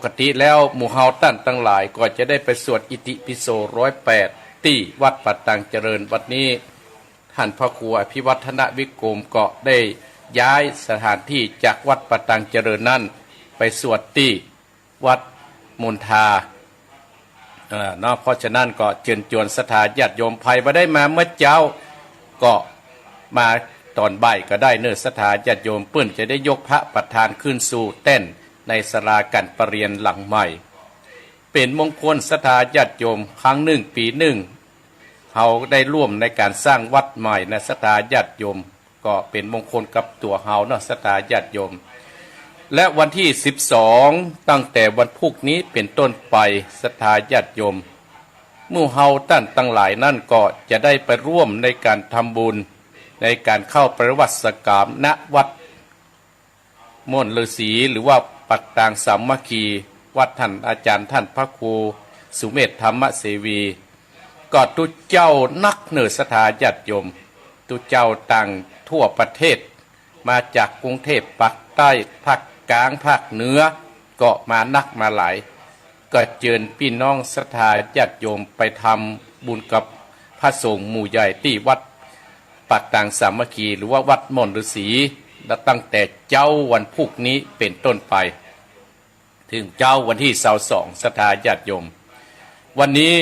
กติแล้วหมู่เฮาตั้นทั้งหลายก็จะได้ไปสวดอิติปิโส108ที่วัดปัตตังเจริญวัดนี้ท่านพระครูอภิวัฒนวิกรมก็ได้ย้ายสถานที่จากวัดปัตตังเจริญนั้นไปสวดที่วัดมณฑาเนาะเพราะฉะนั้นก็เชิญชวนศรัทธาญาติโยมภัยมาได้มาเมื่อเจ้าก็มาตอนบ่ายก็ได้เนื้อศรัทธาญาติโยมเปื้อนจะได้ยกพระประธานขึ้นสู่เต้นในศาลาการประเรียนหลังใหม่เป็นมงคลศรัทธาญาติโยมครั้งหนึ่งปีหนึ่งเราได้ร่วมในการสร้างวัดใหม่นะศรัทธาญาติโยมก็เป็นมงคลกับตัวเฮาเนาะศรัทธาญาติโยมและวันที่12ตั้งแต่วันพุธนี้เป็นต้นไปศรัทธาญาติโยมหมู่เฮาท่านทั้งหลายนั่นก็จะได้ไปร่วมในการทำบุญในการเข้าประวัติกรรมณวัดม่วนฤาษีหรือว่าปัตตางสามัคคีวัดท่านอาจารย์ท่านพระครูสุเมธธรรมเสวีก็ตุเจ้านักเนื้อศรัทธาญาติโยมตุเจ้าต่างทั่วประเทศมาจากกรุงเทพภาคใต้ภาคกลางภาคเหนือก็มานักมาหลายก็เชิญพี่น้องศรัทธาญาติโยมไปทำบุญกับพระสงฆ์หมู่ใหญ่ที่วัดปัตตางสามัคคีหรือว่าวัดม่วนฤาษีและตั้งแต่เจ้าวันพุธนี้เป็นต้นไปถึงเจ้าวันที่22ศรัทธาญาติโยมวันนี้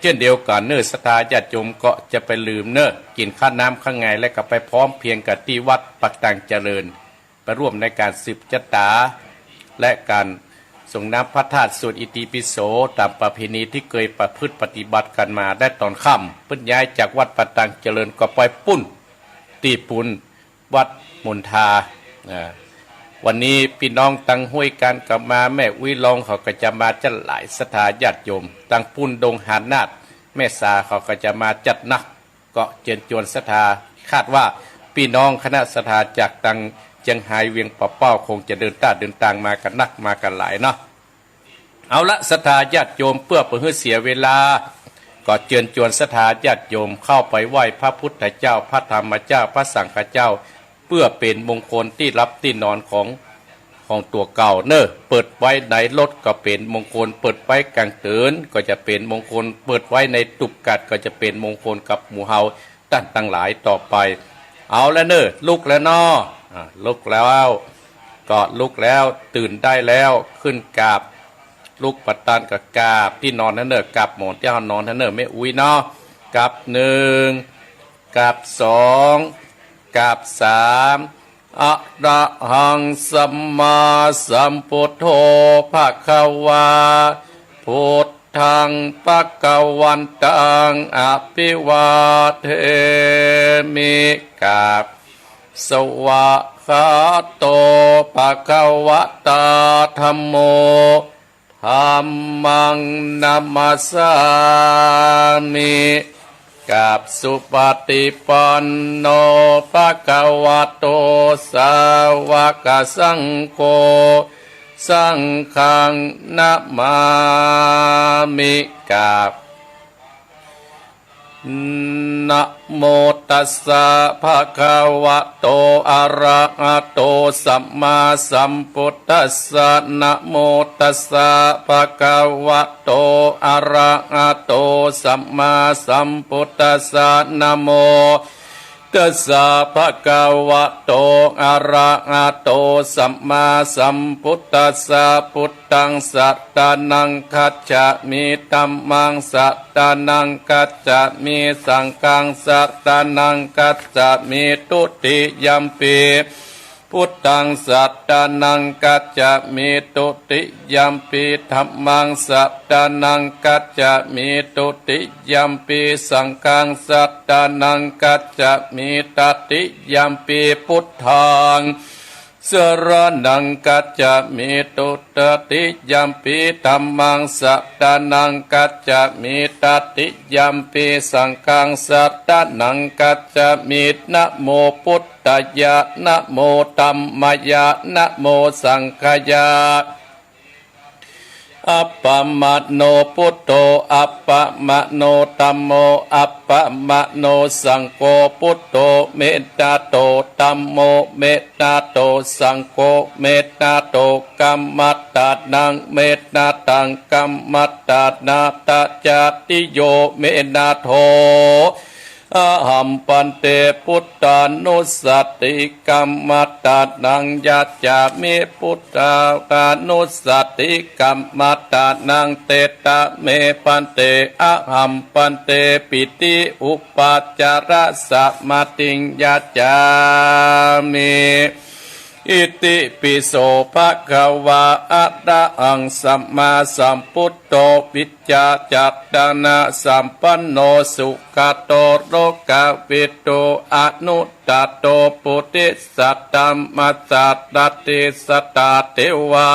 เช่นเดียวกันเนื้อศรัทธาญาติโยมก็จะไปลืมเนื้อกินข้าวน้ำข้างไงและก็ไปพร้อมเพียงกับที่วัดปัตตังเจริญไปร่วมในการสืบชะตาและการส่งน้ำพระธาตุสวดอิติปิโสตามประเพณีที่เคยประพฤติปฏิบัติกันมาได้ตอนค่ำเพิ่นย้ายจากวัดปัตตังเจริญก็ไปปุ้นตีปุนวัดมณฑาวันนี้พี่น้องตั้งห้วยกันกับมาแม่วิลองเขาก็จะมาจัดหลายศรัทธาญาติโยมตั้งปุ้นดงหานาฏแม่สาเขาก็จะมาจัดนักก็เชิญชวนศรัทธาคาดว่าพี่น้องคณะศรัทธาจากตังเชียงไฮ้เวียงป่าเป้าคงจะเดินทางมากันนักมากันหลายเนาะเอาละศรัทธาญาติโยมเพื่อเพื่อเสียเวลาก็เชิญชวนศรัทธาญาติโยมเข้าไปไหว้พระพุทธเจ้าพระธรรมเจ้าพระสังฆเจ้าเพื่อเป็นมงคลที่รับที่นอนของตัวเก่าเนอะเปิดไว้ในรถก็เป็นมงคลเปิดไว้กลางเตือนก็จะเป็นมงคลเปิดไว้ในตุบกัดก็จะเป็นมงคลกับหมู่เฮาตั้งหลายต่อไปเอาแล้วเนอะลุกแล้วเนาะลุกแล้วก็ลุกแล้วตื่นได้แล้วขึ้นกราบลุกปัตตานกับกราบที่นอนนั่นเนอะกราบหมอนที่เขานอนนั่นเนอะไม่อุ้ยเนาะกราบ1กราบ2กราบ3อะระหังสัมมาสัมพุทโธภะคะวาพุทธังภะคะวันตังอภิวาเทมิกราบสวะคาโตภะคะวะตาธัมโมธัมมังนัมมัสสามิกับสุปฏิปันโนภะคะวะโตสาวกสังโฆสังฆังนะมามิกับนะโมตัสสะภะคะวะโตอะระหะโตสัมมาสัมพุทธัสสะนะโมตัสสะภะคะวะโตอะระหะโตสัมมาสัมพุทธัสสะนะโมตัสสะภะคะวะโตอะระหะโตสัมมาสัมพุทธัสสะพุทธังสัตตานังคัจฉามิธัมมังสัตตานังคัจฉามิสังฆังสัตตานังคัจฉามิทุติยัมปิพุทธังสัตตานังกัจจามิตุติยัมปิธัมมังสัตตานังกัจจามิตุติยัมปิสังฆังสัตตานังกัจจามิตติยัมปิพุทธังสรณังกัจจามิตุตติยัมปิธัมมังสัตตานังกัจจามิตติยัมปิสังฆังสัตตานังกัจจามินะโมพุทธายะนะโมธัมมายะนะโมสังฆายะ อัปปมะโนพุทโธอัปปมะโนธัมโมอัปปมะโนสังโฆพุทโธเมตตาโตธัมโมเมตตาโตสังโฆเมตตาโตกัมมัตตานังเมตตาตังกัมมัตตานาตจาติโยเมนาโทอะหัมปันเตพุทธานุสติกัมมัตตานังยัจจามิพุทธานุสติกัมมัตตานังเตตะเมปันเตอะหัมปันเตปิติอุปาจาระสัมมาติงยัจจามิอิติปิโสภะคะวะอะระหังสัมมาสัมพุทโธวิจจาจัตตานะสัมปันโนสุขโตโรกวิทูอนุตตโตปุติสัตตัมมัสสัตตติสัตตาเทวา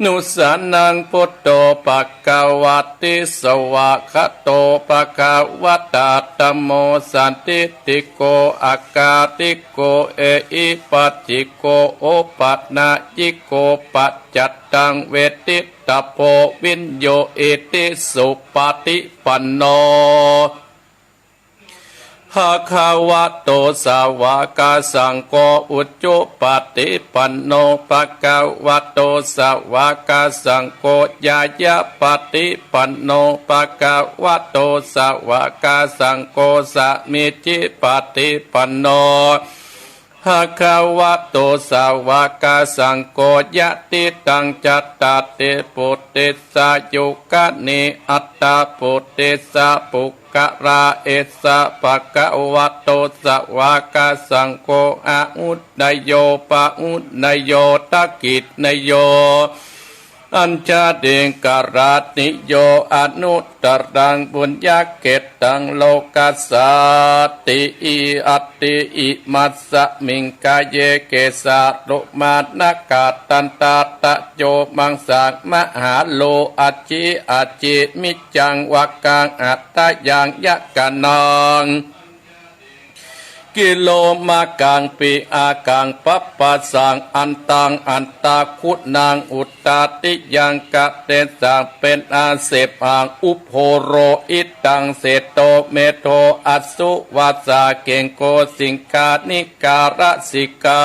นุสานังพุทโธภควติสวะคะโตภควตาธัมโมสันติติโกอากาติโกเออิปัจจิโกโอปัฏนาจิโกปัจจัตตังเวทิตโพวินโยเอติสุปฏิปันโนภะคะวะโตสาวกสังโฆอุจจุปฏิปันโนภะคะวะโตสาวกสังโฆญาญาปฏิปันโนภะคะวะโตสาวกสังโฆสะมิจฉิปฏิปันโนภะคะวะโตสาวกสังโฆยะติตังจัตตาเตปุติสายุกะนิอัตตาปุติสาปุกะราเอสะภะคะวะโตสาวกสังโฆอะอุดนโยปะอุดนโยตะกิจนโยอัญชาเดงกราติโยอนุตตรังบุญญาเกตังโลกัสสติอิอัตติอิมัสสมิงกายเยเกสารุมานะกาตันตาตะโยมังสามหาโลอจิอจิมิจังวักกังอัตตยังยะกะนังกิโลมากังปิอากังปัปปะสังอันตังอันตาคุนางอุตตาติยังกะเตสังเป็นอาเสพอังอุปโหโรอิตังเสโตเมโทอัสสุวัสสาเกงโกสิงคานิการะสิกา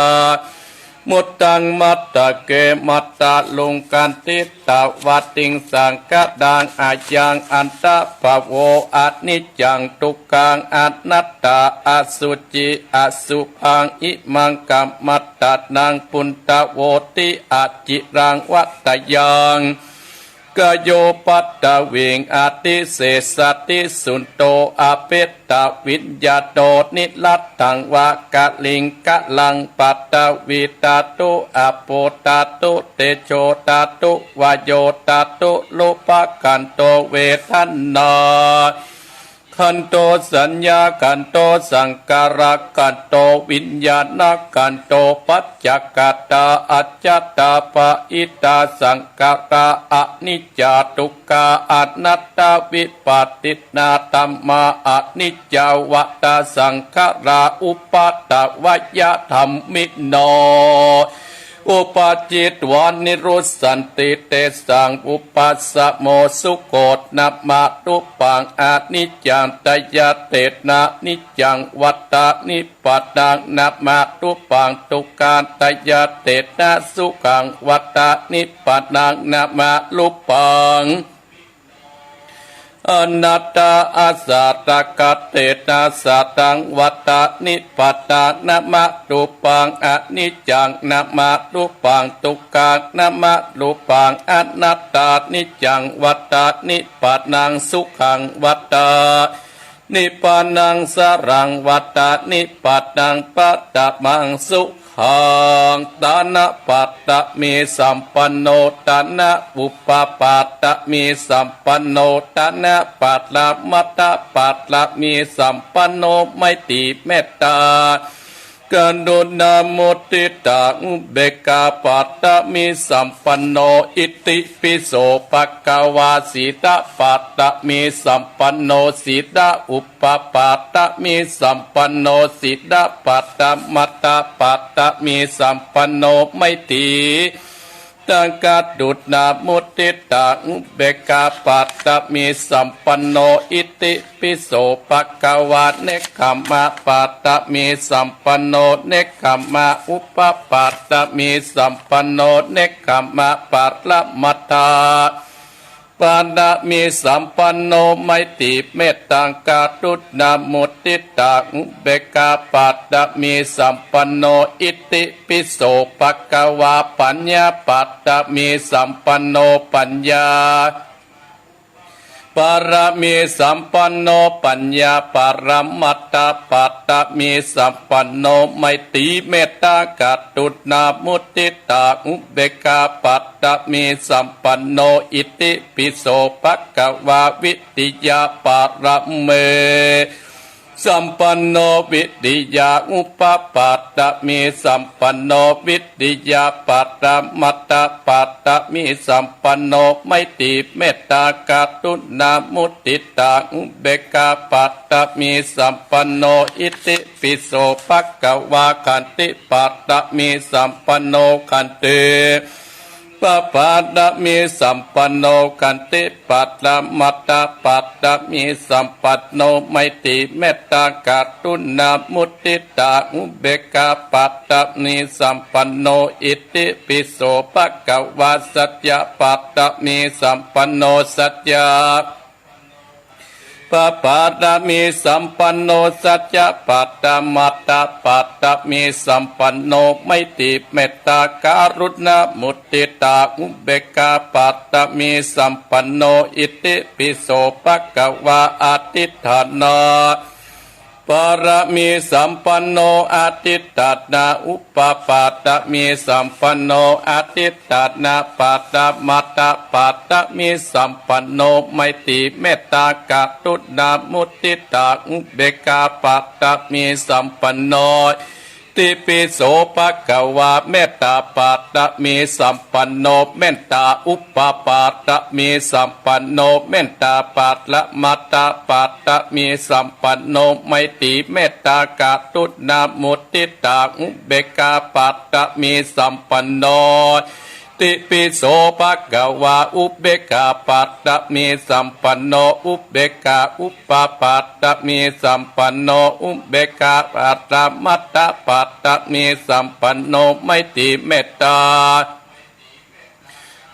มุตตังมัตตะเกมัตตะลุงกันติตาวัติงสังกะดังอายังอันตะภะโวอะนิจจังทุกขังอนัตตาอสุจิอสุภังอิมังกัมมัตตะนังปุณตะโวติอจิรังวัตยังกโยปัตตะเวงอาติเสสติสุนโตอาเปตตะวิญญาโตนิลัตถังวะกะลิงกะลังปัตตะวิตาตุอาโปตาตุเตโชตาตุวโยตาตุโลภกันโตเวทันนาขันโตสัญญาขันโตสังการะขันโตวิญญาณขันโตปัจจกตาอัจจตาปะอิตาสังการะอนิจจทุกขาอนัตตาวิปัสสินาธัมมาอนิจจวัตตสังขาราอุปัตตวยธรรมิโนอุปาจิตวานิรุสสันติเตสังอุปัสสโมสุโกตนัมมาตุปังอานิจจังตยเตนะนิจจังวัตตานิปัตตังนัมมาตุปังตุการตยเตนะสุขังวัตตานิปัตตังนัมมาลุปังอนัตตาอาสาตกัตเตนะสัตตังวัตตานิปัตตานะมะรูปังอนิจจังนะมะรูปังทุกขังนะมะรูปังอนัตตานิจจังวัตตานิปัตตังสุขังวัตตานิพพานังสรังวัตตานิปัตตังปัตตมังสุขังตานะปัตตะมีสัมปันโนตานะอุปปัตตะมีสัมปันโนตานะปัตละมัตตะปัตละมีสัมปันโนไม่ติเมตตากันโดนามุติตาอุเบกาปัตตะมีสัมปันโนอิติปิโสภควาสีตะปัตตะมีสัมปันโนสีตะอุปปัตตะมีสัมปันโนสีตะปัตตะมัตตะปัตตะมีสัมปันโนไม่ตี ตังกัดดุดนามุตติตาอุเบกขาปัตตมีสัมปันโนอิติปิโสภะคะวะเนคขมะปัตตมีสัมปันโนเนคขมะอุปปัตตมีสัมปันโนเนคขมะปัตละมัตตาปานะมีสัมปันโนไมตริเมตตังกาตุนามุตติตาอุเบกขาปัตตมีสัมปันโนอิติปิโสภะคะวะปัญญาปัตตมีสัมปันโนปัญญาปารมีสัมปันโนปัญญาปารมัตตปัตตมีสัมปันโนไมตริเมตตากตุนามุตติตาอุเบกขาปัตตมีสัมปันโนอิติปิโสภะคะวะวิติยาปารเมสัมปันโนวิติยาอุปปัตตมีสัมปันโนวิติยาปัตตมัตตปัตตมีสัมปันโนไมตริเมตตากตุนามุตติตาอุเบกขาปัตตมีสัมปันโนอิติปิโสภะคะวะขันติปัตตมีสัมปันโนขันติปปัตตมีสัมปันโนกันติปัตตมัตตปัตตมีสัมปันโนไมตริเมตตากตุนามุตติตาอุเบกขาปัตตมีสัมปันโนอิติปิโสภะคะวะสัจจะปัตตมีสัมปันโนสัจจะปปัตตมีสัมปันโนสัจจะปัตตมัตตปัตตมีสัมปันโนไมตริเมตตาการุณามุตติตาอุเบกขาปัตตมีสัมปันโนอิติปิโสภะคะวะอธิฐานาปารมีสัมปันโนอธิตานาอุปปัตตมีสัมปันโนอธิตานาปัตตมัตตปัตตมีสัมปันโนไมตริเมตตากตุนามุตติตาอุเบกขาปัตตมีสัมปันโนติปิโสภะคะวะเมตตาปัตตมีสัมปันโนเมตตาอุปปัตตมีสัมปันโนเมตตาปัตละมัตตปัตตมีสัมปันโนไมตริเมตตากตุนามุตติตาอุเบกขาปัตตมีสัมปันโนติปิโสภะคะวะอุเบกขาปัตตมีสัมปันโนอุเบกขาอุปปัตตมีสัมปันโนอุเบกขาปัตตมัตตปัตตมีสัมปันโนไมตริเมตตา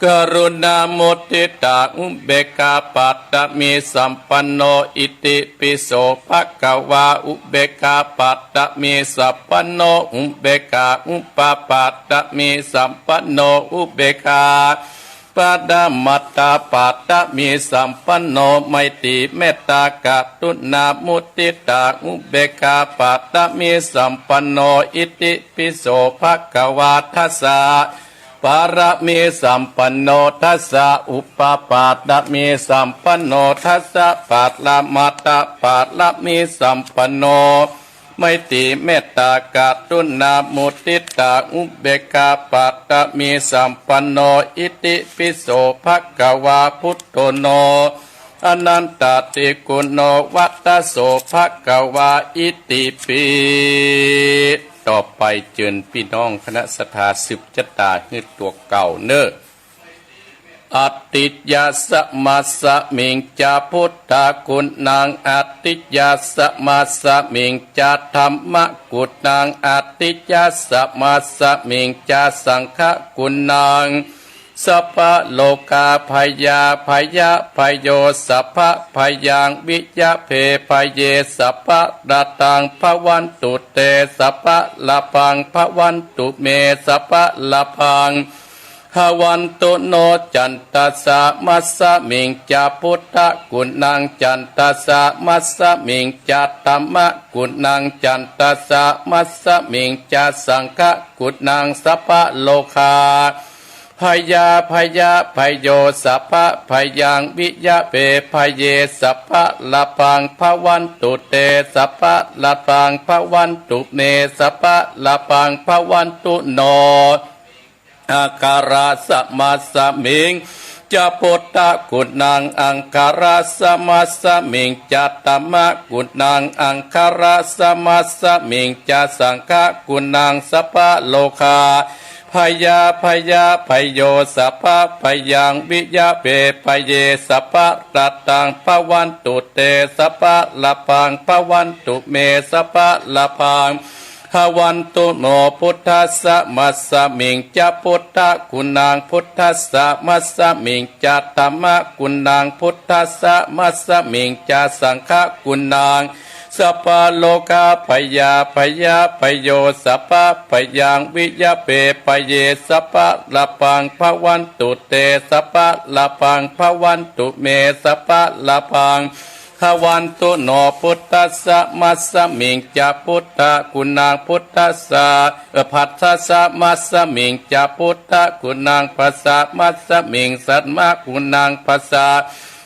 กรุณามุตติตาอุเบกขาปัตตมีสัมปันโนอิติปิโสภะคะวะอุเบกขาปัตตมีสัมปันโนอุเบกขาอุปปัตตมีสัมปันโนอุเบกขาปัตตมัตตปัตตมีสัมปันโนไมตริเมตตากตุนามุตติตาอุเบกขาปัตตมีสัมปันโนอิติปิโสภะคะวะทัสสะปารมีสัมปันโนทัสสะอุปปัตตมีสัมปันโนทัสสะปัตละมัตตปัตละมีสัมปันโนไมตริเมตตากตุนามุตติตาอุเบกขาปัตตมีสัมปันโนอิติปิโสภะคะวะพุทโธโนอนันตติกุณโนวัตตโสภะคะวะอิติปิต่อไปเจิญพี่น้องคณะสัทธาสืบชะตาคือตัวเก่าเนออติยาสมาสมิงจาพุทธคุณนางอติยาสมาสมิงจาธรรมกุณนางอติยาสมาสมิงจาสังฆคุณนางสัพพะโลกาพยาพยะพโยสัพพะพยังวิยะเพพเยสัพพะดาตังภวันตุเตสัพพะละพังภวันตุเมสัพพะละพังหวันตุโนจันตสะมัสสะมิงจาพุทธกุณังจันตสะมัสสะมิงจาธัมมะกุณังจันตสะมัสสะมิงจาสังฆกุณังสัพพะโลคาพยาพยะพโยสัพพะพยังวิยะเปพเยสัพพะละพังภวันตุเตสัพพะละพังภวันตุเมสัพพะละพังภวันตุโนอาการาสมาสมิงจะพุทธกุณังอังคาราสมาสมิงจะตัมมะกุณังอังคาราสมาสมิงจะสังฆกุณังสัพพะโลคาพ พยาพยาพยโยสัพพะพยังวิยาเปพเยสัพพะรัตตังภวันตุเตสัพพะละพังภวันตุเมสัพพะละพังหวันตุโนพุทธัสสะมัสสมิงจะพุทธคุณังพุทธัสสะมัสสมิงจะธัมมะคุณังพุทธัสสะมัสสมิงจะสังฆคุณังสัพพะโลกาพยาพยาพโยสัพพะพยังวิยาเปพเยสัพพะละพังภวันตุเตสัพพะละพังภวันตุเมสัพพะละพังหวันตุโนพุทธัสสะมัสสมิงจะพุทธคุณังพุทธัสสะภัสสะมัสสมิงจะพุทธคุณังภัสสะมัสสมิงสัตมะคุณังภัสสะ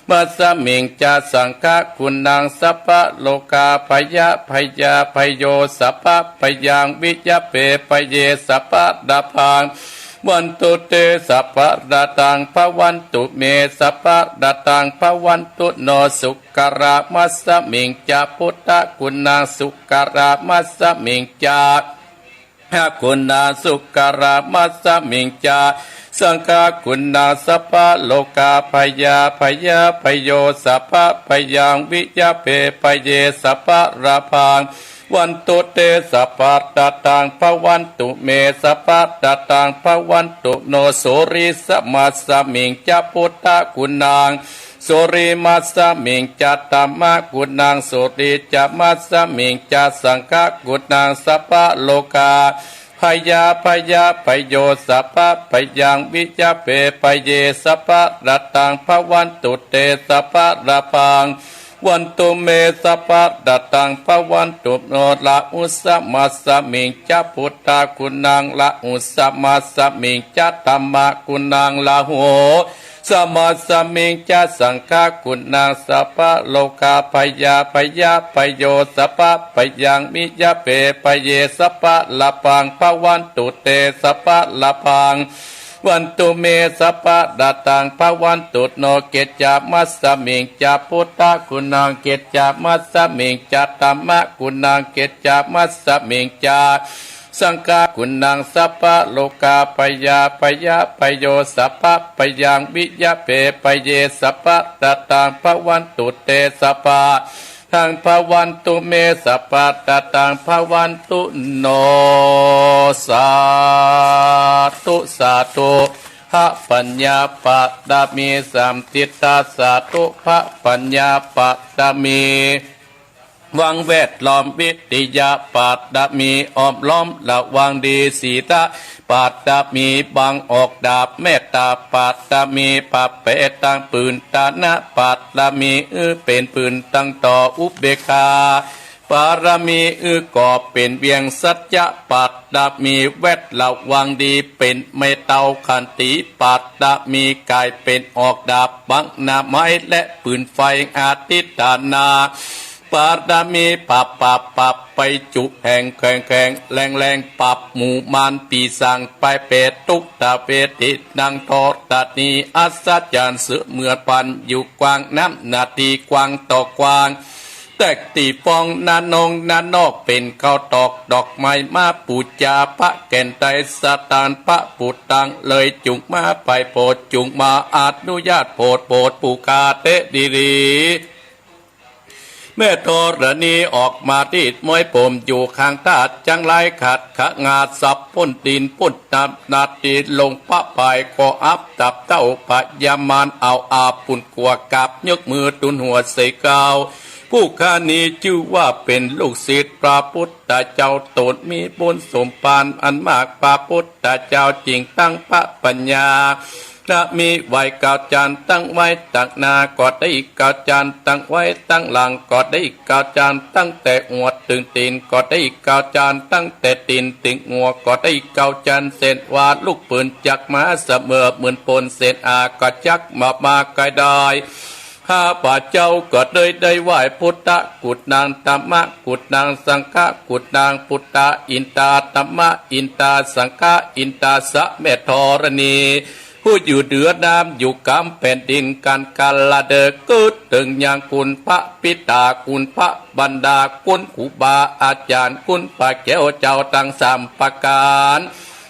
มัสสมิงจะสังฆคุณังสัพพะโลกาพยาพยาพโยสัพพะพยังวิยาเปพเยสัพพะดาพังวันตุเตสัพพะดาตังภวันตุเมสัพพะดาตังภวันตุโนสุการะมัสสมิงจะพุทธคุณังสุการะมัสสมิงจะคุณังสุการะมัสสมิงจะสังฆคุณังสัพพะโลกาพยาพยาพโยสัพพะพยังวิยาเปพเยสัพพะราพังวันตุเตสัพพะตตังภวันตุเมสัพพะตตังภวันตุโนโสริสมัสสมิงจะพุทธคุณังโสริมัสสมิงจะธัมมะคุณังโสริจะมัสสมิงจะสังฆคุณังสัพพะโลกาพยาพยาพโยสัพพะพยังวิจเปพเยสัพพะรัตตังภวันตุเตสัพพะราพังวันตุเมสัพพะรัตตังภวันตุโนละอุสมัสสมิงจะพุทธคุณังละอุสมัสสมิงจะธัมมะคุณังละโหสมัสสมิงจะสังฆคุณังสัพพะโลกาพยาพยาพโยสัพพะพยังมิยะเปพเยสัพพะละพังภวันตุเตสัพพะละพังวันตุเมสัพพะดาตังภวันตุโนเกจจามัสสมิงจะพุทธคุณังเกจจามัสสมิงจะธัมมะคุณังเกจจามัสสมิงจะสังฆคุณังสัพพะโลกาพยาพยาพโยสัพพะพยังวิยะเปพเยสัพพะดาตังภวันตุเตสัพพะทางภวันตุเมสัพพะตตังภวันตุโนสาธุสาธุพระปัญญาปัตตามีสัมติตาสาธุพระปัญญาปัตตามีวังเวทล้อมวิทยาปัตตามีอ้อมล้อมระวังดีสีตาปัตตามีบังออกดาบเมตตาปัตตามีปัปเปตังปืนตานะปัตตามีเป็นปืนตั้งต่ออุเบกขาปารมีก่อเป็นเบียงสัจจะปัตตามีเวทระวังดีเป็นเมตเตาขันติปัตตามีกายเป็นออกดาบบังนาไม้และปืนไฟอาทิตานาปาดามีปับไปจุแห่งแข่งแรงปับหมู่มานปีสังไปเปตตุกตาเปตินังทอตานีอัศจรรย์เสือเมื่อปันอยู่กวางน้ำนาทีกวางต่อกวางแตกตีฟองนานงนานอกเป็นข้าวตอกดอกไม้มาปูจาพระแก่นไตสตานพระปุตตังเลยจุงมาไปโปรดจุงมาอนุญาตโปรดปูกาเตดีแม่ธรณีออกมาติดมวยผมอยู่ข้างตาจังไรขัดขะงาสับพ้นดินพ้นน้ำนาตีลงพระปายก็อับตับเต้าพยามานเอาอาปุ่นกลัวกับยกมือตุนหัวใส่กาวผู้ข้านี้ชื่อว่าเป็นลูกศิษย์พระพุทธเจ้าตนมีบุญสมปานอันมากพระพุทธเจ้าจริงตั้งพระปัญญาถ้ามีไว้เก่าจานตั้งไว้ตักนาก็ได้เก่าจานตั้งไว้ตั้งหลังก็ได้เก่าจานตั้งแต่หัวถึงตีนก็ได้เก่าจานตั้งแต่ตีนถึงหัวก็ได้เก่าจานเศษวาดลูกปืนจักมาเสมอเหมือนปนเศษอาก็จักมาไกลได้ข้าพระเจ้าก็ได้ไหว้พุทธกุฎนางธรรมะกุฎนางสังฆะกุฎนางพุทธอินตาธรรมะอินตาสังฆะอินตาสะเมธรณีผู้อยู่เหนือน้ำอยู่กำแผ่นดินกันกาลเดกุดถึงอย่างคุณพระปิตาคุณพระบรรดาคุณครูบาอาจารย์คุณพระแก้วเจ้าตั้งสามประการ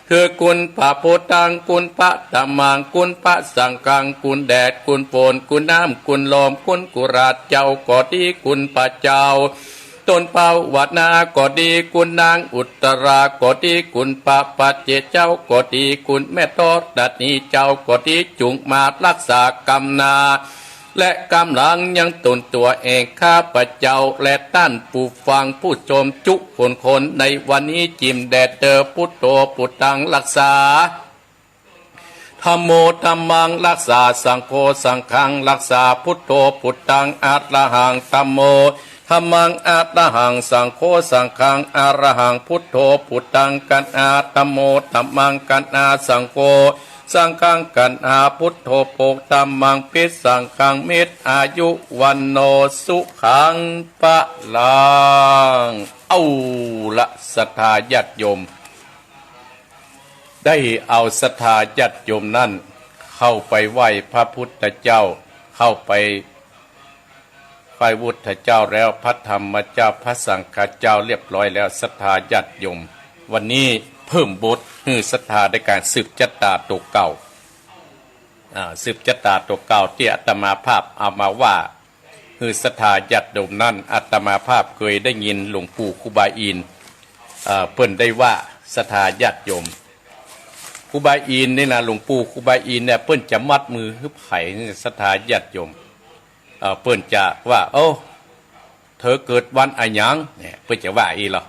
คือกุลพระโพตังกุลพระธรรมังกุลพระสังฆังกุลแดดกุลฝนกุลน้ำกุลลมกุลกุราชเจ้าก็ดีกุลพระเจ้าต้นเป้าวัดนาก็ดีกุลนางอุตราก็ดีกุลปะปัจเจเจ้าก็ดีกุลแม่ทอดดัดนี้เจ้าก็ดีจุงมารักษากรรมนาและกำลังยังตนตัวเองข้าพเจ้าและท่านผู้ฟังผู้ชมจุคนในวันนี้จิมแดดเตอพุทโธพุทธังรักษาธัมโมธัมมังรักษาสังโฆสังฆังรักษาพุทโธพุทธังอะระหังธัมโมธัมมังอะระหังสังโฆสังฆังอะระหังพุทโธพุทธังกันอาธัมโมธัมมังกันอาสังโฆสังฆังกันอาพุทโธโภคธัมมังพิสังฆังมิตรอายุวันโนสุขังปะลังเอาละศรัทธาญาติโยมได้เอาศรัทธาญาติโยมนั่นเข้าไปไหว้พระพุทธเจ้าเข้าไปไหว้พุทธเจ้าแล้วพระธรรมเจ้าพระสังฆเจ้าเรียบร้อยแล้วศรัทธาญาติโยมวันนี้เพิ่มบทคือศรัทธาในการสืบจัตตาตัวเก่าสืบจัตตาตัวเก่าที่อาตมาภาพเอามาว่าคือศรัทธาญาติโยมนั่นอาตมาภาพเคยได้ยินหลวงปู่ครูบาอินเพิ่นได้ว่าศรัทธาญาติโยมครูบาอินนี่นะหลวงปู่ครูบาอินเนี่ยเพิ่นจะมัดมือฮึบไผ่ศรัทธาญาติโยมเพิ่นจะว่าโอ้เธอเกิดวันอะหยังเนี่ยเพิ่นจะว่าอีหรอ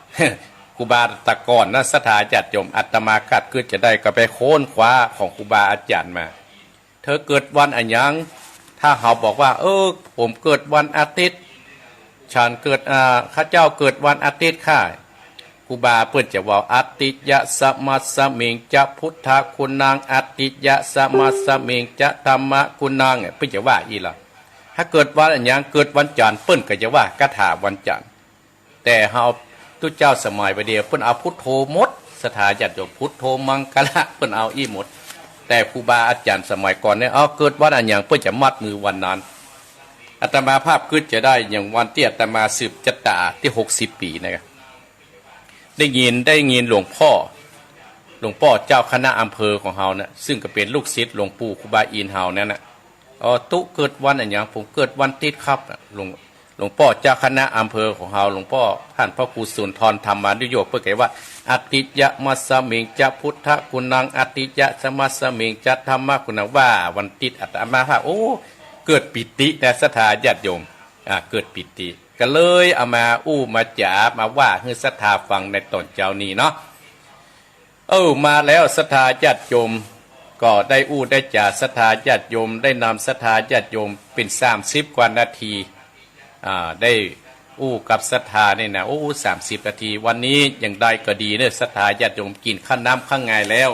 ครูบาตะก่อนนะศรัทธาญาติโยมอาตมาคาดคือจะได้ก็ไปโค่นคว้าของครูบาอาจารย์มาเธอเกิดวันอะหยังถ้าเขาบอกว่าผมเกิดวันอาทิตย์ฉันเกิดข้าเจ้าเกิดวันอาทิตย์ค่ะครูบาเพิ่นจะว่าอัตติยะสมัสสมิงจะพุทธคุณนางอัตติยะสมัสสมิงจะธรรมคุณนางเพิ่นจะว่าอีหรอถ้าเกิดวันอย่างเกิดวันจันทร์เปิ้นก็จะว่ากถาวันจันทร์แต่เฮาตุเจ้าสมัยประเดี๋ยวเปิ้นเอาพุทโธหมดศรัทธาญาติโยมพุทโธมังกละเปิ้นเอาอีหมดแต่ครูบาอาจารย์สมัยก่อนเนี่ยเอาเกิดวันอย่างเปิ้นจะมัดมือวันนั้นอาตมาภาพคือจะได้อย่างวันที่อาตมาสืบจัตตาที่60 ปีนะครับได้ยินหลวงพ่อเจ้าคณะอำเภอของเฮาเนี่ยซึ่งก็เป็นลูกศิษย์หลวงปู่ครูบาอินเฮานั่นน่ะตุเกิดวันอะไรอย่างผมเกิดวันติดครับหลวงพ่อเจ้าคณะอำเภอของเราหลวงพ่อท่านพระครูสุนทรธรรมานุโยคเพื่อเกี่ยว่าอติยะมัสสมิงจะพุทธคุณนังอติยะสมัสสมิงจะธรรมคุณนังว่าวันติดอัตมาภาพเกิดปิติแต่ศรัทธาญาติโยมเกิดปิติก็เลยเอามามาจ๋ามาว่าให้ศรัทธาฟังในตอนเจ้านี้เนาะมาแล้วศรัทธาญาติโยมก็ได้ได้จากศรัทธาญาติโยมได้นำศรัทธาญาติโยมเป็น30 กว่านาทีได้กับศรัทธาเนี่ยนะ30 นาทีวันนี้อย่างใดก็ดีเนี่ยศรัทธาญาติโยมกินข้าวน้ำข้างไงแล้ว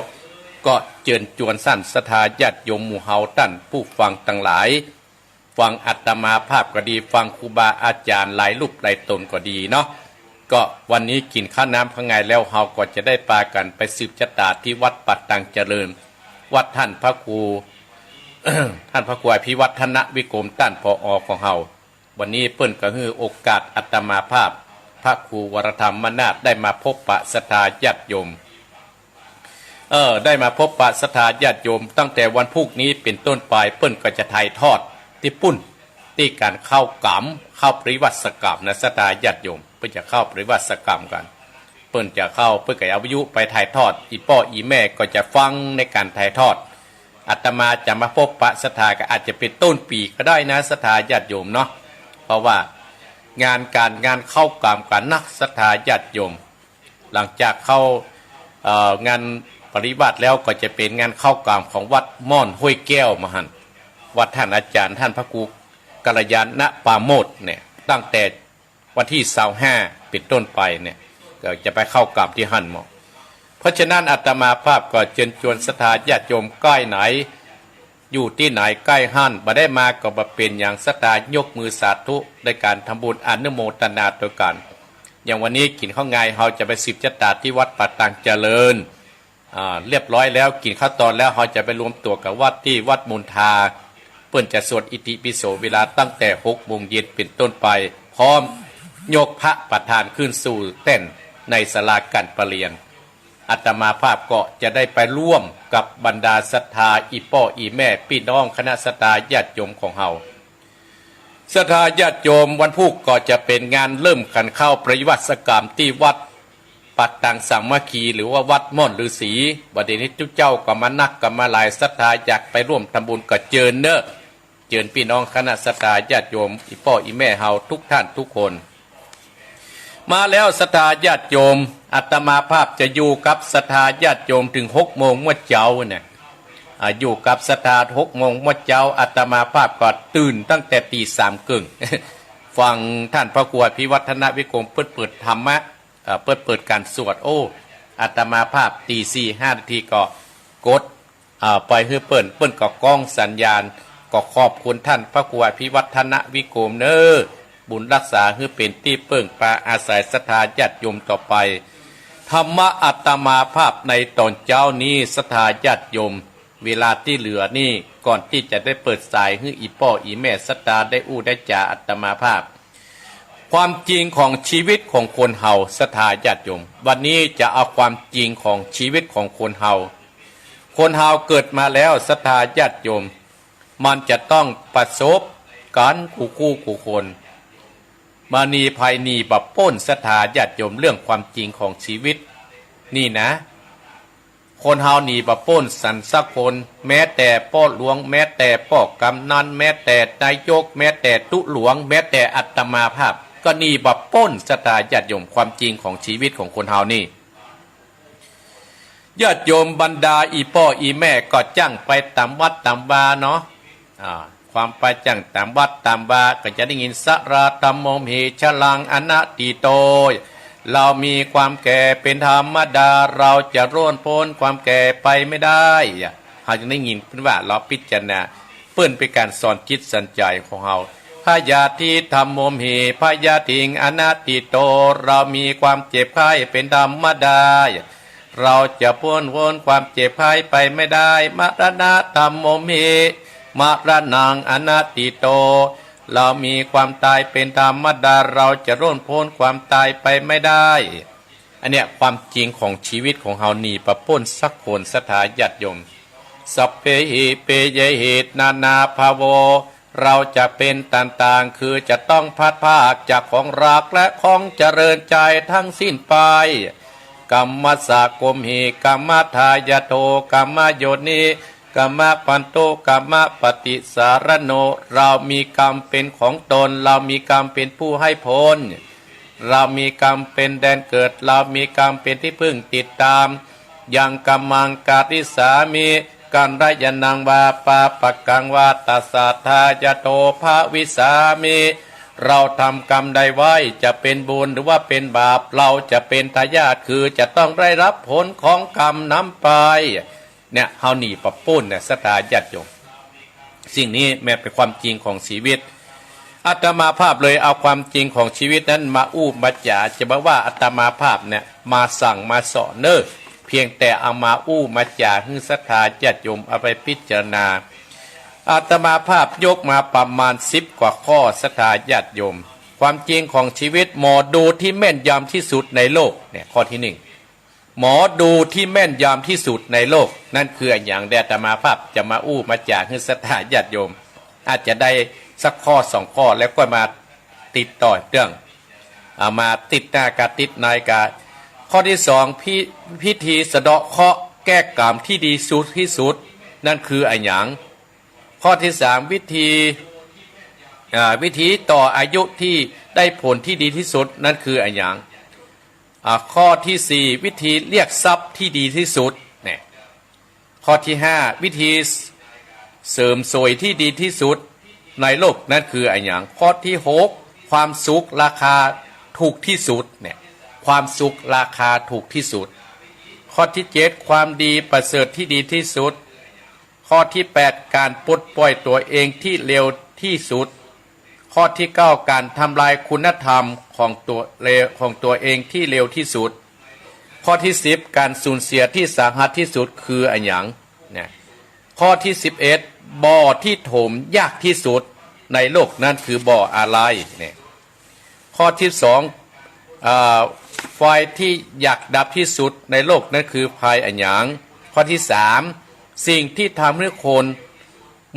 ก็เจิญจวนสั้นศรัทธาญาติโยมหมู่เฮาตั้นผู้ฟังทั้งหลายฟังอาตมาภาพก็ดีฟังครูบาอาจารย์หลายรูปหลายตนก็ดีเนาะก็วันนี้กินข้าวน้ำข้างไงแล้วเฮาก็จะได้ปากันไปสืบชะตาที่วัดปัตตังเจริญวัดท่านพระครู ท่านพระครูอภิวัฒนวิกรมต้านผอ.ของเฮาวันนี้เปิ้นก็คือโอกาสอาตมาภาพพระครูวรธรรมนาถได้มาพบปะศรัทธาญาติโยมได้มาพบปะศรัทธาญาติโยมตั้งแต่วันพรุ่งนี้เป็นต้นไปเปิ้นก็จะถ่ายทอดที่ปุ้นที่การเข้ากรรมเข้าปริวัติกรรมนะศรัทธาญาติโยมเปิ้นจะเข้าปริวัติกรรมกันเปิ้นจะเข้าเพื่อให้อายุไปถ่ายทอดอีพ่ออีแม่ก็จะฟังในการถ่ายทอดอาตมาจะมาพบปะศรัทธาก็อาจจะเป็นต้นปีก็ได้นะศรัทธาญาติโยมเนาะเพราะว่างานเข้ากรรมกันนักศรัทธาญาติโยมหลังจากเข้างานปริบัติแล้วก็จะเป็นงานเข้ากรรมของวัดม่อนห้วยแก้วมหันวัดท่านอาจารย์ท่านพระครูกัลยาณปาโมทเนี่ยตั้งแต่วันที่25เป็นต้นไปเนี่ยก็จะไปเข้ากรรมที่หั่นหมอเพราะฉะนั้นอาตมาภาพก็เชิญชวนศรัทธาญาติโยมใกล้ไหนอยู่ที่ไหนใกล้หั่นมาได้มาก็มาเป็นอย่างศรัทธายกมือสาธุในการทำบุญอนุโมทนาตัวกันอย่างวันนี้กินข้าวไงเราจะไปสืบชะตาที่วัดปัตตังเจริญเรียบร้อยแล้วกินข้าวตอนแล้วเราจะไปรวมตัวกับวัดที่วัดมณฑาเพื่อนจะสวดอิติปิโสเวลาตั้งแต่6 โมงเย็นเป็นต้นไปพร้อมยกพระประธานขึ้นสู่เต้นในศาลาการประเรียน อาตมาภาพก็จะได้ไปร่วมกับบรรดาศรัทธาอีพ่ออีแม่พี่น้องคณะศรัทธาญาติโยมของเฮาศรัทธาญาติโยมวันพุธก็จะเป็นงานเริ่มกันเข้าประวัติกรรมที่วัดปัตตังสามัคคีหรือว่าวัดม่อนฤาษีวันนี้ทุกเจ้าก็มานักก็มาหลายศรัทธาอยากไปร่วมทำบุญก็เจิญเนอะเจิญพี่น้องคณะศรัทธาญาติโยมอีพ่ออีแม่เฮาทุกท่านทุกคนมาแล้วศรัทธาญาติโยมอาตมาภาพจะอยู่กับศรัทธาญาติโยมถึง6 โมงเมื่อเช้าเนี่ยอยู่กับศรัทธา6 โมงเมื่อเช้าอาตมาภาพก็ตื่นตั้งแต่ตี 3 ครึ่ง ฟังท่านพระครูอภิวัฒนวิกรมเปิดธรรมะเปิดการสวดโอ้อาตมาภาพตี 4-5 นาทีก็กดไปให้เปิ้นก็ก้องสัญญาณก็ขอบคุณท่านพระครูอภิวัฒนวิกรมเนอบุญรักษาให้เป็นที่เปิ้งปลาอาศัยศรัทธาญาติโยมต่อไปธรรมะอาตมาภาพในตอนเช้านี้ศรัทธาญาติโยมเวลาที่เหลือนี่ก่อนที่จะได้เปิดสายให้อีพ่ออีแม่ศรัทธาได้อู้ได้จ่าอาตมาภาพความจริงของชีวิตของคนเฮาศรัทธาญาติโยมวันนี้จะเอาความจริงของชีวิตของคนเฮาเกิดมาแล้วศรัทธาญาติโยมมันจะต้องประสบการคู่คนมานีภัยนีบับป้นศรัทธาญาติโยมเรื่องความจริงของชีวิตนี่นะคนเฮาหนีบับป้นสันสักคนแม้แต่พ่อหลวงแม้แต่พ่อกำนันแม้แต่นายกแม้แต่ตุหลวงแม้แต่อาตมาภาพก็หนีบับป้นศรัทธาญาติโยมความจริงของชีวิตของคนเฮานี่ญาติโยมบรรดาอีพ่ออีแม่ก็จ้างไปตามวัดตามบาเนาะความไปจังตามวัดตามบาก็จะได้ยินสราตัมโมเหชลังอนัตติโตเรามีความแก่เป็นธรรมดาเราจะร่นพ้นความแก่ไปไม่ได้เราจะได้ยินเพื่อนว่าเราพิจารณาเพื่อนเป็นการสอนจิตสัญใจของเราพยาธิธรรมโมเหพยาธิงอนัตติโตเรามีความเจ็บไข้เป็นธรรมดาเราจะพ้นความเจ็บไข้ไปไม่ได้มรณะธรรมโมเหมรณังอนัตติโตเรามีความตายเป็นธรรมดาเราจะร่นพ้นความตายไปไม่ได้อันเนี้ยความจริงของชีวิตของเฮานี่ประป้นสักคนศรัทธาญาติโยมสัพเพหิเปเยหิตนานาภาโวเราจะเป็นต่างๆคือจะต้องพัดภาคจากของรักและของเจริญใจทั้งสิ้นไปกัมมัสสะกมหิกัมมัทายโทกัมมโยนิกัมมะปันโตกัมมะปฏิสารโนเรามีกรรมเป็นของตนเรามีกรรมเป็นผู้ให้ผลเรามีกรรมเป็นแดนเกิดเรามีกรรมเป็นที่พึ่งติดตามยังกัมมังกาติสามีการไรยนังวาปาปกังวาตัสสะทายโตภาวิสามีเราทำกรรมใดไว้จะเป็นบุญหรือว่าเป็นบาปเราจะเป็นทายาทคือจะต้องได้รับผลของกรรมนั้นไปเนี่ยเฮาหนีปะปุ้นเนี่ยศรัทธาญาติโยมสิ่งนี้แม้เป็นความจริงของชีวิตอาตมาภาพเลยเอาความจริงของชีวิตนั้นมาอู้มาจ่าจะบอกว่าอาตมาภาพเนี่ยมาสั่งมาสอนเนอเพียงแต่เอามาอู้มาจ่าให้ศรัทธาญาติโยมเอาไปพิจารณาอาตมาภาพยกมาประมาณ10 กว่าข้อศรัทธาญาติโยมความจริงของชีวิตหมอดูที่แม่นยำที่สุดในโลกเนี่ยข้อที่ 1หมอดูที่แม่นยำที่สุดในโลกนั่นคืออย่างแดอาตมาภาพจะมาอู้มาจ่าให้ศรัทธาญาติโยมอาจจะได้สักข้อ2 ข้อแล้วก็มาติดต่อเรื่องเอามาติดหน้ากาติดในกาข้อที่2พิธีสะเดาะเคราะห์แก้กรรมที่ดีที่สุดนั่นคืออย่างข้อที่3วิธีต่ออายุที่ได้ผลที่ดีที่สุดนั่นคืออย่างข้อที่4วิธีเรียกทรัพย์ที่ดีที่สุดเนี่ยข้อที่5วิธีเสริมสวยที่ดีที่สุดในโลกนั่นคืออย่างข้อที่6ความสุขราคาถูกที่สุดเนี่ยความสุขราคาถูกที่สุดข้อที่7ความดีประเสริฐที่ดีที่สุดข้อที่8การปลดปล่อยตัวเองที่เร็วที่สุดข้อที่9การทำลายคุณธรรมของตัวเองที่เร็วที่สุดข้อที่10การสูญเสียที่สาหัสที่สุดคืออย่างเนี่ยข้อที่11บ่อที่ถมยากที่สุดในโลกนั้นคือบ่ออะไรเนี่ยข้อที่2 ไฟที่อยากดับที่สุดในโลกนั่นคือภัยอันหยังข้อที่สามสิ่งที่ทำให้คน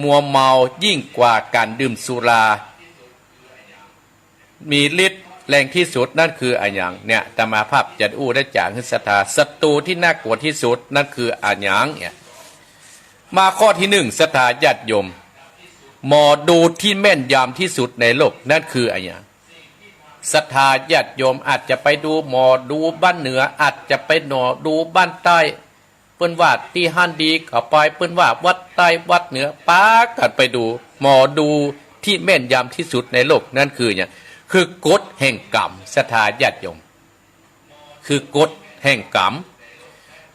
มัวเมายิ่งกว่าการดื่มสุรามีฤทธิ์แรงที่สุดนั่นคืออันหยังเนี่ยธรรมาภาพจะอู้ได้จากขึ้นศรัทธาศัตรูที่น่ากลัวที่สุดนั่นคืออันหยังเนี่ยมาข้อที่หนึ่งศรัทธาญาติโยมหมอดูที่แม่นยำที่สุดในโลกนั่นคืออันหยังศรัทธาญาติโยมอาจจะไปดูหมอดูบ้านเหนืออาจจะไปหนอดูบ้านใต้เปิ้นว่าที่ฮั่นดีก็ไปเปิ้นว่าวัดใต้วัดเหนือป้ากันไปดูหมอดูที่แม่นยำที่สุดในโลกนั่นคือเนี่ยคือกฎแห่งกรรมศรัทธาญาติโยมคือกฎแห่งกรรม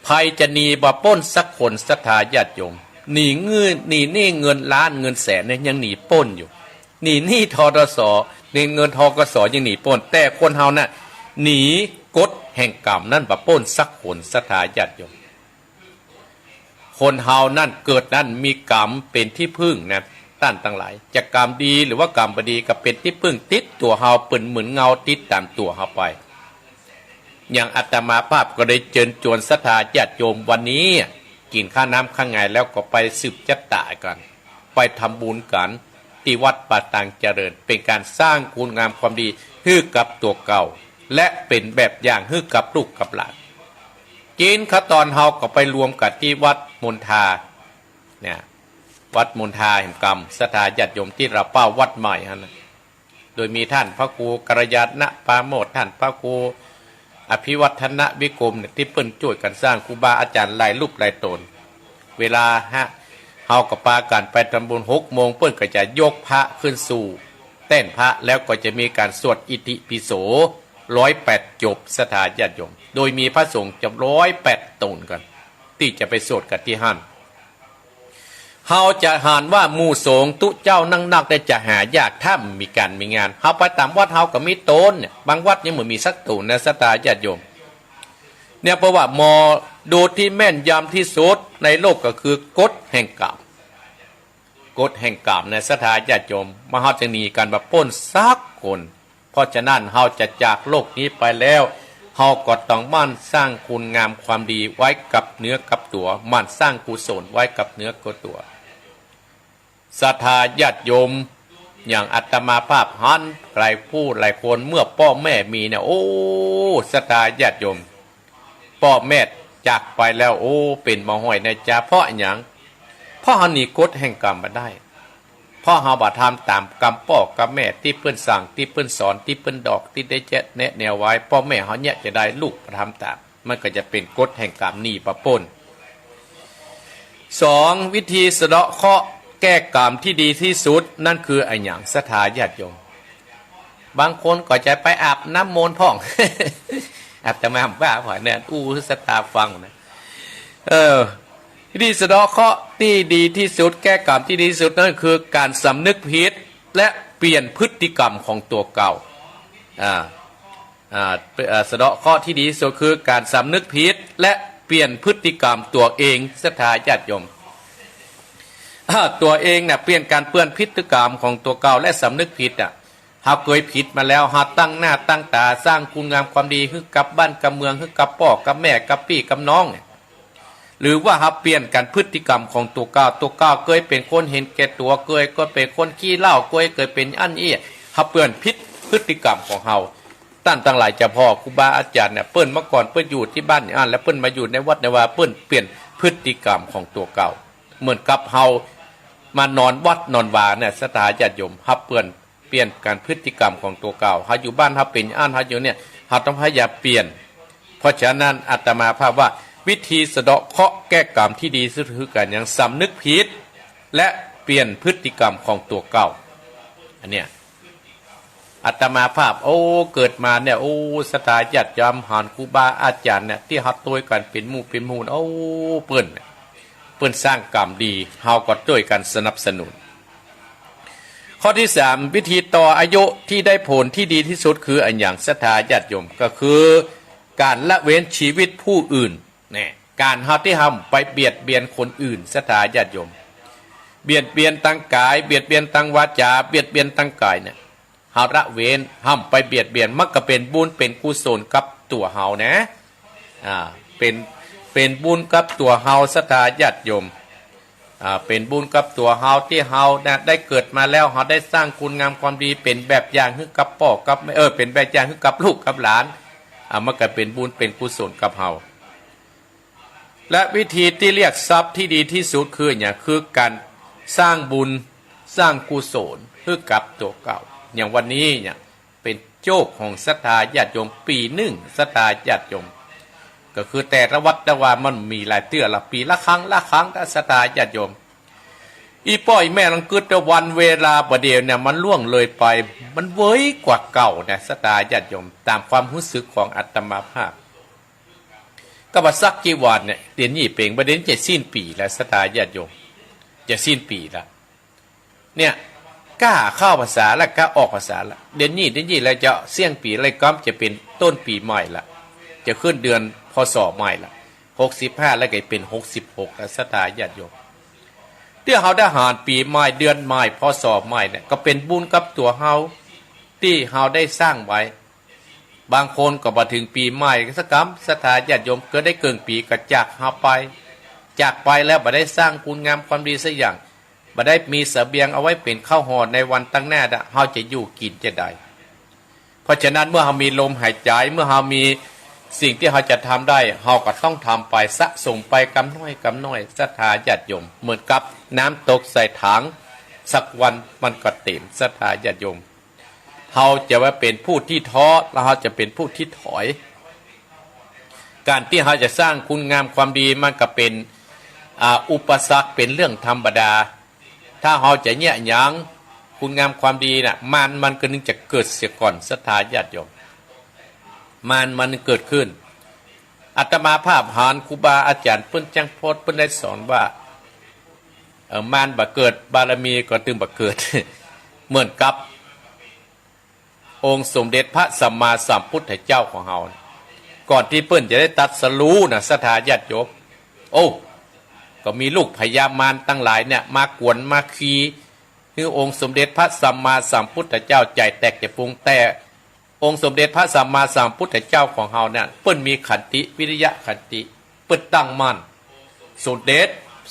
ภัยจะหนีบ่ป้นสักคนศรัทธาญาติโยมหนีเงินหนีนี่เงินล้านเงินแสนเนี่ยยังหนีป้นอยู่หนีนี่ทกสเงินทกสยังหนีป้นแต่คนเฮาน่ะหนีกฎแห่งกรรมนั่นบ่ป้นสักคนศรัทธาญาติโยมคนเฮานั่นเกิดนั่นมีกรรมเป็นที่พึ่งนะต้านทั้งหลายจะกรรมดีหรือว่ากรรมบดีก็เป็นที่พึ่งติดตัวเฮาเปิ่นเหมือนเงาติดตามตัวเฮาไปอย่างอาตมาภาพก็ได้เชิญชวนศรัทธาญาติโยมวันนี้กินข้าวน้ำข้างไงแล้วก็ไปสืบจัตตะกันไปทำบุญกันที่วัดป่าตังเจริญเป็นการสร้างคุณงามความดีให้กับตัวเก่าและเป็นแบบอย่างให้กับลูกกับหลานกินข้าวตอนเฮาก็ไปรวมกันที่วัดมณฑาเนี่ยวัดมณฑาแห่งกรรมศรัทธาญาติโยมที่เราเป้าวัดใหม่ฮะนะโดยมีท่านพระครูกัลยาณปราโมทย์ท่านพระครูอภิวัฒนวิกรมเนี่ยที่เปิ้นช่วยกันสร้างครูบาอาจารย์หลายรูปหลายตนเวลาเฮากับปาการไปทำบุญ6 โมงเปิ้นก็จะยกพระขึ้นสู่เต้นพระแล้วก็จะมีการสวดอิติปิโส108 จบศรัทธาญาติโยมโดยมีพระสงฆ์จะ108 ตนกันที่จะไปสวดกันที่หั่นเฮาจะหานว่าหมู่สงฆ์ตุเจ้านั่งนักได้จะหายากถ้ามีการมีงานเฮาไปตามวัดเฮาก็มีโตนเนี่ยบางวัดยังเหมือนมีสักตูนนะศรัทธาญาติโยมเนี่ยเพราะว่าหมอดูที่แม่นยำที่สุดในโลกก็คือกฎแห่งกรรมกฎแห่งกรรมในศรัทธาญาติโยมมหาจะหนีการแบบป้นซักคนเพราะฉะนั้นเฮาจะจากโลกนี้ไปแล้วเฮาก็ต้องมั่นสร้างคุณงามความดีไว้กับเนื้อกับตัวมั่นสร้างกุศลไว้กับเนื้อกับตัวศรัทธาญาติโยมอย่างอาตมาภาพหันหลายผู้หลายคนเมื่อพ่อแม่มีเนี่ยโอ้ศรัทธาญาติโยมพ่อแม่จากไปแล้วโอ้เป็นมาห้อยในจ่าเพราะอย่างเพราะเฮาหนีกฎแห่งกรรมมาได้เพราะเฮาบ่ทำตามกรรมพ่อกับแม่ที่เพิ่นสั่งที่เพิ่นสอนที่เพิ่นดอกที่ได้แนะแนวไว้พ่อแม่เฮาเนี่ยจะได้ลูกทำตามมันก็จะเป็นกฎแห่งกรรมหนีประปน2วิธีสะเดาะเคราะห์แก้กรรมที่ดีที่สุดนั่นคือไอ้หยังศรัทธาญาติโยมบางคนก็จะไปอาบน้ำมนต์พ่อง อาบจะมาว่าผ่อนเนี่ยอู้ศรัทธาฟังนะวิธีสะเดาะเคราะห์ที่ดีที่สุดแก้กรรมที่ดีที่สุดนั่นคือการสำนึกผิดและเปลี่ยนพฤติกรรมของตัวเก่าสะเดาะเคราะห์ที่ดีที่สุดคือการสำนึกผิดและเปลี่ยนพฤติกรรมตัวเองศรัทธาญาติโยมตัวเองเนี่ยเปลี่ยนการเปลี่ยนพฤติกรรมของตัวเก่าและสำนึกผิดเฮาเคยผิดมาแล้วเฮาตั้งหน้าตั้งตาสร้างคุณงามความดีให้กับบ้านกับเมืองให้กับพ่อกับแม่กับพี่กับน้องหรือว่าเฮาเปลี่ยนการพฤติกรรมของตัวเก่าเคยเป็นคนเห็นแก่ตัวก็เป็นคนขี้เหล้าเคยเป็นอันอี้เฮาเปลี่ยนพฤติกรรมของเฮาตั้งหลายเจ้าพ่อครูบาอาจารย์เนี่ยเปิ้นเมื่อก่อนเปิ้นอยู่ที่บ้านแล้วเปิ้นมาอยู่ในวัดในว่าเปิ้นเปลี่ยนพฤติกรรมของตัวเก่าเหมือนกับเฮามานอนวัดนอนวาเนี่ยศรัทธาญาติโยมเฮาเปลี่ยนการพฤติกรรมของตัวเก่าเฮาอยู่บ้านเฮาเป็นเฮาอยู่เนี่ยเฮาต้องพยายามเปลี่ยนเพราะฉะนั้นอาตมาภาพว่าวิธีสะเดาะเคราะห์แก้กรรมที่ดีสุดคือการยังสำนึกผิดและเปลี่ยนพฤติกรรมของตัวเก่าอันเนี้ยอาตมาภาพโอ้เกิดมาเนี่ยโอ้ศรัทธาญาติโยมหานครูบาอาจารย์เนี่ยที่เฮาโตยกันเป็นหมู่โอ้เปิ้นสร้างกรรมดีเฮาก็ช่วยกันสนับสนุนข้อที่3วิธีต่ออายุที่ได้ผลที่ดีที่สุดคืออันอย่างศรัทธาญาติโยมก็คือการละเว้นชีวิตผู้อื่นเนี่ยการเฮาที่ทำไปเบียดเบียนคนอื่นศรัทธาญาติโยมเบียดเบียนตั้งกายเบียดเบียนตั้งวาจาเบียดเบียนตั้งกายเนี่ยเฮาละเว้นห้ามไปเบียดเบียนมักก็เป็นบุญเป็นกุศลกับ ตัวเฮานะเป็นบุญกับตัวเฮาศรัทธาญาติโยมเป็นบุญกับตัวเฮาที่เฮานะได้เกิดมาแล้วเฮาได้สร้างคุณงามความดีเป็นแบบอย่างให้กับพ่อกับเป็นแบบอย่างให้กับลูกกับหลานมันก็เป็นบุญเป็นกุศลกับเฮาและวิธีที่เรียกทรัพย์ที่ดีที่สุดคืออย่างคือการสร้างบุญสร้างกุศลให้กับตัวเก่าอย่างวันนี้เนี่ยเป็นโจกของศรัทธาญาติโยมปีหนึ่งศรัทธาญาติโยมก็คือแต่ละวัดแต่ว่ามันมีหลายเตื้อละปีละครั้งถ้าศรัทธาญาติโยมอีป้อยแม่ลังกึดวันเวลาประเดี๋ยวเนี่ยมันล่วงเลยไปมันเว้ยกว่าเก่าเนี่ยศรัทธาญาติโยมตามความรู้สึกของอาตมาภาพก็ว่าสักกี่วันเนี่ยเดือนนี้เป่งประเด็นจะสิ้นปีแล้วศรัทธาญาติโยมจะสิ้นปีแล้วเนี่ยกล้าเข้าภาษาแล้วกล้าออกภาษาละเดือนนี้แล้วจะเสี่ยงปีอะไรก็จะเป็นต้นปีใหม่ละจะขึ้นเดือนพศใหม่ละ65แล้วก็เป็น66แล้วศรัทธาญาติโยมที่เฮาได้หารปีใหม่เดือนใหม่พศใหม่เนี่ยก็เป็นบุญกับตัวเฮาที่เฮาได้สร้างไว้บางคนก็มาถึงปีใหม่สักคำศรัทธาญาติโยมก็ได้เกินปีก็จากเฮาไปแล้วบ่ได้สร้างคุณงามความดีสักอย่างบ่ได้มีเสบียงเอาไว้เป็นข้าวห่อในวันตั้งหน้าเฮาจะอยู่กินจะได้เพราะฉะนั้นเมื่อเฮามีลมหายใจเมื่อเฮามีสิ่งที่เราจะทำได้เราก็ต้องทำไปสะสมไปกำน้อยศรัทธาญาติโยมเหมือนกับน้ำตกใส่ถังสักวันมันก็เต็มศรัทธาญาติโยมเราจะว่าเป็นผู้ที่ท้อแล้วเราจะเป็นผู้ที่ถอยการที่เราจะสร้างคุณงามความดีมันก็เป็นอุปสรรคเป็นเรื่องธรรมดาถ้าเราจะแยะหยั้งคุณงามความดีน่ะมันก็นึงจะเกิดเสียก่อนศรัทธาญาติโยมมันเกิดขึ้นอาตมาภาพหานครูบาอาจารย์เพิ่นจังโพดเพิ่นได้สอนว่ามันบ่เกิดบารมีก็ตึงบ่เกิด เหมือนกับองค์สมเด็จพระสัมมาสัมพุทธเจ้าของเฮาก่อนที่เพิ่นจะได้ตรัสรู้น่ะศรัทธาญาติโยมก็มีลูกพญามารตั้งหลายเนี่ยมากวนมาคีคือองค์สมเด็จพระสัมมาสัมพุทธเจ้าใจแตกจะปรุงแต่องค์สมเด็จพระสัมมาสัมพุทธเจ้าของเฮาเนี่ยเปิ้นมีขันติวิริยะขันติเปิ้นตั้งมั่นสุดเด็ด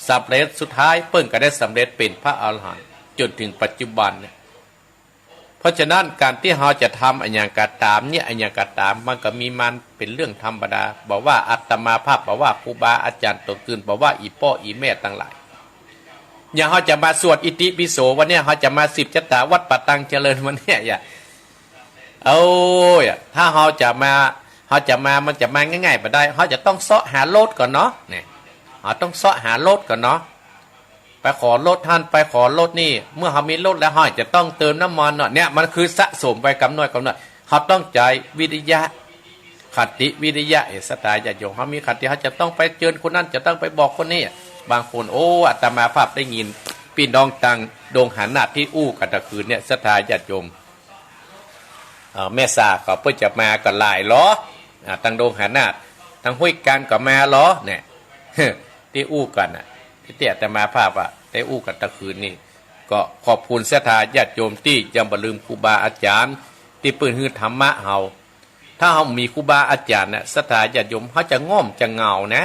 สำเร็จสุดท้ายเปิ้นก็ได้สำเร็จเป็นพระอรหันต์จนถึงปัจจุบันเนี่ยเพราะฉะนั้นการที่เฮาจะทำอันอย่างกาตามเนี่ยอันอย่างกาตามมันก็มีมันเป็นเรื่องธรรมดาบอกว่าอาตมาภาพบอกว่าครูบาอาจารย์ตนตื่นบอกว่าอีพ่ออีแม่ทั้งหลายอย่างเฮาจะมาสวดอิติปิโสวันนี้เฮาจะมา10จตาวัดป่าตังเจริญวันนี้ถ้าเราจะมามันจะมาง่ายๆไปได้เขาจะต้องเสาะหาโลดก่อนเนาะเนี่ยเราต้องเสาะหาโลดก่อนเนาะไปขอโลดท่านไปขอโลดนี่เมื่อเขามีโลดแล้วเขาจะต้องเติมน้ำมันเนาะเนี่ยมันคือสะสมไปกำน้อยเขาต้องใจวิริยะขันติวิริยะศรัทธาญาติโยมเขามีขันติเขาจะต้องไปเชิญคนนั้นจะต้องไปบอกคนนี้บางคนอาตมาภาพได้ยินพี่น้องตังดงหานาที่อู้กันตะคืนเนี่ยศรัทธาญาติโยมแม่สาก็เพื่อจะมากันหลายล้อตั้งโดงหานาดตั้งห้วยการก็มาล้อเนี่ย ที่อู้กันที่เตี่ยแต่มาภาพได้อู้กันตะคืนนี่ก็ขอบคุณศรัทธาญาติโยมที่ยังบ่ลืมครูบาอาจารย์ที่เปิ้นฮือธรรมะเฮาถ้าเฮามีครูบาอาจารย์น่ะศรัทธาญาติโยมเฮาจะง่อมจะเงานะ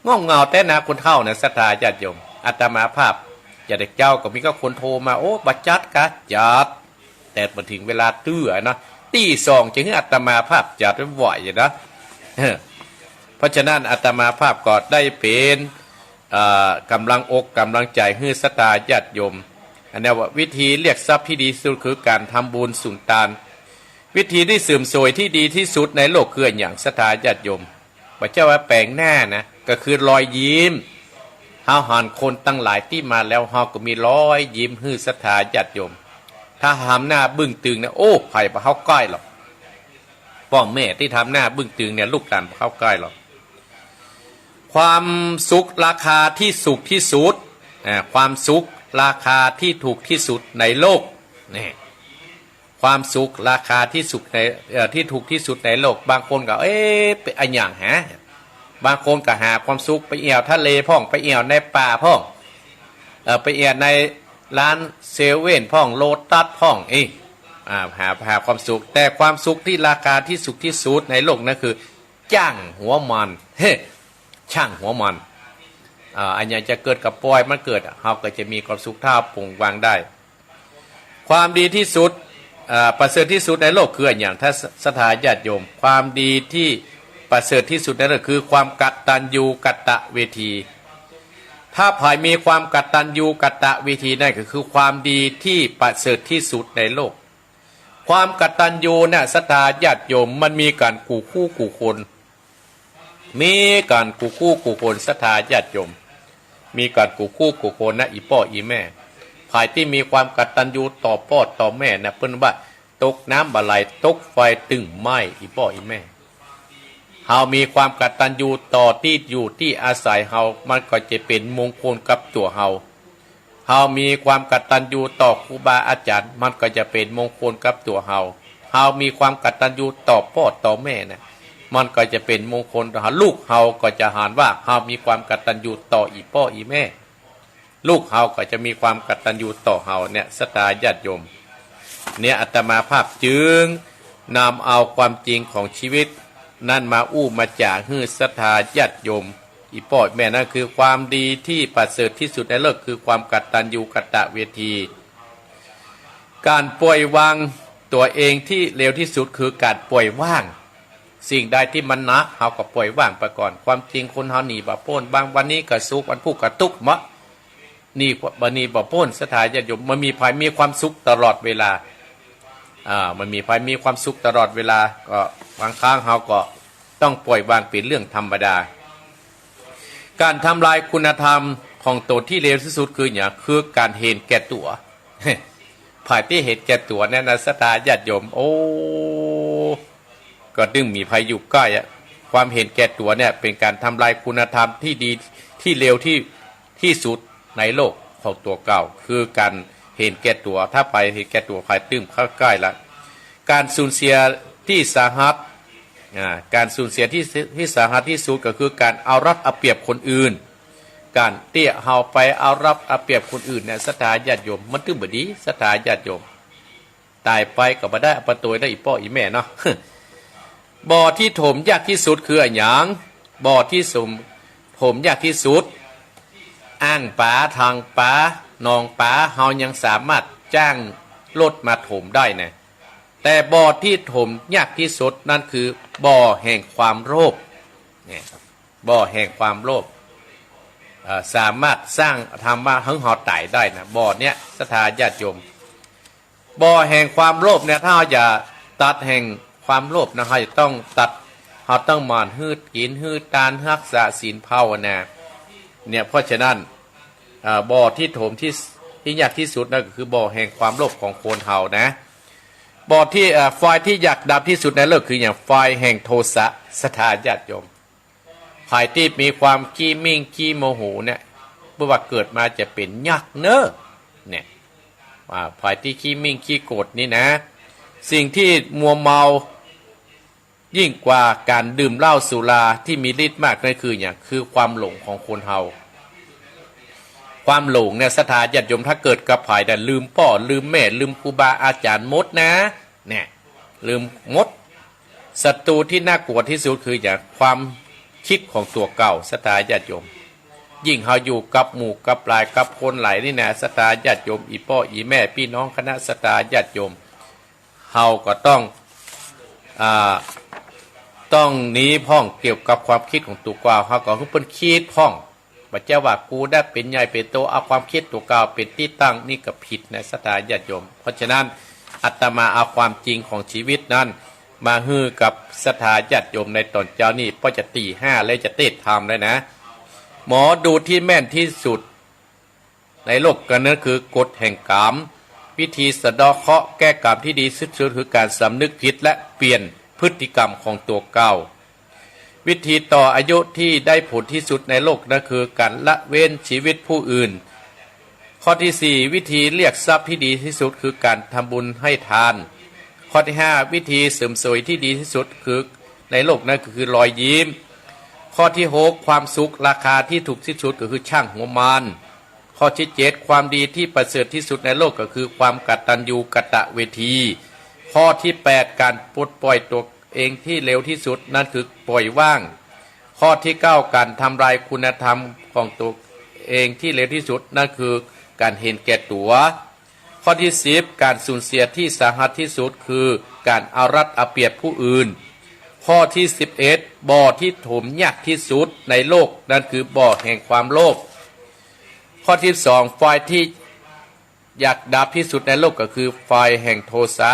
ง่อมเงาแต่นะคนเฒ่าน่ะศรัทธาญาติโยมอาตมาภาพอย่าเด็กเจ้าก็มีก็คนโทรมาบัดจัดกะจัดแต่มาถึงเวลาตื้อนะตีสองจึงให้อาตมาภาพจัดไว้ไหวนะ เพราะฉะนั้นอาตมาภาพก็ได้เป็นกำลังอกกำลังใจให้ศรัทธาญาติโยมอันนี้ว่าวิธีเรียกทรัพย์ที่ดีสุดคือการทำบุญสุนทานวิธีที่เสื่อมโทรยที่ดีที่สุดในโลกคืออย่างศรัทธาญาติโยมพระเจ้าว่าแปลงหน้านะก็คือรอยยิ้มเฮาหันคนตั้งหลายที่มาแล้วเฮาก็มีรอยยิ้มให้ศรัทธาญาติโยมถ้าทำหน้าบึ้งตึงเนี่ยไผ่ปะเข้าใกล้หรอกพ่อแม่ที่ทำหน้าบึ้งตึงเนี่ยลูกหลานปะเข้าใกล้หรอกความสุขราคาที่สุขที่สุดความสุขราคาที่ถูกที่สุดในโลกนี่ความสุขราคาที่สุขในที่ถูกที่สุดในโลกบางคนก็เป็นอันอย่างบางคนก็หาความสุขไปเอี่ยวทะเลพ่องไปเอี่ยวในป่าพ่องไปเอี่ยวในร้านเซเว่นพ่องโลตัสพ่อง หาความสุขแต่ความสุขที่ราคาที่สุขที่สุดในโลกนั่นคือจ้างหัวมันช่างหัวมันอันนี้จะเกิดกับปล่อยมันเกิดเราก็จะมีความสุขถ้าปรงวางได้ความดีที่สุดประเสริฐที่สุดในโลกคืออย่างถ้าสถาญาติโยมความดีที่ประเสริฐที่สุดในโลกคือความกตัญญูกตเวทีถ้าภายมีความกตัญญูกตเวทีนั่นก็คือความดีที่ประเสริฐที่สุดในโลกความกตัญญูเนี่ยสถาญาติโยมมันมีการกู่คู่กู่คนมีการกู่คู่กู่คนสถาญาติโยมมีการกู่คู่กู่คนนะอีพ่ออีแม่ภายที่มีความกตัญญูต่อพ่อต่อแม่นะเพิ่นว่าตกน้ำบาไหลตกไฟตึงไหม้อีพ่ออีแม่เฮามีความกตัญญูต่อที่อยู่ที่อาศัยเฮามันก็จะเป็นมงคลกับตัวเฮามีความกตัญญูต่อครูบาอาจารย์มันก็จะเป็นมงคลกับตัวเฮามีความกตัญญูต่อพ่อต่อแม่นะมันก็จะเป็นมงคลต่อลูกเฮาก็จะหานว่าเฮามีความกตัญญูต่ออีพ่ออีแม่ลูกเฮาก็จะมีความกตัญญูต่อเฮาเนี่ยสตาญาติโยมเนี่ยอาตมาภาพจึงนำเอาความจริงของชีวิตนั่นมาอู้มาจากฮื้อศรัทธาญาติโยมอีพ่อแม่นั่นคือความดีที่ประเสริฐที่สุดในโลกคือความกตัญญูกตเวทีการปล่อยวางตัวเองที่เร็วที่สุดคือการปล่อยว่างสิ่งใดที่มันหนักเฮาก็ปล่อยว่างไปก่อนความจริงคนเฮาหนีบ่พ้นบางวันนี้ก็สุขวันพุธก็ทุกข์มะนี่บัดนี้บ่พ้นศรัทธาญาติโยมมันมีภายมีความสุขตลอดเวลามันมีภายมีความสุขตลอดเวลาก็บางครั้งเฮาก็ต้องปล่อยวางเป็นเรื่องธรรมดาการทำลายคุณธรรมของตนที่เลวที่สุดคืออย่างคือการเห็นแก่ตัวภายที่เห็นแก่ตัวเนี่ยนะศรัทธาญาติโยมโอ้ก็ดึงมีภัยอยู่ใกล้ความเห็นแก่ตัวเนี่ยเป็นการทำลายคุณธรรมที่ดีที่เลวที่สุดในโลกของตัวเก่าคือการเห็นแก่ตัวถ้าไปเห็นแก่ตัวภายตึ้มเข้าใกล้ละการสูญเสียที่สาหัสการสูญเสียที่สาหัสที่สุดก็คือการเอารัดเอาเปรียบคนอื่นการเตี้ยเฮาไปเอารับเอาเปรียบคนอื่นเนี่ยศรัทธาญาติโยมมันตึ้มบ่ดีศรัทธาญาติโยมตายไปก็บ่ได้เอาประตูได้อีพ่ออีแม่เนาะบ่อที่ถมยากที่สุดคือหยังบ่อที่ถมยากที่สุดอ้างป๋าทางป๋านองป๋าเฮายังสามารถจ้างรถมาถมได้นะแต่บ่อที่ถมยากที่สุดนั่นคือบ่อแห่งความโลภเนี่ยบ่อแห่งความโลภสามารถสร้างทำมาหึงหอไต่ได้นะบ่อเนี้ยศรัทธาญาติโยมบ่อแห่งความโลภเนี่ยถ้าเราอย่าตัดแห่งความโลภนะเราจะต้องตัดเราต้องหมั่นหืดกินหืดตานรักษาศีลภาวนาเนี่ยเพราะฉะนั้นบ่อที่ถมที่ยากที่สุดนั่นก็คือบ่อแห่งความโลภของคนเฮานะบ่อที่ไฟที่อยากดับที่สุดในโลกคืออย่างไฟแห่งโทสะศรัทธาญาติโยมภายที่มีความขี้มิ่งขี้โมโหเนี่ยเมื่อว่าเกิดมาจะเป็นยักษ์เนอะเนี่ยภายที่ขี้มิ่งขี้โกรธนี่นะสิ่งที่มัวเมายิ่งกว่าการดื่มเหล้าสุราที่มีฤทธิ์มากนั่นคืออย่างคือความหลงของคนเฮาความหลงเนี่ยศรัทธาญาติโยมถ้าเกิดกับภายแต่ลืมพ่อลืมแม่ลืมครูบาอาจารย์มดนะเนี่ยลืมมดศัตรูที่น่ากลัวที่สุดคืออย่างความคิดของตัวเก่าศรัทธาญาติโยมยิ่งเฮาอยู่กับหมู่กับปลายกับคนหลายนี่นะศรัทธาญาติโยมอีพ่ออีแม่พี่น้องคณะศรัทธาญาติโยมเฮาก็ต้องหนีพ้องเกี่ยวกับความคิดของตัวเก่าเฮาก็คือเพิ่นคิดพ้องบัดเจ้าว่ากูได้เป็นใหญ่เป็นโตเอาความคิดตัวเก่าเป็นที่ตั้งนี่ก็ผิดนะศรัทธาญาติโยมเพราะฉะนั้นอาตมาเอาความจริงของชีวิตนั้นมาฮื้อกับศรัทธาญาติโยมในตอนเจ้านี่พอจะตีห้าเลยจะเตะทำเลยนะหมอดูที่แม่นที่สุดในโลกกันนั่นคือกฎแห่งกรรมวิธีสะเดาะเคราะห์แก้กรรมที่ดีสุดคือการสำนึกผิดและเปลี่ยนพฤติกรรมของตัวเก่าวิธีต่ออายุที่ได้ผลที่สุดในโลกนั่นคือการละเว้นชีวิตผู้อื่นข้อที่ 4วิธีเรียกทรัพย์ที่ดีที่สุดคือการทำบุญให้ทานข้อที่ 5วิธีเสริมสวยที่ดีที่สุดคือในโลกนั่นก็คือรอยยิ้มข้อที่ 6ความสุขราคาที่ถูกที่สุดก็คือช่างหัวมันข้อที่ 7ความดีที่ประเสริฐที่สุดในโลกก็คือความกตัญญูกตเวที ข้อที่8การปลดปล่อยตัวเองที่เร็วที่สุดนั่นคือปล่อยว่างข้อที่9การทำลายคุณธรรมของตัวเองที่เร็วที่สุดนั่นคือการเห็นแก่ตัวข้อที่10การสูญเสียที่สาหัสที่สุดคือการเอารัดเอาเปรียบผู้อื่นข้อที่11บ่อที่ถมยากที่สุดในโลกนั่นคือบ่อแห่งความโลภข้อที่12ไฟที่อยากดับที่สุดในโลกก็คือไฟแห่งโทสะ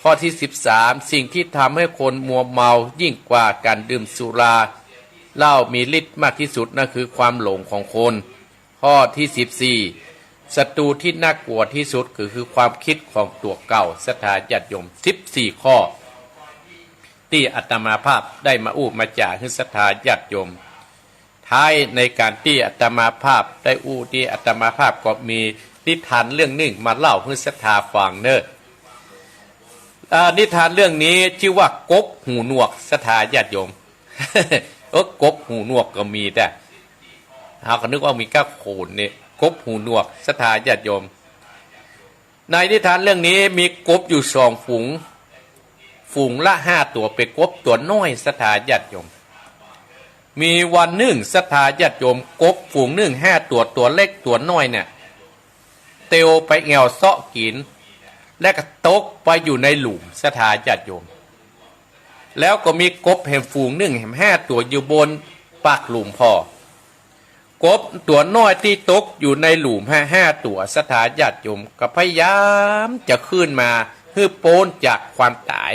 ข้อที่13สิ่งที่ทำให้คนมัวเมายิ่งกว่าการดื่มสุราเหล้ามีฤทธิ์มากที่สุดนั่นคือความหลงของคนข้อที่14ศัตรูที่น่ากลัวที่สุดคือความคิดของตัวเก่าศรัทธาญาติโยม14ข้อที่อาตมาภาพได้มาอู้มาจ่าให้ศรัทธาญาติโยมท้ายในการที่อาตมาภาพได้อู้ที่อาตมาภาพก็มีนิทานเรื่องหนึ่งมาเล่าให้ศรัทธาฟังเนอะนิทานเรื่องนี้ชื่อว่ากบหูหนวกศรัทธาญาติโยม กบหูหนวกก็มีแต่เขาก็นึกว่ามีก้าโขนเนี่ยกบหูหนวกศรัทธาญาติโยมในนิทานเรื่องนี้มีกบอยู่2ฝูงละ5ตัวเป็นกบตัวน้อยศรัทธาญาติโยมมีวันหนึ่งศรัทธาญาติโยมกบฝูงหนึ่ง5ตัวเล็กตัวน้อยเนี่ยเตียวไปแอวเซาะกินและก็ตกไปอยู่ในหลุมศรัทธาญาติโยมแล้วก็มีกบแห่งฝูงหนึ่งแห่ง5ตัวอยู่บนปากหลุมพอกบตัวน้อยที่ตกอยู่ในหลุม5ตัวศรัทธาญาติโยมก็พยายามจะขึ้นมาเพื่อโป้นจากความตาย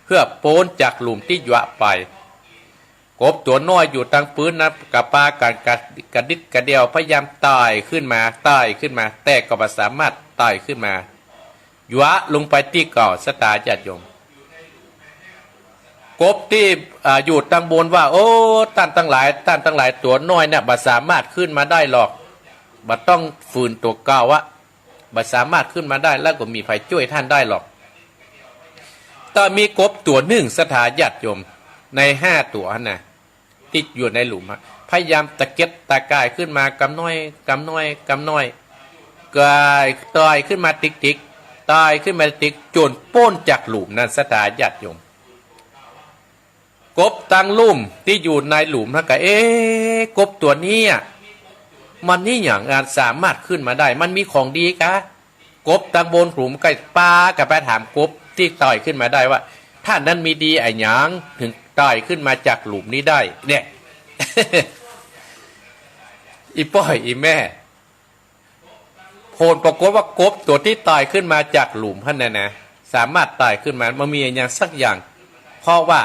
เพื่อโป้นจากหลุมที่ยั่วไปกบตัวน้อยอยู่ตั้งปืนนะกับปาการกระดิดกระเดียวพยายามตายขึ้นมาแต่ก็ไม่สามารถตายขึ้นมายั่วลงไปที่เก่าศรัทธาญาติโยมกบที่อยู่ตั้งบนว่าโอ้ท่านทั้งหลายตัวน้อยเนี่ยบ่สามารถขึ้นมาได้หรอกบ่ต้องฝืนตัวเก่าวะบ่สามารถขึ้นมาได้แล้วก็มีใครช่วยท่านได้หรอกแต่มีกบตัวหนึ่งศรัทธาญาติโยมใน5ตัวน่ะติดอยู่ในหลุมพยายามตะเก็บตะกายขึ้นมากำน้อยกายตายขึ้นมาติ๊กตายขึ้นมาติ๊กจนโป้นจากหลุมนั้นศรัทธาญาติโยมกบตั้งลุ่มที่อยู่ในหลุมนะก็กบตัวนี้มันนี่อย่างงานสามารถขึ้นมาได้มันมีของดีกะกบตั้งบนหลุมใกล้ปลากับไปถามกบที่ต่อยขึ้นมาได้ว่าท่านนั้นมีดีไอ้หยังถึงต่อยขึ้นมาจากหลุมนี้ได้เนี่ย อีป้อยอีแม่ผลปรากฏว่ากบตัวที่ตายขึ้นมาจากหลุมท่านนะสามารถตายขึ้นมามันมีอย่างสักอย่างเพราะว่า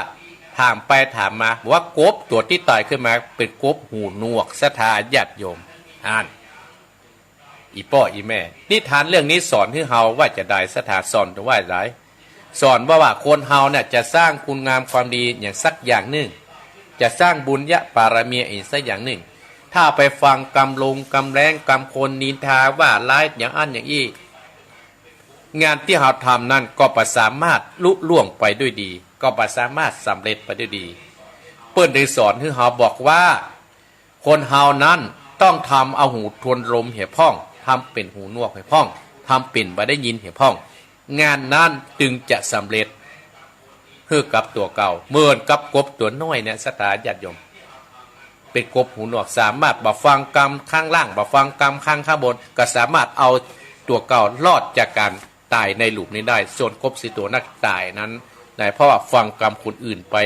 ถามไปถามมาว่ากบตัวที่ตายขึ้นมาเป็นกบหูหนวกศรัทธาญาติโยมอีป้ออีแม่นิทานเรื่องนี้สอนให้เฮาว่าจะได้ศรัทธาสอนจะว่าไรสอนว่าคนเฮาเนี่ยจะสร้างคุณงามความดีอย่างสักอย่างหนึ่งจะสร้างบุญญะปารมีอีกสักอย่างหนึ่งถ้าไปฟังกำลงกำแรงกำคนนินทาว่าร้ายอย่างอันอย่างอี้งานที่เฮาทำนั่นก็ประสามารถลุล่วงไปด้วยดีก็ประสามารถสำเร็จไปด้วยดีเปิ้นได้สอนให้เฮาบอกว่าคนเฮานั้นต้องทำเอาหูทวนลมเหี่ยพ่องทำเป็นหูหนวกเหี่ยพ่องทำเป็นบ่ได้ยินเหี่ยพ่องงานนั้นจึงจะสำเร็จคือกับตัวเก่าเหมือนกับกบตัวน้อยเนี่ยศรัทธาญาติโยมเป็นกบหูหนวกสามารถบ่ฟังกรรมข้างล่างบ่ฟังกรรมข้างบนก็สามารถเอาตัวเก่ารอดจากการตายในหลุมนี้ได้ส่วนกบสิตัวนักตายนั้นได้เพราะว่าฟังกรรมคนอื่นไป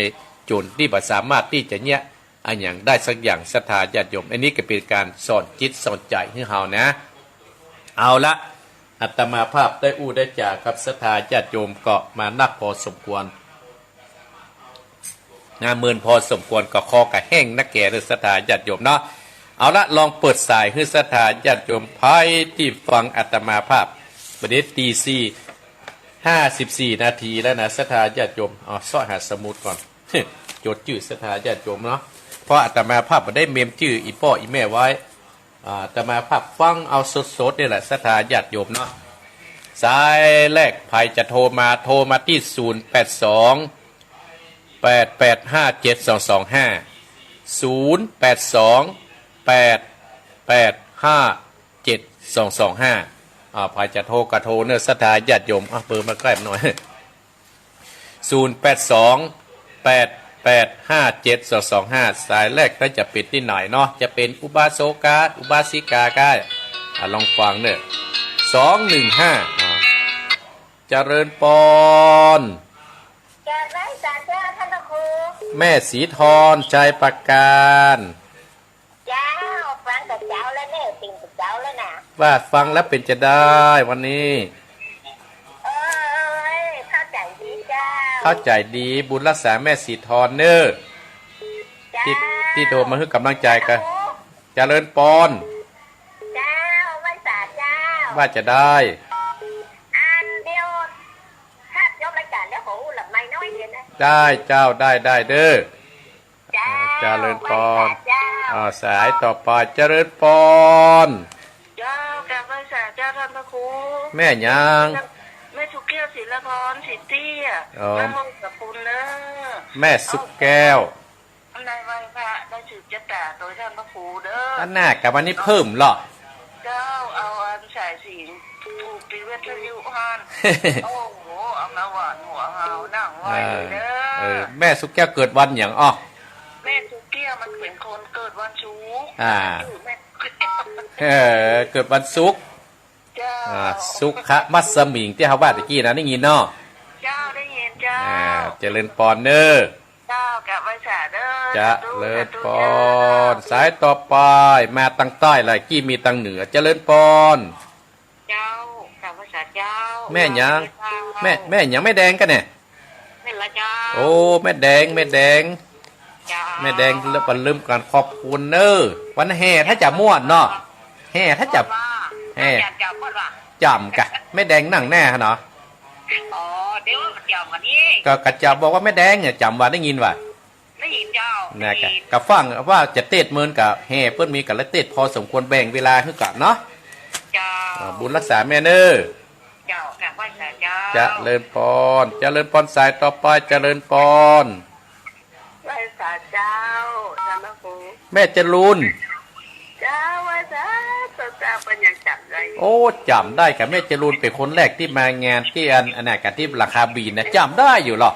จนที่บ่สามารถที่จะเนี่ยอันอย่างได้สักอย่างศรัทธาญาติโยมอันนี้ก็เป็นการสอนจิตสอนใจให้เฮานะเอาละอาตมาภาพได้อู้ได้จากกับศรัทธาญาติโยมก็มานักพอสมควรเมินพอสมควรก็คอกับแห้งนักแก่หรือศรัทธาญาติโยมเนาะเอาละลองเปิดสายให้ศรัทธาญาติโยมพายที่ฟังอาตมาภาพประเดี๋ยวตี54 นาทีแล้วนะศรัทธาญาติโยมซ่อหาสมุดก่อน จดชื่อศรัทธาญาติโยมเนาะเพราะอาตมาภาพได้เมมชื่ออีพ่ออีแม่ไว้อาตมาภาพฟังเอาสดๆนี่แหละศรัทธาญาติโยมเนาะสายแรกภัยจะโทรมาที่082 885 7225 082 885 7225 ภายจะโทรกระโทรเนื้อศรัทธาญาติโยมเบอร์มาใกล้หน่อย0828857225สายแรกก็จะปิดที่ไหนเนาะจะเป็นอุบาสกาอุบาสิกาก็ลองฟังเนอะ215เจริญปอนจะได้จะเจอท่านครูแม่สีทรใจประการเจ้าฟังกับเจ้าแล้วเนี่ยติ่งกับเจ้าแล้วนะว่าฟังแล้วเป็นจะได้วันนี้เข้าใจดีเจ้าเข้าใจดีบุญรักษาแม่สีทรเนอที่โทรมาให้กำลังใจกันเจริญปอนเจ้าไม่สาเจ้าว่าจะได้อันเดียวถ้ายกรายการแล้วโหหลับไม่น้อยเดียวนะได้เจ้าได้เด้อเจริญปอนสายต่อไปเจริญปอนเจ้าแกไม่สาเจ้าท่านพระครูแม่ยังแม่สุกแก้วศิลพรสิทธิ์เตี้ยแม่ห้องกับปุณเนอแม่สุกแก้วในวันพระได้สืบจะตาโดยท่านพระครูเด้ออันหน้ากับวันนี้เพิ่มหรอเจ้าเอาอันสายสิงถูกตีเวทยุฮันโอ้โหเอามาหวานหัวเฮานั่งไว้เด้อแม่สุกแก้วเกิดวันอย่างแม่สุกแก้วมันเป็นคนเกิดวันศุกร์เกิดวันศุกร์สุขะมัสมิงที่เขาว่าตะกี้นะได้ยินเนาะเจ้าได้ยินเจ้าเจริญปอนเนอเจ้ากับวิชาเด้อจะเลิศปอนสายต่อไปมาตั้งใต้เลยกี้มีตั้งเหนือเจริญปอนเจ้ากับวิชาเจ้าแม่ยังแม่ยังไม่แดงกันเนี่ยแม่ละเจ้าโอ้แม่แดงแม่แดงเริ่มการขอบคุณเนอวันแห่ถ้าจะม่วนเนาะแห่ถ้าจะจำกะไม่แดงนั่งแน่ฮะเนาะอ๋อเดี๋ยวมันจำกันนี่ก็กระจับบอกว่าไม่แดงเนี่ยจำว่าได้ยินว่าได้ยินเจ้านะกะฟังว่าจะเตะเมินกับแห่เพิ่นมีกับละเตะพอสมควรแบ่งเวลาให้กันเนาะเจ้าบุญรักษาแม่เนอเจ้ากับว่าเจ้าจะเลิญปอนจะเลิญปอนสายต่อไปจะเลิญปอนว่าเจ้าท่านพระครูแม่จะรุนเจ้าว่าเจ้าเป็นยังจำได้โอ้จำได้ค่ะแม่จรูนเป็นคนแรกที่มางานที่อันไหนกันที่ราคาบีนนะจำได้อยู่หรอก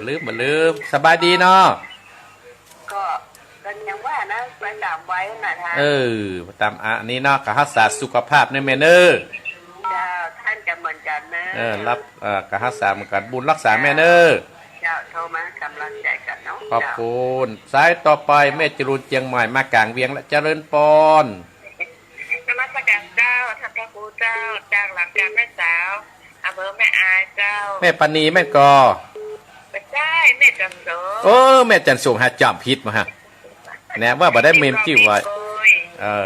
ลืมสบายดีเนาะก็กันยังว่านะไปตามไว้นะท่านตามอันนี้เนาะกับรักษาสุขภาพในเมเนอร์ท่านจะเหมือนกันนะรับกับรักษาเหมือนกันบุญรักษาแม่เนอร์เจ้าโทรมากำลังใจกันเนาะขอบคุณสายต่อไปแม่จรูนเชียงใหม่มากลางเวียงและเจริญปอนนมัสการเจ้าท่านพระครูเจ้าจากหลังการแม่สาวอำเภอแม่อายเจ้าแม่ปณีแม่กอไม่ใช่แม่จันโสแม่จันโสหาจำพิษมาฮะแน่ว่าบ่ได้เมมที่ไว้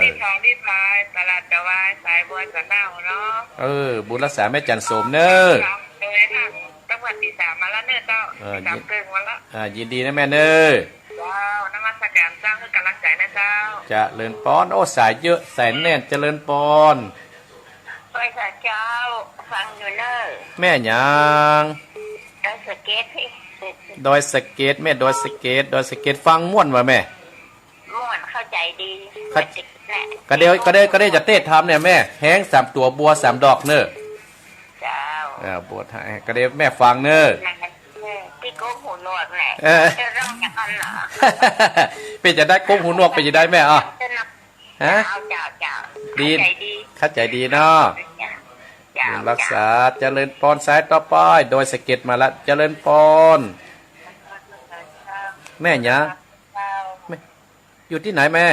ที่ทองที่พายตลาดตะวันสายบัวสะเน่าเนาะบุญรักษาแม่จันโสมเนอจังหวัดที่3มาแล้วเนอเจ้า3เกินวันละยินดีนะแม่เนอว้าวนมัสการเจ้าคือกำลังใจนะเจ้าจะเลินปอนสายเยอะแสนแน่นเจริญปอนไปค่ะเจ้าฟังอยู่เนอแม่ยังดอยสเก็ตดอยสเก็ตแม่ดอยสเก็ตฟังม่วนว่ะแม่ม่วนเข้าใจดีก็ได้จะเต้ทำเนี่ยแม่แห้ง3ตัวบัว3ดอกเนอบวชให้ก็ได้แม่ฟังเนอพี่โก้หูหนวกแหละจะร้องจากอันเหรอเป็นจะได้โก้หูหนวกเป็นจะได้แม่ฮะดีเข้าใจดีเนาะรักษาเจริญปอนสายต่อไปโดยสะเก็ดมาละเจริญปอนแม่เนี่ยอยู่ที่ไหนแม่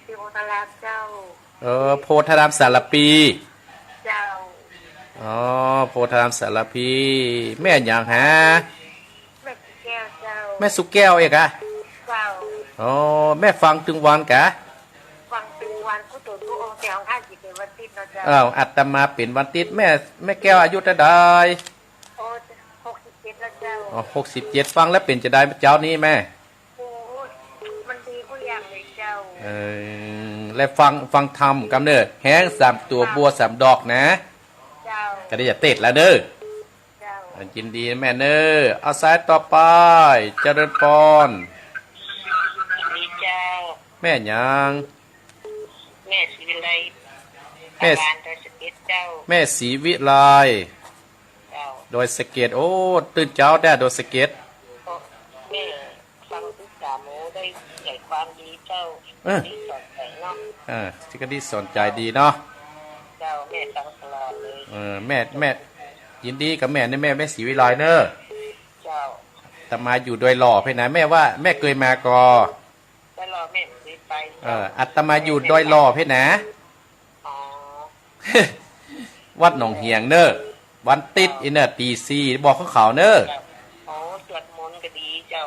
ที่โพธารามเจ้าโพธารามสารปีเจ้าโพธารามสารพีแม่อย่างฮะแม่สุกแก้วเจ้าแม่สุกแก้วเอกะเจ้าแม่ฟังถึงวันกะฟังถึงวันกุศลกุองค์แก้วข้าจิตเป็นวันติดนะเจ้าอัตมาเป็นวันติดแม่แก้วอายุเท่าใด67แล้วเจ้า67ฟังแล้วเป็นจะได้เจ้านี้แม่มันดีผู้อย่างเลยเจ้าและฟังธรรมกำเนิดแห้ง3ตัวบัว3ดอกนะก็ได้จะเตะแล้วเด้อยินดีแม่เนอเอาสายต่อไปเจริญปอนแม่ยังแม่ศิวิไล แม่ ตาลานโดยสเก็ตเจ้า แม่ศรีวิไล เจ้า โดยสเก็ตโอ้ตื่นเจ้าได้โดยสเก็ต แม่ฟังทุกสามโมได้ใส่ความดีเจ้าที่สอนแต่เนาะ ที่ก็ดีสนใจดีเนาะ เจ้าแม่ฟังตลอดเลย แม่ยินดีกับแม่เนี่ยแม่ศรีวิไลเนอะ เจ้า แต่มาอยู่โดยหล่อเพ่นะแม่ว่าแม่เคยมากอ ตลอดแม่เคยไป อัตมาอยู่โดยหล่อเพ่นะ อ๋อ วัดหนองเฮียงเนอะวันติดอินเนอร์ตีซีบอกเขาเขาเนอะ โอ้สวดมนต์ก็ดีเจ้า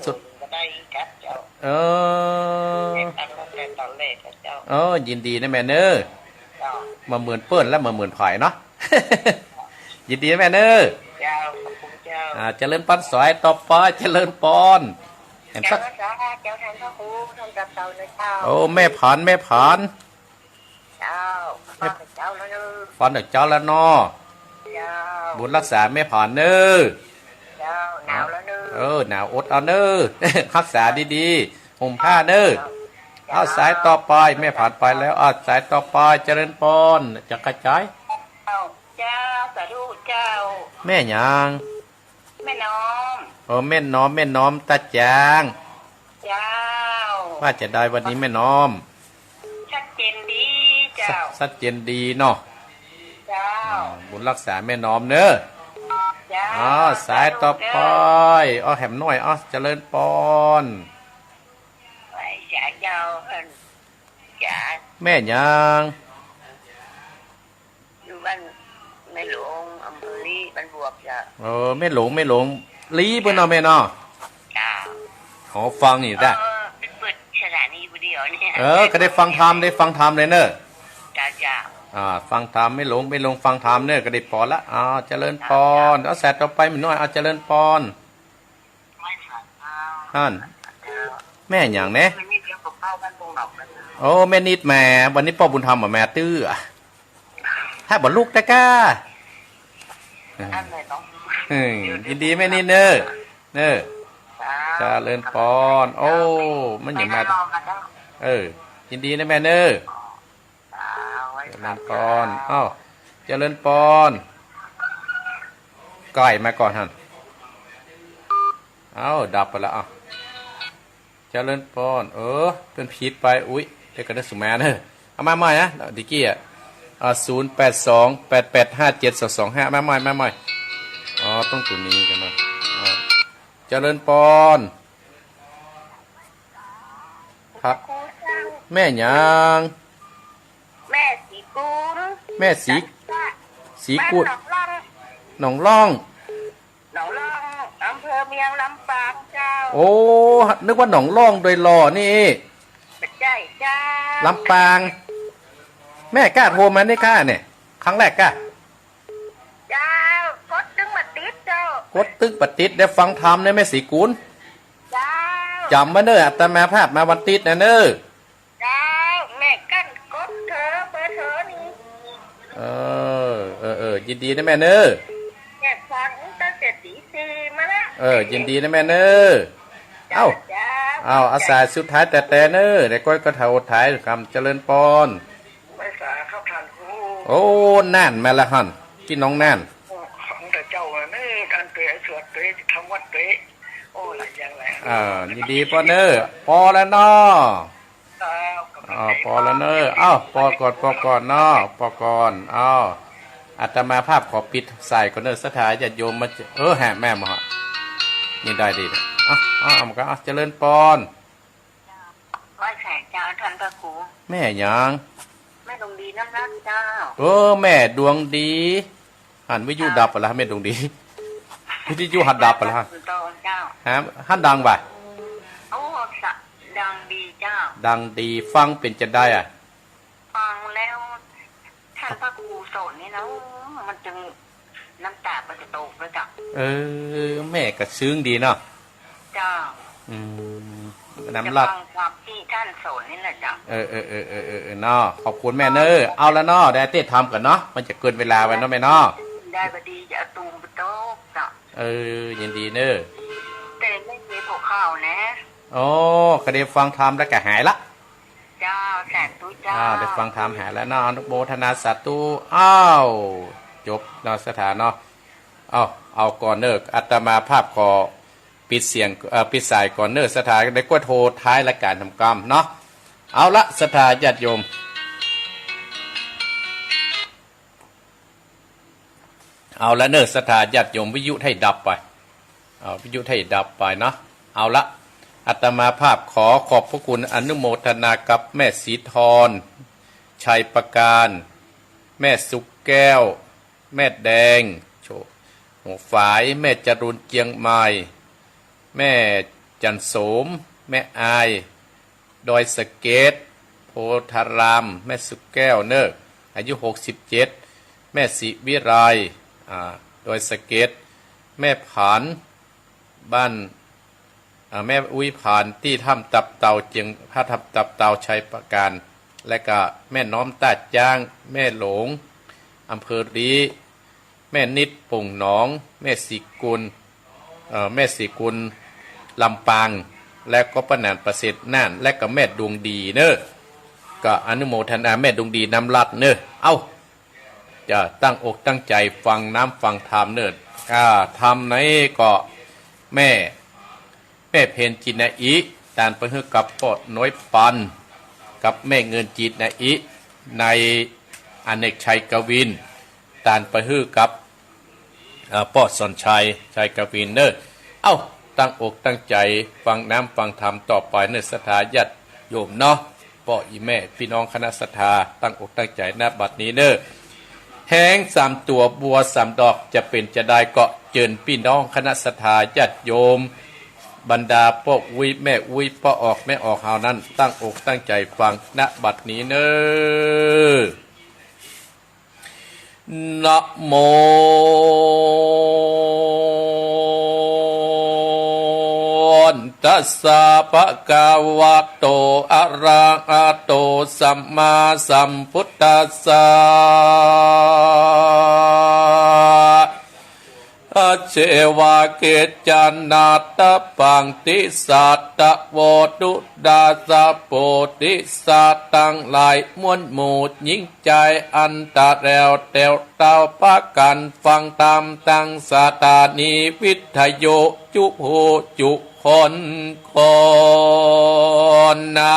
สุด ก็ได้ครับเจ้า เออ แม่ฟังตั้งแต่ตอนแรกครับเจ้า ยินดีนะแม่เนอะ เจ้า มาเหมือนเปิ้นและมาเหมือนไผ่เนาะ ยินดีนะแม่เนอะ เจ้าขอบคุณเจ้า เจริญปอนสอยต่อไปเจริญปอนเห็น เจ้า สัก สาเจ้าท่านพระครูท่านกับเจ้าเลยเจ้า โอ้แม่ผ่านแม่ผ่าน เจ้าฟังกับเจ้าแล้วเนอะ ฟอนเด็กเจ้าแล้วเนาะ เจ้า บุญรักษาแม่ผ่านเนอะ เจ้าหนาวแล้วเนอะ หนาวอดเอาเนอะ รักษาดีๆห่มผ้าเนอะเอาสายต่อไปแม่ผ่านไปแล้วสายต่อไปเจริญปอนจะกระจาย เจ้าเจ้าสาธุเจ้า แม่หยาง แม่น้อม แม่น้อมตาจาง เจ้า ว่าจะได้วันนี้แม่น้อม ชัดเจนดีเจ้า สัดเจนดีเนาะ เจ้า บุญรักษาแม่น้อมเนอะ เจ้า สายต่อไปแหมหน่อยเจริญปอน ไปจ่าเจ้าจ่า แม่หยาง อยู่บ้านแม่หลวงอำเภอลีบ้านบวกจ้ะ แม่หลงลีเพิ่นเอาแม่เนาะ จ้า ขอฟังนี่ได้ เป็นเปิดสถานีวิดีโอเนี่ย ก็ได้ฟังธรรมเลยเนอะ จ้าจ้า ฟังธรรมไม่หลงฟังธรรมเนอะก็ได้ปอนละเจริญปอนเอาแสตต่อไปมันน้อยเจริญปอน ไม่สั่งข้าว ท่านแม่หยังเนะ มันมีเรื่องกับข้าวบ้านตรงหนอกกันนะ แม่นิดแม่วันนี้พ่อบุญธรรมแม่ตื้อถ้าบ่ลูกตะก้า อันไหนต้อง ยินดีแม่นิดเนอะเจริญปอนมันอย่างมายินดีนะแม่เนอะเจริญปอนเจริญปอนไก่มาก่อนท่านดับไปแล้วเจริญปอนเป็นพีดไปอุ้ยเดี๋ยวก็ได้สุมาเนอะเอามาใหม่นะดิกี้0828857225มาใหม่ต้องตัวนี้กันนะเจริญปอนครับแม่หยาง แม่สีกุล แม่สีกุด บ้าน หนองล่อง หนองล่องอำเภอเมียงลำปางเจ้า นึกว่าหนองล่องโดยหล่อนี่ ปัจจัยเจ้า ลำปาง แม่กล้าโทรมาได้กล้าเนี่ยครั้งแรกกล้า เจ้ากดดึงมาติดเจ้าก ดตึกปฏิดได้ฟังธรรมได้แม่สีกุล เจ้า จำมาเนอะอัตมาภาพมาวันติดนะเนอะ เจ้าแม่กันกดเธอเบอร์เธอนี่ ยินดีนะแม่เนอะ แม่ฟังตั้งแต่ตีสี่มาแล้ว ยินดีนะแม่เนอะ เจ้า อาสาสุดท้ายแต่เนอะได้ก้อยก็เท่าท้ายคำเจริญปอน ไม่สาเข้าทานครู น่านมาละฮันกินน้องน่าน ของแต่เจ้าเนี่ยการเตะสวดเตะทำวัดเตะหลายอย่างแหละ ยินดีปอเนอะพอแล้วเนาะพอแล้วเนอะพอก่อนเนาะพอก่อนอาตมาภาพขอปิดใส่ก่อนเนอะสถานญาติโยมมาแห่แม่มานี่ได้ดีเลยมันก็เจริญปอน ไหว้แขกเจ้าท่านพระครู แม่หยัง แม่ดวงดีน้ำรักเจ้า แม่ดวงดีหันวิทยุดับไปแล้วแม่ดวงดีวิทยุหัดดับไปแล้ว เจ้า หันดังป่ะ สักดังดีเจ้า ดังดีฟังเป็นจะได้ฟังแล้วท่านพระครูสอนนี่นะมันจึงน้ำตามันจะตกแล้วจ้ะแม่ก็ซึ้งดีเนาะ เจ้าน้ำรัก ฟังความที่ท่านสอนนี่แหละจ้ะเนาะขอบคุณแม่เนอะเอาแล้วเนาะได้เต้ทำกันเนาะมันจะเกินเวลาไปเนาะแม่เนาะได้บดีจะตูมไปโต๊ะจ้ะยินดีเนอะแต่ไม่มีพวกข้าวนะก็ได้ฟังทำแล้วก็หายละเจ้า สาธุเจ้า ได้ฟังธรรมหาแล้วเนาะอนุโมทนาสาธุอ้าวจบเนาะสถานเนาะเอาก่อนเนออัตมาภาพขอปิดเสียงปิดสายก่อนเนอสถานได้ก็โทรท้ายรายการทำกรรมเนาะเอาละสถานญาติโยมเอาละเนอสถานญาติโยมวิทยุให้ดับไปวิทยุให้ดับไปเนาะเอาละอาตมาภาพขอขอบพระคุณอนุโมทนากับแม่สีทรชัยประการแม่สุกแก้วแม่แดงโชหัวฝายแม่จรุนเจียงไม้แม่จันโสมแม่อายดอยสะเก็ดโพธารามแม่สุกแก้วเนออายุ67แม่ศิวิไลดอยสะเก็ดแม่ผานบ้านแม่อุ้ยผ่านที่ถ้ำตับเต่าเจียงพระทับตับเต่าชัยประการและก็แม่น้อมตาจ้างแม่หลงอำเภอรีแม่นิดปุ่งหนองแม่สีกุลแม่สีกุลลำปางและก็ป้าแหนประสิทธิ์น่านและก็แม่ดวงดีเนอะก็อนุโมทนาแม่ดวงดีนำลัดเนอะเอาจะตั้งอกตั้งใจฟังน้ำฟังธรรมเนอะธรรมไหนก็แม่เพนจินาอิตานไปฮือกับปอดน้อยปันกับแม่เงินจินาอิในอเนกชัยกวินตานไปฮือกับปอดสอนชัยกวินเนอเอ้าตั้งอกตั้งใจฟังน้ำฟังธรรมต่อไปเนอสถาญาติโยมเนาะปออีแม่พี่น้องคณะศรัทธาตั้งอกตั้งใจณบัดนี้เนอแห้ง3ตัวบัว3ดอกจะเป็นจะได้ก็เจิญพี่น้องคณะศรัทธาญาติโยมบรรดาพ่ออุ้ยแม่อุ้ยพ่อออกแม่ออกเฮานั้นตั้งอกตั้งใจฟังณบัดนี้เนอนะโมตัสสะภะคะวะโตอะระหะโตสัมมาสัมพุทธัสสะเชวะเกจันนาตปังติสัตตะโวตุดาสะโพธิสัตตั้งหลายมวลหมู่ยิ่งใจอันตะแล้วเตวเต้าปะกันฟังตามตั้งสตานีวิทยุจุโหจุคนนะ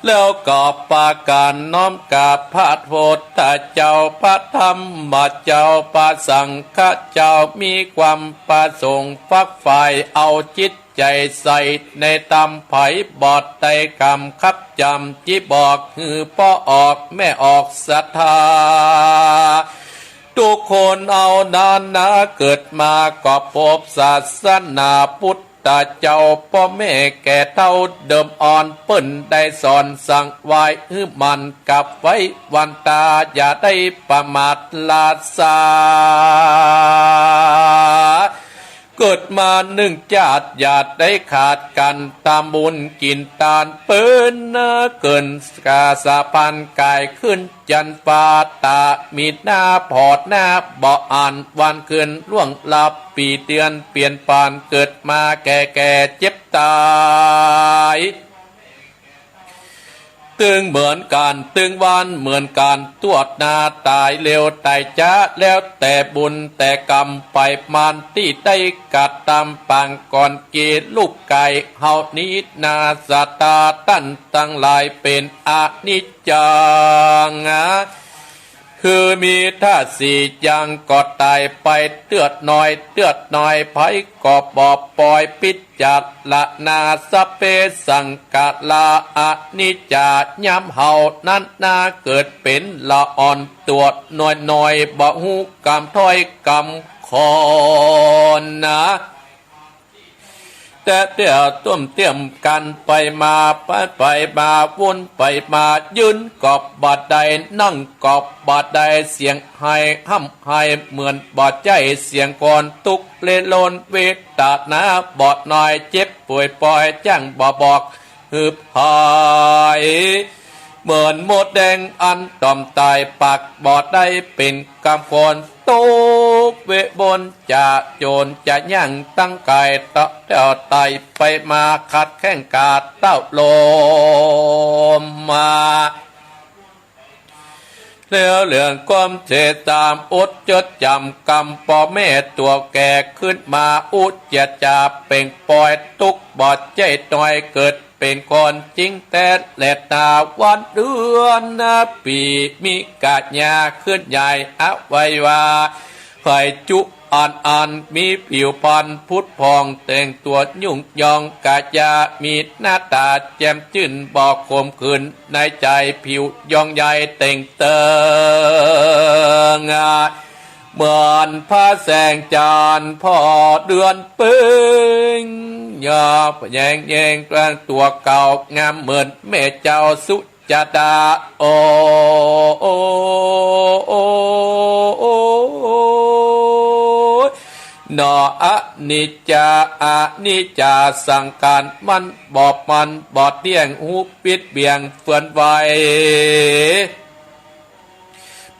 แล้วก็ปาการน้อมกับพระโพธิเจ้าพระธรรมเจ้าพระสังฆเจ้ามีความประสงค์ฟักฝ่ายเอาจิตใจใส่ในตำไผ่บอดไตกรรมคับจำจิบอกคือพ่อออกแม่ออกศรัทธาทุกคนเอานานนาเกิดมาก็พบศาสนาพุทธเจ้าพ่อแม่แก่เท่าเดิมอ่อนเปิ้นได้สอนสั่งไว้ให้มันกับไว้วันตาอย่าได้ประมาทลาสาเกิดมาหนึ่งจาติอย่าได้ขาดกันตามบุญกินตานเปิ้นเกินกาสะพันกายขึ้นจันฟ้าตามีหน้าพอดหน้าบ่อ่านวันคืนล่วงลับปีเดือนเปลี่ยนปานเกิดมาแก่เจ็บตายตึงเหมือนกันตึงวันเหมือนกันตรวจนาตายเร็วตายจ้าแล้วแต่บุญแต่กรรมไปมันที่ได้กัดตามปังก่อนเกศลูกไก่เฮานี้นาสตาตั้นตั้งหลายเป็นอนิจจังคือมีท่าสี่อย่างก็ตายไปเตือดหน่อยไผก็บอบปล่อยปิจจัดละนาสเปสังกะลาอนิจจาย้ำเฮานั้นนาเกิดเป็นละอ่อนตรวจหน่อยบ่หูกรรมถ้อยกรรมคอนนะแต่เดี๋ยวต้มเตรียมกันไปมาวนไปมายืนกอบบัดใดนั่งกอบบัดใดเสียงไห้ห้ำไห้เหมือนบอดใจเสียงก่อนตุกเลนโลนเวทตาหนาบอดหน่อยเจ็บป่วยปล่อยจ้างบอกหืบหายเหมือนหมดแดงอันต่อมตายปากบอดได้เป็นกำคนโต กเวบนจะโจรจะยั่งตั้งกายต่อเต้าไตไปมาขัดแข้งกาดเต้าโลมมาเรื่องเรื่องความเจตามอุดจดจำกรรมปอแม่ตัวแก่ขึ้นมาอุดจะจะเป็นปล่อยตุกบอดใจต่อยเกิดเป็นคนจริงแต่แหลตาวันเดือนนาปีมีกาญญาขึ้นใหญ่อวัยวาไฟจุอ่อนมีผิวพรรณพุทธพองแต่งตัวยุ่งยองกาญามีหน้าตาแจ่มจื่นบอกคมขืนในใจผิวยองใหญ่เต่งเติงเหมือนพระแสงจานพ่อเดือนเป้งยาแยงกลางตัวเก่างามเหมือนแม่เจ้าสุจดาโอนออะนิจจาอะนิจจาสังการมันบอบมันบอดเตี้ยงหูปิดเบียงเฟื่อนไว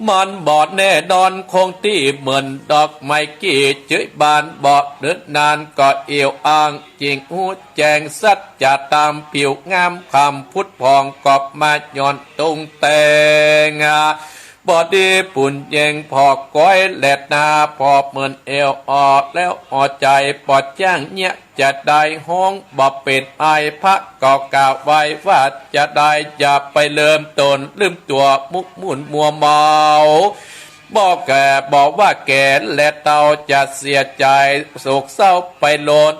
มันบอดแน่นอนคงที่เหมือนดอกไม้กี่เจื้อบานบอดเดินนานก็เอียวอ้างจริงหูแจงสัจจะตามผิวงามคำพุทธพองกอบมาย้อนตรงแต่งบอดีปุ่นเยงพอก้อยแหลดนาพอเหมือนเอวออกแล้วออใจปอดจ้างเนี่ยจะได้ห้องบ่เป็นไอพระก็กล่าวไว้ว่าจะได้อย่าไปเริ่มต้นลืมตัวมุกมุ่นมัวเมาบอกแกบอกว่าแกและเตาจะเสียใจโศกเศร้าไปโลน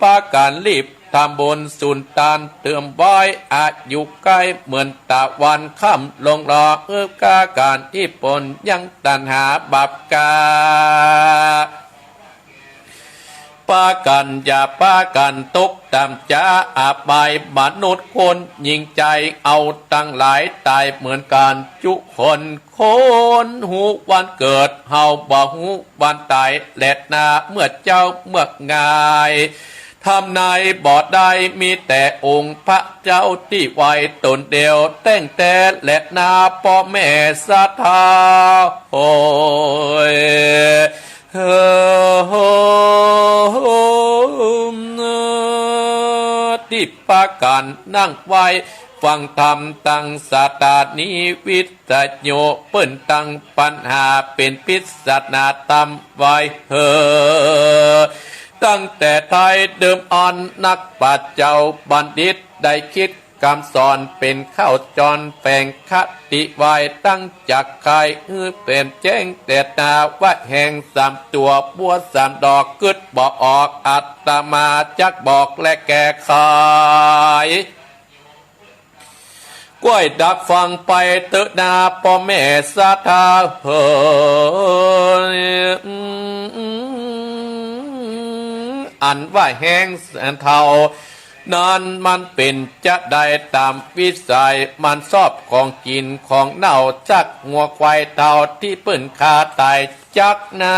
ปาการรีบทำบุญสุนทานเติมไว้อายุใกล้เหมือนตะวันค่ำลงรอกาการที่ปนยังตันหาบับกาปากันอย่าปากันตกตามจ้าอาบายมนุษย์คนยิงใจเอาตั้งหลายตายเหมือนกันจุคนหูวันเกิดเฮาบ่หูวันตายแหลดนาเมื่อเจ้าเมื่องายทำนายบอดได้มีแต่องค์พระเจ้าที่ไว้ตนเดียวแต่งแต่และนาพ่อแม่ศรัทธาโอ้ยที่ปากันนั่งไว้ฟังธรรมตั้งสตานิวิตโยเปิ้นตั้งปัญหาเป็นพิษนาตำไว้ตั้งแต่ไทยเดิมอ่อนนักปัจเจ้าบัณฑิตได้คิดคำสอนเป็นข้าวจรแฝงคติไว้ตั้งจากใครเป็นแจ้งแต่ตาว่าแห่งสามตัวบัวสามดอกกึดบอกออกอัตตมาจักบอกและแก้ไขกล้วยดักฟังไปเตอนาพ่อแม่ศรัทธาอันว่าแห้งแสนเทานั้นมันเป็นจะได้ตามวิสัยมันชอบของกินของเน่าจักงัวควายเท่าที่เปิ้นคาตายจักนา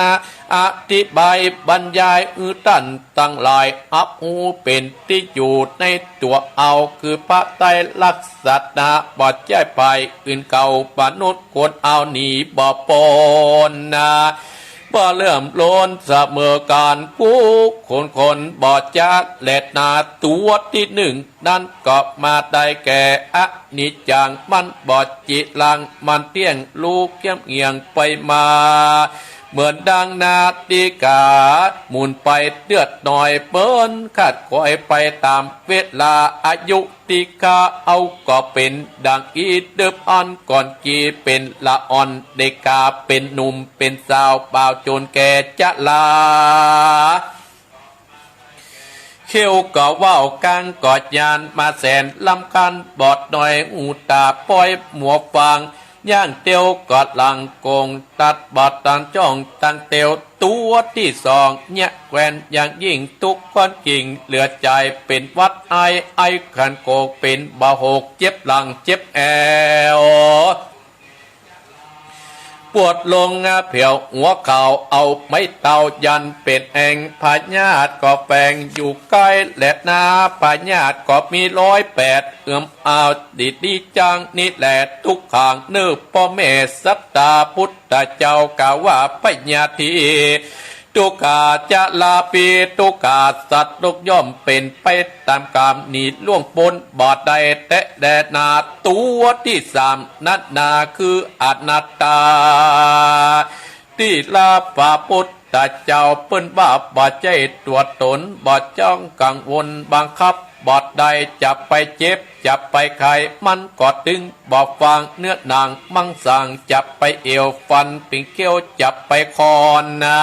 อธิบายบรรยายตันตั้งหลายอับหูเป็นที่อยู่ในตัวเอาคือพระไตรลักษณะบอดใจไปอื่นเก่าปนุษย์คนเอาหนีบ่ปนนาบ่เริ่มโลนเสมอการผู้คนบอดจากแหลดนาตัวที่หนึ่งนั่นก็มาได้แก่อนิจจังมันบอดจิลังมันเตี้ยงลูกเกี่ยมเงียงไปมาเหมือนดังนาติกาหมุนไปเดือดหน่อยเปิ้นขัดคอยไปตามเวลาอายุติกาเอาก็เป็นดังอีเดิบอ่อนก่อนกีเป็นละอ่อนเด็กกาเป็นหนุ่มเป็นสาวเปล่าจนแก่จะลาเขี้ยวก็ว่าวกลางกอดยานมาแสนลำคันบอดหน่อยอูตาปล่อยหมวกฟางย่างเตียวกอดหลังโกงตัดบอดตันจ้องตันเตียวตัวที่สองเนี่ยแกวนอย่างยิ่งทุกคนกิ่งเหลือใจเป็นวัดไอขันโกกเป็นบาหกเจ็บหลังเจ็บแอว ปวดลงเผียวหัวเข่าเอาไม้เต่ายันเป็ดแองพญาติก็แปลงอยู่ใกล้และนาพญาติก็มี108เอื้อมเอาดีดีจังนี่แหละทุกข้างเนื้อพ่อแม่สัตตาพุทธเจ้ากล่าวว่าพญาธิทุกขาจะลาปีทุกขาสัตว์ทุกย่อมเป็นไปตามกรรมนีล่วงพ้นบาดใดแต่แดนาตัวที่3นัตนาคืออนัตตาที่ลาปาพุทธเจ้าเปิ้นว่าบาดใจตัวตนบาดจ้องกังวลบังคับบาดใดจะไปเจ็บจะไปไข้มันก็ตึงบอกฟังเนื้อหนังมังสังจับไปเอวฟันปิงเกี้ยวจับไปคอนนะ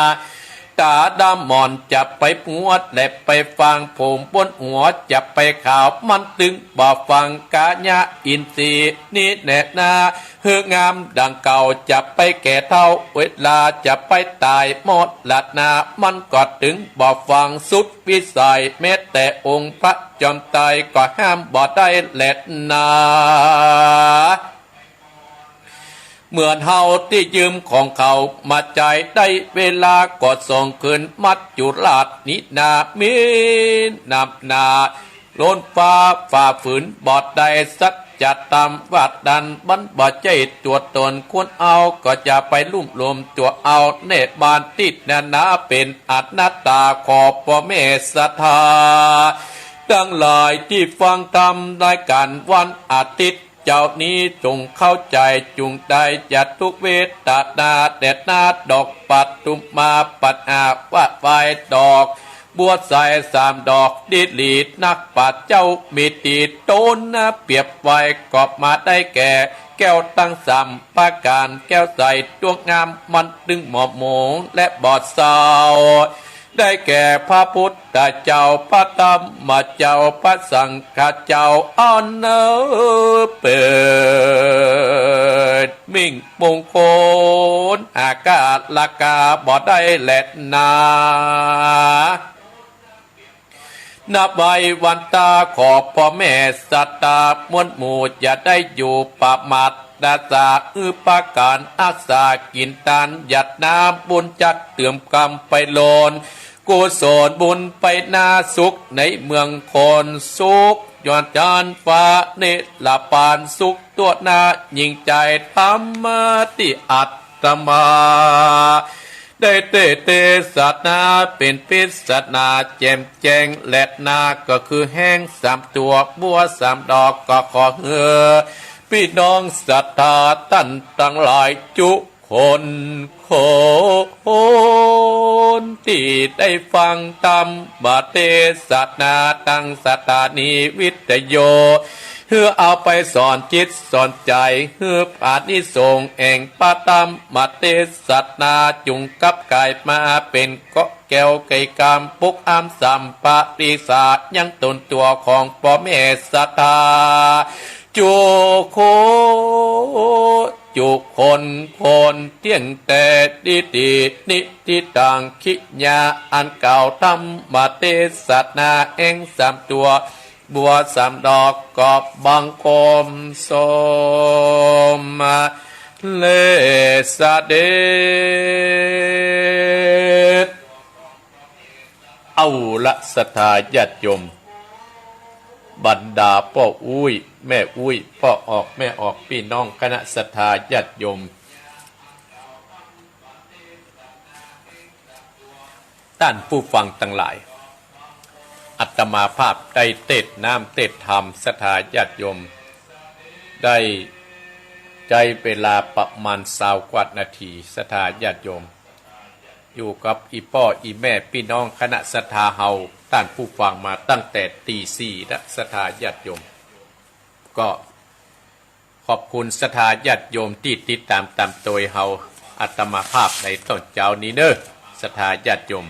ตาดำมอนจับไปปวดและไปฟังผมบนหัวจับไปข่าวมันตึงบ่ฟังกาญะอินทรีนี่แน่นาเฮืองามดังเก่าจับไปแก่เท่าเวลาจะไปตายหมดละนามันก็ตึงบ่ฟังสุดวิสัยแม้แต่องค์พระจอมไตรก็ห้ามบ่ได้แลดนาเหมือนเฮาที่ยืมของเขามาจ่ายได้เวลากดส่งคืนมัดจุราชนินามินับนาโลนฟ้าฝ่าฝืนบอดใดสัจจะตามวัดดันบันบ่ใจตัวตนควรเอาก็จะไปลุ่มลมตัวเอาเนตรบานติดนาเป็นอนัตตาขอบพ่อแม่ศรัทธาทั้งหลายที่ฟังธรรมได้กันวันอาทิตย์เจ้านี้จงเข้าใจจุงใจจัดทุกเวทนาแดดนาดอกปัดตุมมาปัดอาว่าไฟดอกบัวใส่3 ดอกดิลีดนักปัดเจ้ามีตีโตนนะเปรียบไว้กอบมาได้แก่แก้วตั้ง3ประการแก้วใส่ดวงงามมันดึงหมอบหมงและบอดเศร้าได้แก่พระพุทธเจ้าพระธรรมเจ้าพระสังฆเจ้าอันเนเปิดมิ่งมงคลอากาศลากาบ่ได้แลดนานับไว้วันตาขอพ่อแม่สัตตามวลหมู่จะได้อยู่ประมาทดาษาปาการอาสากินตานหยัดน้ำบุญจักเติมกรรมไปโลนกุศลบุญไปนาสุขในเมืองคนสุขยอดจานฟ้าเนลปานสุขตัวนายิ่งใจธรรมติอัตตมาได้เตศาสนาเป็นพิศาสนาแจ่มแจ้งและนาก็คือแห้ง3 ตัวบัว3 ดอกก็ขอเฮือพี่น้องศรัทธาท่านทั้งหลายจุคนที่ได้ฟังธรรมบาเทศนาตั้งสถานีวิทโยเพื่อเอาไปสอนจิตสอนใจเพื่ออานิสงส์แห่งปาตมมาเทศนาจุงกับกายมาเป็นเกาะแก้วไก่กามปุกอามสัมปะริสายังตนตัวของพ่อแม่ศรัทธาจุโคจุคนเที่ยงแต่ดีนิติตังขิญาอันเก่าธรรมเทศนาเอง3 ตัวบัว3 ดอกกอบบังคมสมเลสเดชเอาละศรัทธาญาติโยมบรรดาพ่ออุ้ยแม่อุ้ยพ่อออกแม่ออกพี่น้องคณะศรัทธาญาติโยมท่านผู้ฟังทั้งหลายอาตมาภาพได้เทศน้ำเทศธรรมศรัทธาญาติโยมได้ใจเวลาประมาณ20 กว่านาทีศรัทธาญาติโยมอยู่กับอีพ่ออีแม่พี่น้องคณะศรัทธาเฮาท่านผู้ฟังมาตั้งแต่ตี 4นะศรัทธาญาติโยมก็ขอบคุณศรัทธาญาติโยมที่ติดตามโดยเฮาอาตมาภาพในตอนเจ้านี้เด้อศรัทธาญาติโยม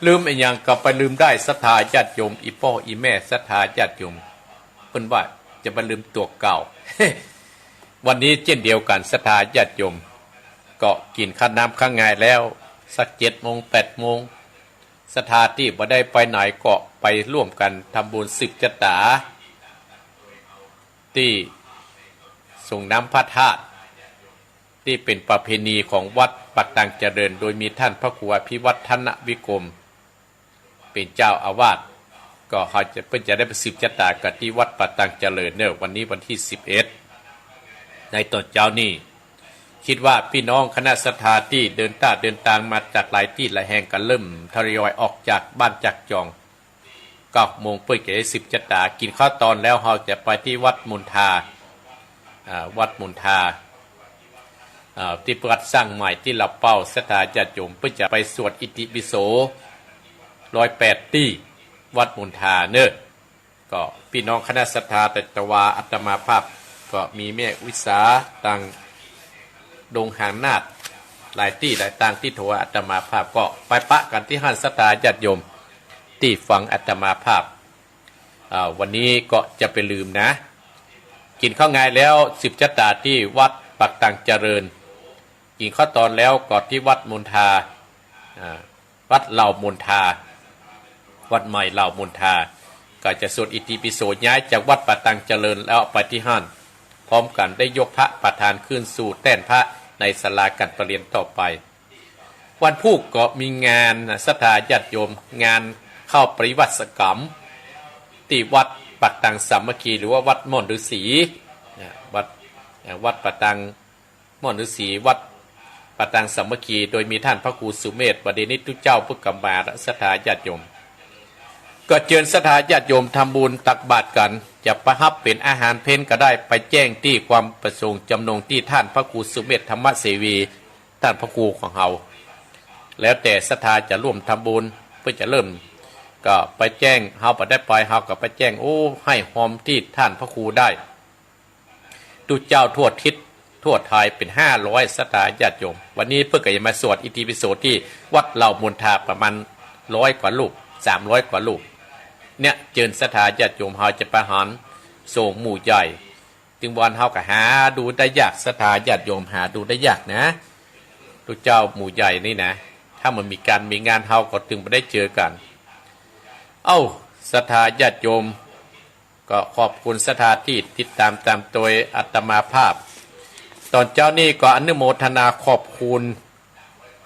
ลืมอีหยังก็ไปลืมได้ศรัทธาญาติโยมอีพ่ออีแม่ศรัทธาญาติโยมเพิ่นว่าจะบ่ลืมตัวเก่า วันนี้เช่นเดียวกันศรัทธาญาติโยมก็กินข้าวน้ำข้างไงแล้วสัก7 โมง 8 โมงศรัทธาที่บ่ได้ไปไหนก็ไปร่วมกันทำบุญ10 จตาที่ส่งน้ำพระธาตุ ที่เป็นประเพณีของวัดปักตังเจริญโดยมีท่านพระครูอภิวัฒนวิกรมเป็นเจ้าอาวาสก็เขาจะเพิ่งจะได้ไปสืบชะตากันที่วัดปักตังเจริญเนี่ยวันนี้วันที่11ในตอนเจ้านี้คิดว่าพี่น้องคณะศรัทธาที่เดินทางมาจากหลายที่หลายแห่งกันเริ่มทยอยออกจากบ้านจากจอง9 โมงเพื่อจะได้สืบชะตากินข้าวตอนแล้วเราจะไปที่วัดมุนทาวัดมุนทาที่วัดสร้างใหม่ที่เราเป้าศรัทธาญาติโยมเพื่อจะไปสวดอิติปิโส108ที่วัดมุนทาเนอะก็พี่น้องคณะศรัทธาแต่ตวาอัตมาภาพก็มีแม่วิสาตังดงหางนาดหลายที่หลายต่างที่โทรอัตมาภาพก็ไปปะกันที่ห้านศรัทธาญาติโยมที่ฟังอัตมาภาพวันนี้ก็จะไปลืมนะกินข้าวงายแล้วสืบชะตาที่วัดปักตังเจริญกินข้าวตอนแล้วก็ที่วัดมุนทาวัดเหล่ามุนทาวัดใหม่เหล่ามุนทาก็จะสวดอิติปิโสย้ายจากวัดปักตังเจริญแล้วไปที่ห้านพร้อมกันได้ยกพระประธานขึ้นสู่แท่นพระในศาลาการประเรียนต่อไปวันพุธก็มีงานศรัทธาญาติโยมงานเข้าปริวัติกรรมที่วัดปักตังสามัคคีหรือว่าวัดม่อนฤาษีวัดปักตังม่อนฤาษีวัดปักตังสามัคคีโดยมีท่านพระครูสุเมธวเดนิตุเจ้าพุทธกรรมาศรัทธาญาติโยมก็เชิญศรัทธาญาติโยมทำบุญตักบาตรกันจะประหับเป็นอาหารเพนก็ได้ไปแจ้งที่ความประสงค์จำนงที่ท่านพระครูสุเมธธรรมเสวีท่านพระครูของเราแล้วแต่ศรัทธาจะร่วมทำบุญเพื่อจะเริ่มก็ไปแจ้งเฮาไปได้ไปเฮาก็ไปแจ้งให้หอมที่ท่านพระครูได้ตุเจ้าทั่วทิศทั่วไทยเป็น500ศรัทธาญาติโยมวันนี้เพื่อจะมาสวดอิติปิโสที่วัดเหล่ามุนทาประมาณ100 กว่ารูป300 กว่ารูปเนี่ยเจิญศรัทธาญาติโยมเฮาจะประหารส่งหมู่ใหญ่จึงวันเฮาก็หาดูได้ยากศรัทธาญาติโยมหาดูได้ยากนะตุเจ้าหมู่ใหญ่นี่นะถ้ามันมีการมีงานเฮาก็ถึงไปได้เจอกันศรัทธาญาติโยมก็ขอบคุณศรัทธาที่ติดตามโดยอาตมาภาพตอนเจ้านี่ก็อนุโมทนาขอบคุณ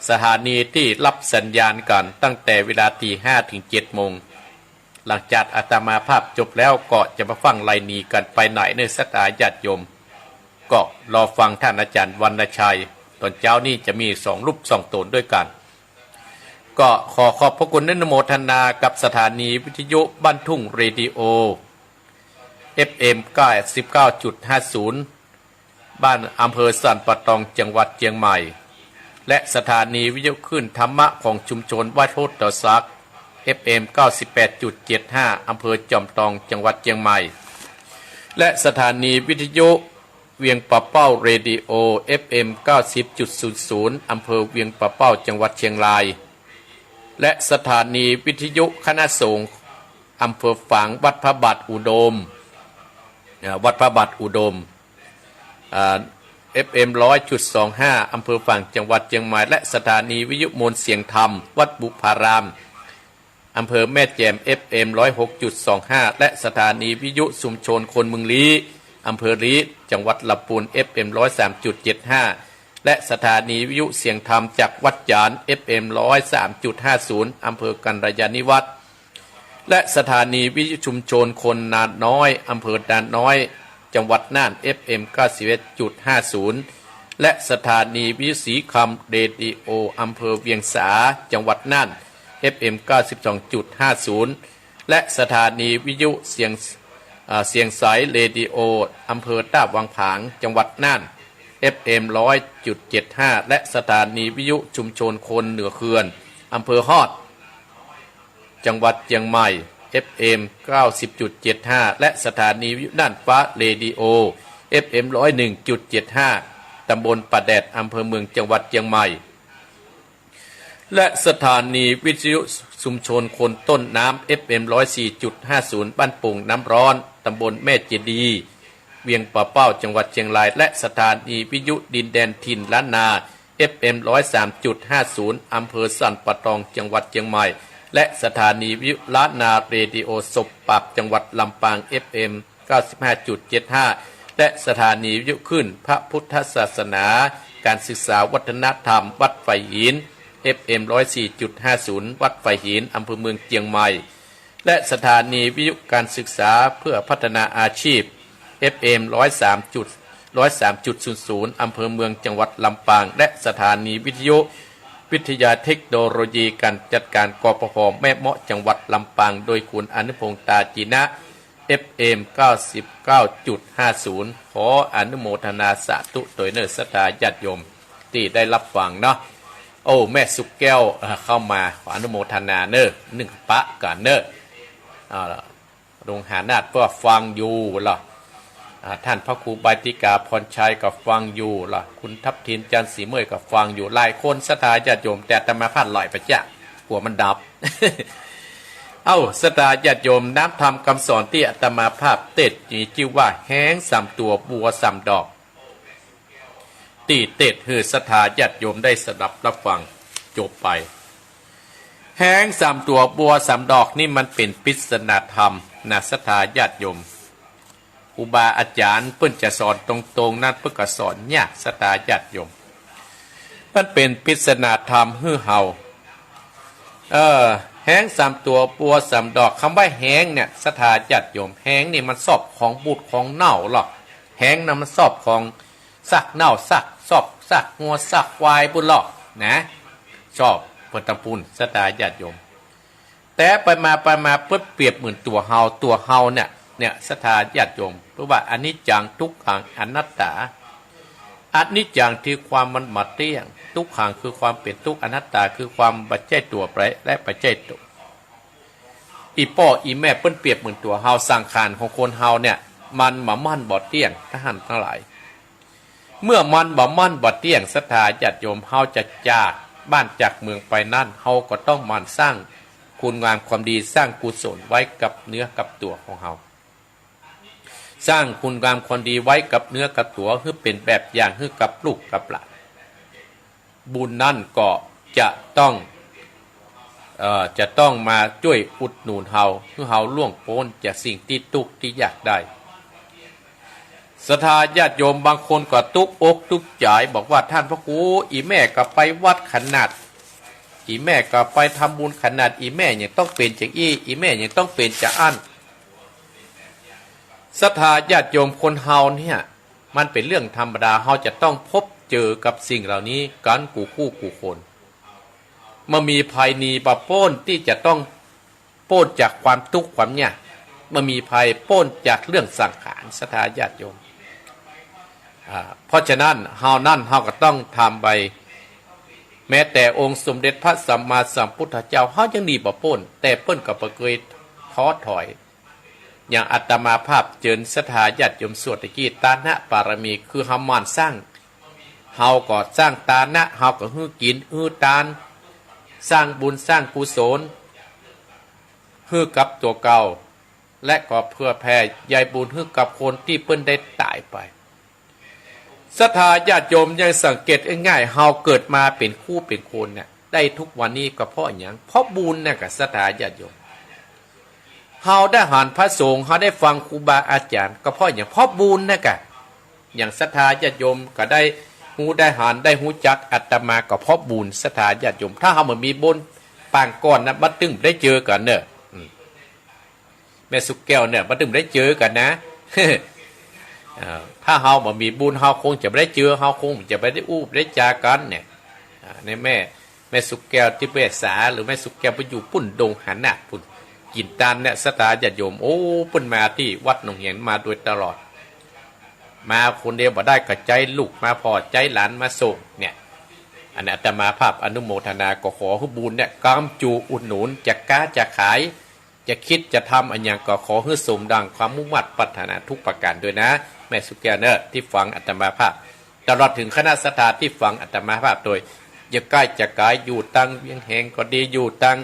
สถานีที่รับสัญญาณกันตั้งแต่เวลาตี 5 ถึง 7 โมงหลังจากอาตมาภาพจบแล้วก็จะมาฟังไลนีกันไปไหนในศรัทธาญาติโยมก็รอฟังท่านอาจารย์วรรณชัยตอนเจ้านี่จะมี2 รูป 2 ตนด้วยกันก็ขอบพระคุณอนุโมทนากับสถานีวิทยุบ้านทุ่งเรดิโอ FM 99.50 บ้านอำเภอสันปะตองจังหวัดเชียงใหม่และสถานีวิทยุคลื่นธรรมะของชุมชนวัดโพธิ์ดอกซัก FM 98.75 อำเภอจอมทองจังหวัดเชียงใหม่และสถานีวิทยุเวียงปะเป้าเรดิโอ FM 90.00 อำเภอเวียงปะเป้าจังหวัดเชียงรายและสถานีวิทยุคณะสงฆ์อำเภอฝางวัดพระบาทอุดมFM 100.25 อำเภอฝางจังหวัดเชียงใหม่และสถานีวิทยุมวลเสียงธรรมวัดบุพารามอำเภอแม่แจ่ม FM 106.25 และสถานีวิทยุชุมชนคนเมืองลี้อำเภอลี้จังหวัดลำพูน FM 103.75 และสถานีวิทยุเสียงธรรมจากวัดจาน FM 103.50 อำเภอกันรยานิวัฒน์และสถานีวิทยุชุมชนคนนาน้อยอำเภอดานน้อยจังหวัดน่าน FM 91.50 และสถานีวิทยุสีคำเรดิโออำเภอเวียงสาจังหวัดน่าน FM 92.50 และสถานีวิทยุเสียงสายเรดิโออำเภอต้าวังผางจังหวัดน่าน FM 100.75 และสถานีวิทยุชุมชนคนเหนือเขื่อนอำเภอฮอดจังหวัดเชียงใหม่ FM 90.75 และสถานีวิทยุน่านฟ้าเรดิโอ FM 101.75 ตำบลป่าแดดอำเภอเมืองจังหวัดเชียงใหม่และสถานีวิทยุชุมชนคนต้นน้ำ FM 104.50 บ้านปุ่งน้ำร้อนตำบลแม่เจดีย์เวียงป่าเป้าจังหวัดเชียงรายและสถานีวิทยุดินแดนถิ่นล้านนา FM 103.50 อำเภอสันปะตองจังหวัดเชียงใหม่และสถานีวิทยุล้านนาเรดิโอศพปราบจังหวัดลำปาง FM 95.75 และสถานีวิทยุขึ้นพระพุทธศาสนาการศึกษาวัฒนธรรมวัดไฟหิน FM 104.50 วัดไฟหินอำเภอเมืองเชียงใหม่และสถานีวิทยุการศึกษาเพื่อพัฒนาอาชีพ FM 103.00 อำเภอเมืองจังหวัดลำปางและสถานีวิทยุวิทยาเทคโนโลยีการจัดการกปภแม่เมาะจังหวัดลำปางโดยคุณอนุพงษ์ตาจีนะ FM 99.50 ขออนุโมทนาสาธุโดยเนอสตาญาติโยมที่ได้รับฟังเนาะโอ้แม่สุกแก้วเข้ามาขออนุโมทนาเนอหนึ่งปะกันเนอโรงหานาฏก็ฟังอยู่ล่ะท่านพระครูบาติกาพรชัยก็ฟังอยู่ล่ะคุณทัพทินจันทร์สีเมยก็ฟังอยู่หลายคนสถาญาติโยมแต่ธรรมพัฒน์ลอยไปจ้ะกลัวมันดับ สตาญาติโยมน้ำธรรมคำสอนที่อาตมาภาพเทศมีชื่อว่าแห้งสามตัวบัวสามดอกตีเทศคือสถาญาติโยมได้สดับรับฟังจบไปแห้งสามตัวบัวสามดอกนี่มันเป็นปริศนาธรรมนะสถาญาติโยมอุบาอาจารย์เพิ่นจะสอนตรงๆนั่นเพิ่นก็สอนยากสถาญาติโยมมันเป็นปริศนาธรรมฮือเฮาแห้งสามตัวปัวสามดอกคำว่าแห้งเนี่ยสถาญาติโยมแห้งนี่มันสอบของบูดของเน่าหรอกแห้งนะมันสอบของสักเน่าสักสอบสักงัวสักควายบุญหรอกนะชอบเพิ่นตำปูนสถาญาติโยมแต่ไปมาเพิ่นเปรียบเหมือนตัวเฮาเนี่ยสถาญาติโยมเพราะว่าอนิจจังทุกขังอนัตตาอนิจจังคือความมันหมดเที่ยงทุกขังคือความเป็นทุกข์อนัตตาคือความบัจเจตัวไปและบัจเจตัวอีพ่ออีแม่เปิ้นเปรียบเหมือนตัวเฮาสังขารของคนเฮาเนี่ยมันมั่นบ่เที่ยงทหารทั้งหลายเมื่อมันมั่นบ่เที่ยงศรัทธาญาติโยมเฮาจะจากบ้านจากเมืองไปนั่นเฮาก็ต้องมันสร้างคุณงามความดีสร้างกุศลไว้กับเนื้อกับตัวของเฮาสร้างคุณงามความดีไว้กับเนื้อกับตัวเพื่อเป็นแบบอย่างให้กับลูกกับหลานบุญนั่นก็จะต้องมาช่วยอุดหนุนเฮาเพื่อเฮาล่วงพ้นจากสิ่งที่ทุกข์ที่อยากได้ศรัทธาญาติโยมบางคนก็ทุกข์อกทุกข์ใจบอกว่าท่านพระครูอีแม่ก็ไปวัดขนาดอีแม่ก็ไปทำบุญขนาดอีแม่ยังต้องเป็นจากอีแม่ยังต้องเป็นจากอันศรัทธาญาติโยมคนเฮาเนี่ยมันเป็นเรื่องธรรมดาเฮาจะต้องพบเจอกับสิ่งเหล่านี้กันกูคู่กูคนมันมีภัยนีปะโป้นที่จะต้องโป้นจากความทุกข์ความเนี่ยมันมีภัยโป้นจากเรื่องสังขารศรัทธาญาติโยมเพราะฉะนั้นเฮาก็ต้องทำไปแม้แต่องค์สมเด็จพระสัมมาสัมพุทธเจ้าเฮายังดีปะโป้นแต่เปิ้นก็บ่เคยท้อถอยอย่างอาตมาภาพเจิญศรัทธาญาติโยมสวดตะกี้ตานะปารมีคือเฮามันสร้างเฮาก็สร้างตานะเฮาก็ฮื้อกินฮื้อทานสร้างบุญสร้างกุศลฮื้อกับตัวเก่าและก็เพื่อแผ่ใยบุญฮื้อกับคนที่เพิ่นได้ตายไปศรัทธาญาติโยมยังสังเกตง่ายๆเฮาเกิดมาเป็นคู่เป็นคนเนี่ยได้ทุกวันนี้ก็เพราะหยังเพราะบุญเนี่ยกับศรัทธาญาติโยมเฮาได้หันพระสงฆ์เฮาได้ฟังครูบาอาจารย์ก็เพราะอย่างเพราะบุญนะกะอย่างศรัทธาญาติโยมก็ได้หูได้หันได้หูจักอาตมาก็เพราะบุญศรัทธาญาติโยมถ้าเฮามันมีบุญปางก่อนนะบัดตึงได้เจอกันเนอะแม่สุกแก้วเนี่ยบัดตึงได้เจอกันนะ ถ้าเฮาบ่มีบุญเฮาคงจะไม่ได้เจอเฮาคงจะไม่ได้อู้ได้จากันเนี่ยในแม่สุกแก้วที่เปสาหรือแม่สุกแก้วไปอยู่ปุ่นดงหันน่ะปุ่นกินตานเนี่ยศรัทธาญาติโยมโอ้เพิ่นมาที่วัดหนองเหียนมาโดยตลอดมาคนเดียวบ่ได้ก็ใจลูกมาพอใจหลานมาส่งเนี่ยอันนี้อาตมาภาพอนุโมทนาก็ขอให้บุญเนี่ยกำจูอุดหนุนจะค้าจะขายจะคิดจะทำอันอย่างก็ขอให้สมดังความมุ่งมั่นปรารถนาทุกประการด้วยนะแม่สุกแก้วเนอะที่ฟังอาตมาภาพตลอดถึงคณะศรัทธาที่ฟังอาตมาภาพโดยอย่าใกล้จะกายอยู่ตั้งเวียงแหงก็ดีอยู่ตั้ง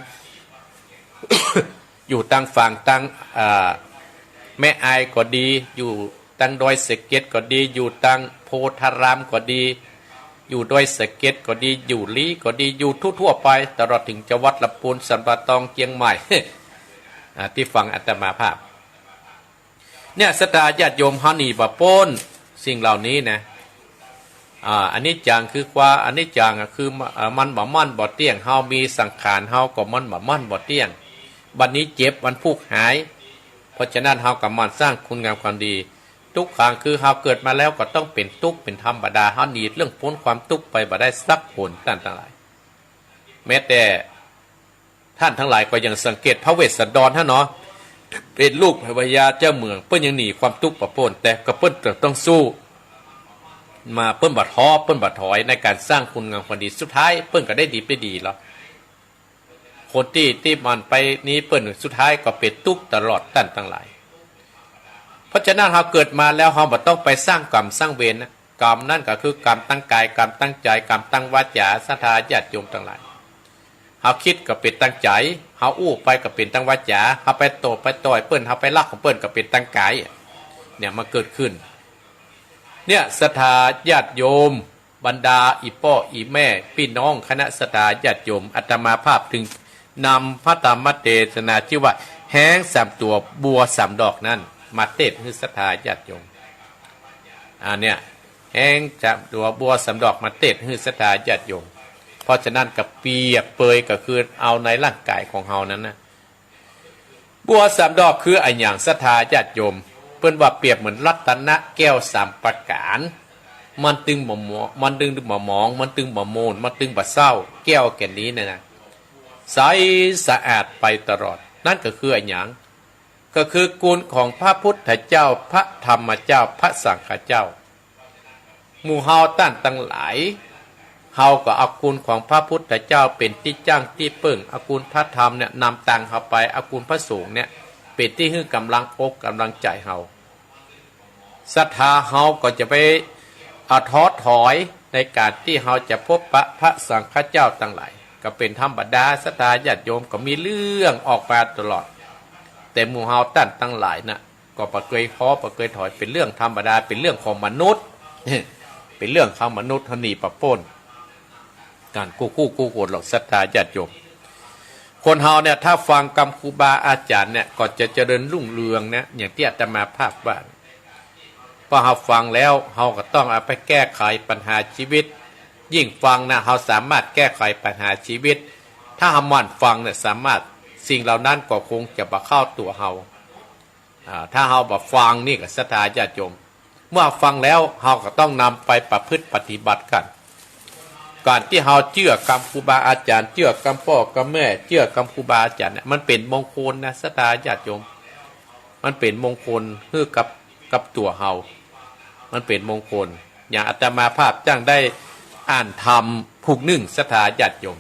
อยู่ตั้งฝั่งตั้งแม่อายก็ดีอยู่ตั้งดอยสะเก็ดก็ดีอยู่ตั้งโพธารามก็ดีอยู่ดอยสะเก็ดก็ดีอยู่ลีก็ดีอยู่ทั่วๆไปตลอดถึงจังหวัดลำพูนสันปะตองเชียงใหม่ ที่ฟังอาตมาภาพ เนี่ยศรัทธาญาติโยมเฮานี่บ่พ้นสิ่งเหล่านี้นะอันนี้จังคือว่าอันนี้จังคือมันบ่มั่นบ่เที่ยงเฮามีสังขารเฮาก็มันบ่มั่นบ่เที่ยงบัดนี้เจ็บมันพุกหายเพราะฉะนั้นเฮาก็มันสร้างคุณงามความดีทุกครั้งคือเฮาเกิดมาแล้วก็ต้องเป็นทุกข์เป็นธรรมดาเฮาหนีเรื่องพ้นความทุกข์ไปบ่ได้สักผลท่านทั้งหลายแม้แต่ท่านทั้งหลายก็ยังสังเกตพระเวสสันดรท่านเนาะเป็นลูกพญาเจ้าเมืองเปิ้นยังหนีความทุกข์บ่พ้นแต่ก็เปิ้นต้องสู้มาเปิ้นบัดท้อเปิ้นบัดถอยในการสร้างคุณงามความดีสุดท้ายเปิ้นก็ได้ดีไปดีแล้วคนที่มันไปนี้เปิ้นสุดท้ายก็เป็นทุกข์ตลอดท่านทั้งหลายเพราะฉะนั้นเราเกิดมาแล้วเราบ่ต้องไปสร้างกรรมสร้างเวรนะกรรมนั่นก็คือกรรมตั้งกายกรรมตั้งใจกรรมตั้งวาจาศรัทธาญาติโยมทั้งหลายเราคิดก็เป็นตั้งใจเราอู้ไปก็เป็นตั้งวาจาเราไปโตไปต่อยเปิ้นเราไปลักของเปิ้นก็เป็นตั้งกายเนี่ยมาเกิดขึ้นเนี่ยศรัทธาญาติโยมบรรดาอีพ่ออีแม่พี่น้องคณะศรัทธาญาติโยมอาตมาภาพถึงนำพระธรรมเทศนาชื่อว่าแห้ง3ตัวบัว3ดอกนั้นมาเทศให้ศรัทธาญาติโยมเนี่ยแห้ง3ตัวบัว3ดอกมาเทศให้ศรัทธาญาติโยมเพราะฉะนั้นกับเปียกเปยก็คือเอาในร่างกายของเฮานั้นนะบัว3ดอกคืออันอย่างศรัทธาญาติโยมเพิ่นว่าเปรียบเหมือนรัตนะแก้ว3ประการมันตึงบ่หมองมันตึงบ่หมองมันตึงบ่โมนมันตึงบ่เศร้าแก้วแก่นนี้นะใสสะอาดไปตลอดนั่นก็คืออันอย่างก็คือกุลของพระพุทธเจ้าพระธรรมเจ้าพระสังฆเจ้าหมู่เฮาตั้งหลายเฮาก็เอาคุณของพระพุทธเจ้าเป็นที่จ้างที่เปิ้งเอาคุณพระธรรมเนี่ยนำตังเฮาไปเอาคุณพระสงฆ์เนี่ยเป็นที่ให้กำลังอกกำลังใจเฮาศรัทธาเฮาก็จะไปท้อถอยในการที่เฮาจะพบพระสังฆเจ้าทั้งหลายก็เป็นธรรมดาศรัทธาญาติโยมก็มีเรื่องออกมาตลอดแต่หมู่เฮาตั้งหลายน่ะก็บ่เคยท้อบ่เคยถอยเป็นเรื่องธรรมดาเป็นเรื่องของมนุษย์ เป็นเรื่องของมนุษย์หนีปะปนการกู้โกรธหรอกศรัทธาญาติโยมคนเฮาเนี่ยถ้าฟังคำครูบาอาจารย์เนี่ยก็จะเจริญรุ่งเรืองนะอย่างที่อาตมาภาพว่าพอเฮาฟังแล้วเฮาก็ต้องเอาไปแก้ไขปัญหาชีวิตยิ่งฟังนะเฮาสามารถแก้ไขปัญหาชีวิตถ้าเฮามั่นฟังเนี่ยสามารถสิ่งเหล่านั้นก็คงจะบ่เข้าตัวเฮาถ้าเฮาบ่ฟังนี่ก็ศรัทธาญาติโยมเมื่อฟังแล้วเฮาก็ต้องนำไปประพฤติปฏิบัติกันการที่เฮาเชื่อคำครูบาอาจารย์เชื่อคำพ่อคำแม่เชื่อคำครูบาอาจารย์เนี่ยมันเป็นมงคลนะศรัทธาญาติโยมมันเป็นมงคลคือกับตัวเฮามันเป็นมงคลอย่างอาตมาภาพจ้างได้อ่านธรรมผูกนึ่งศรัทธาญาติโยม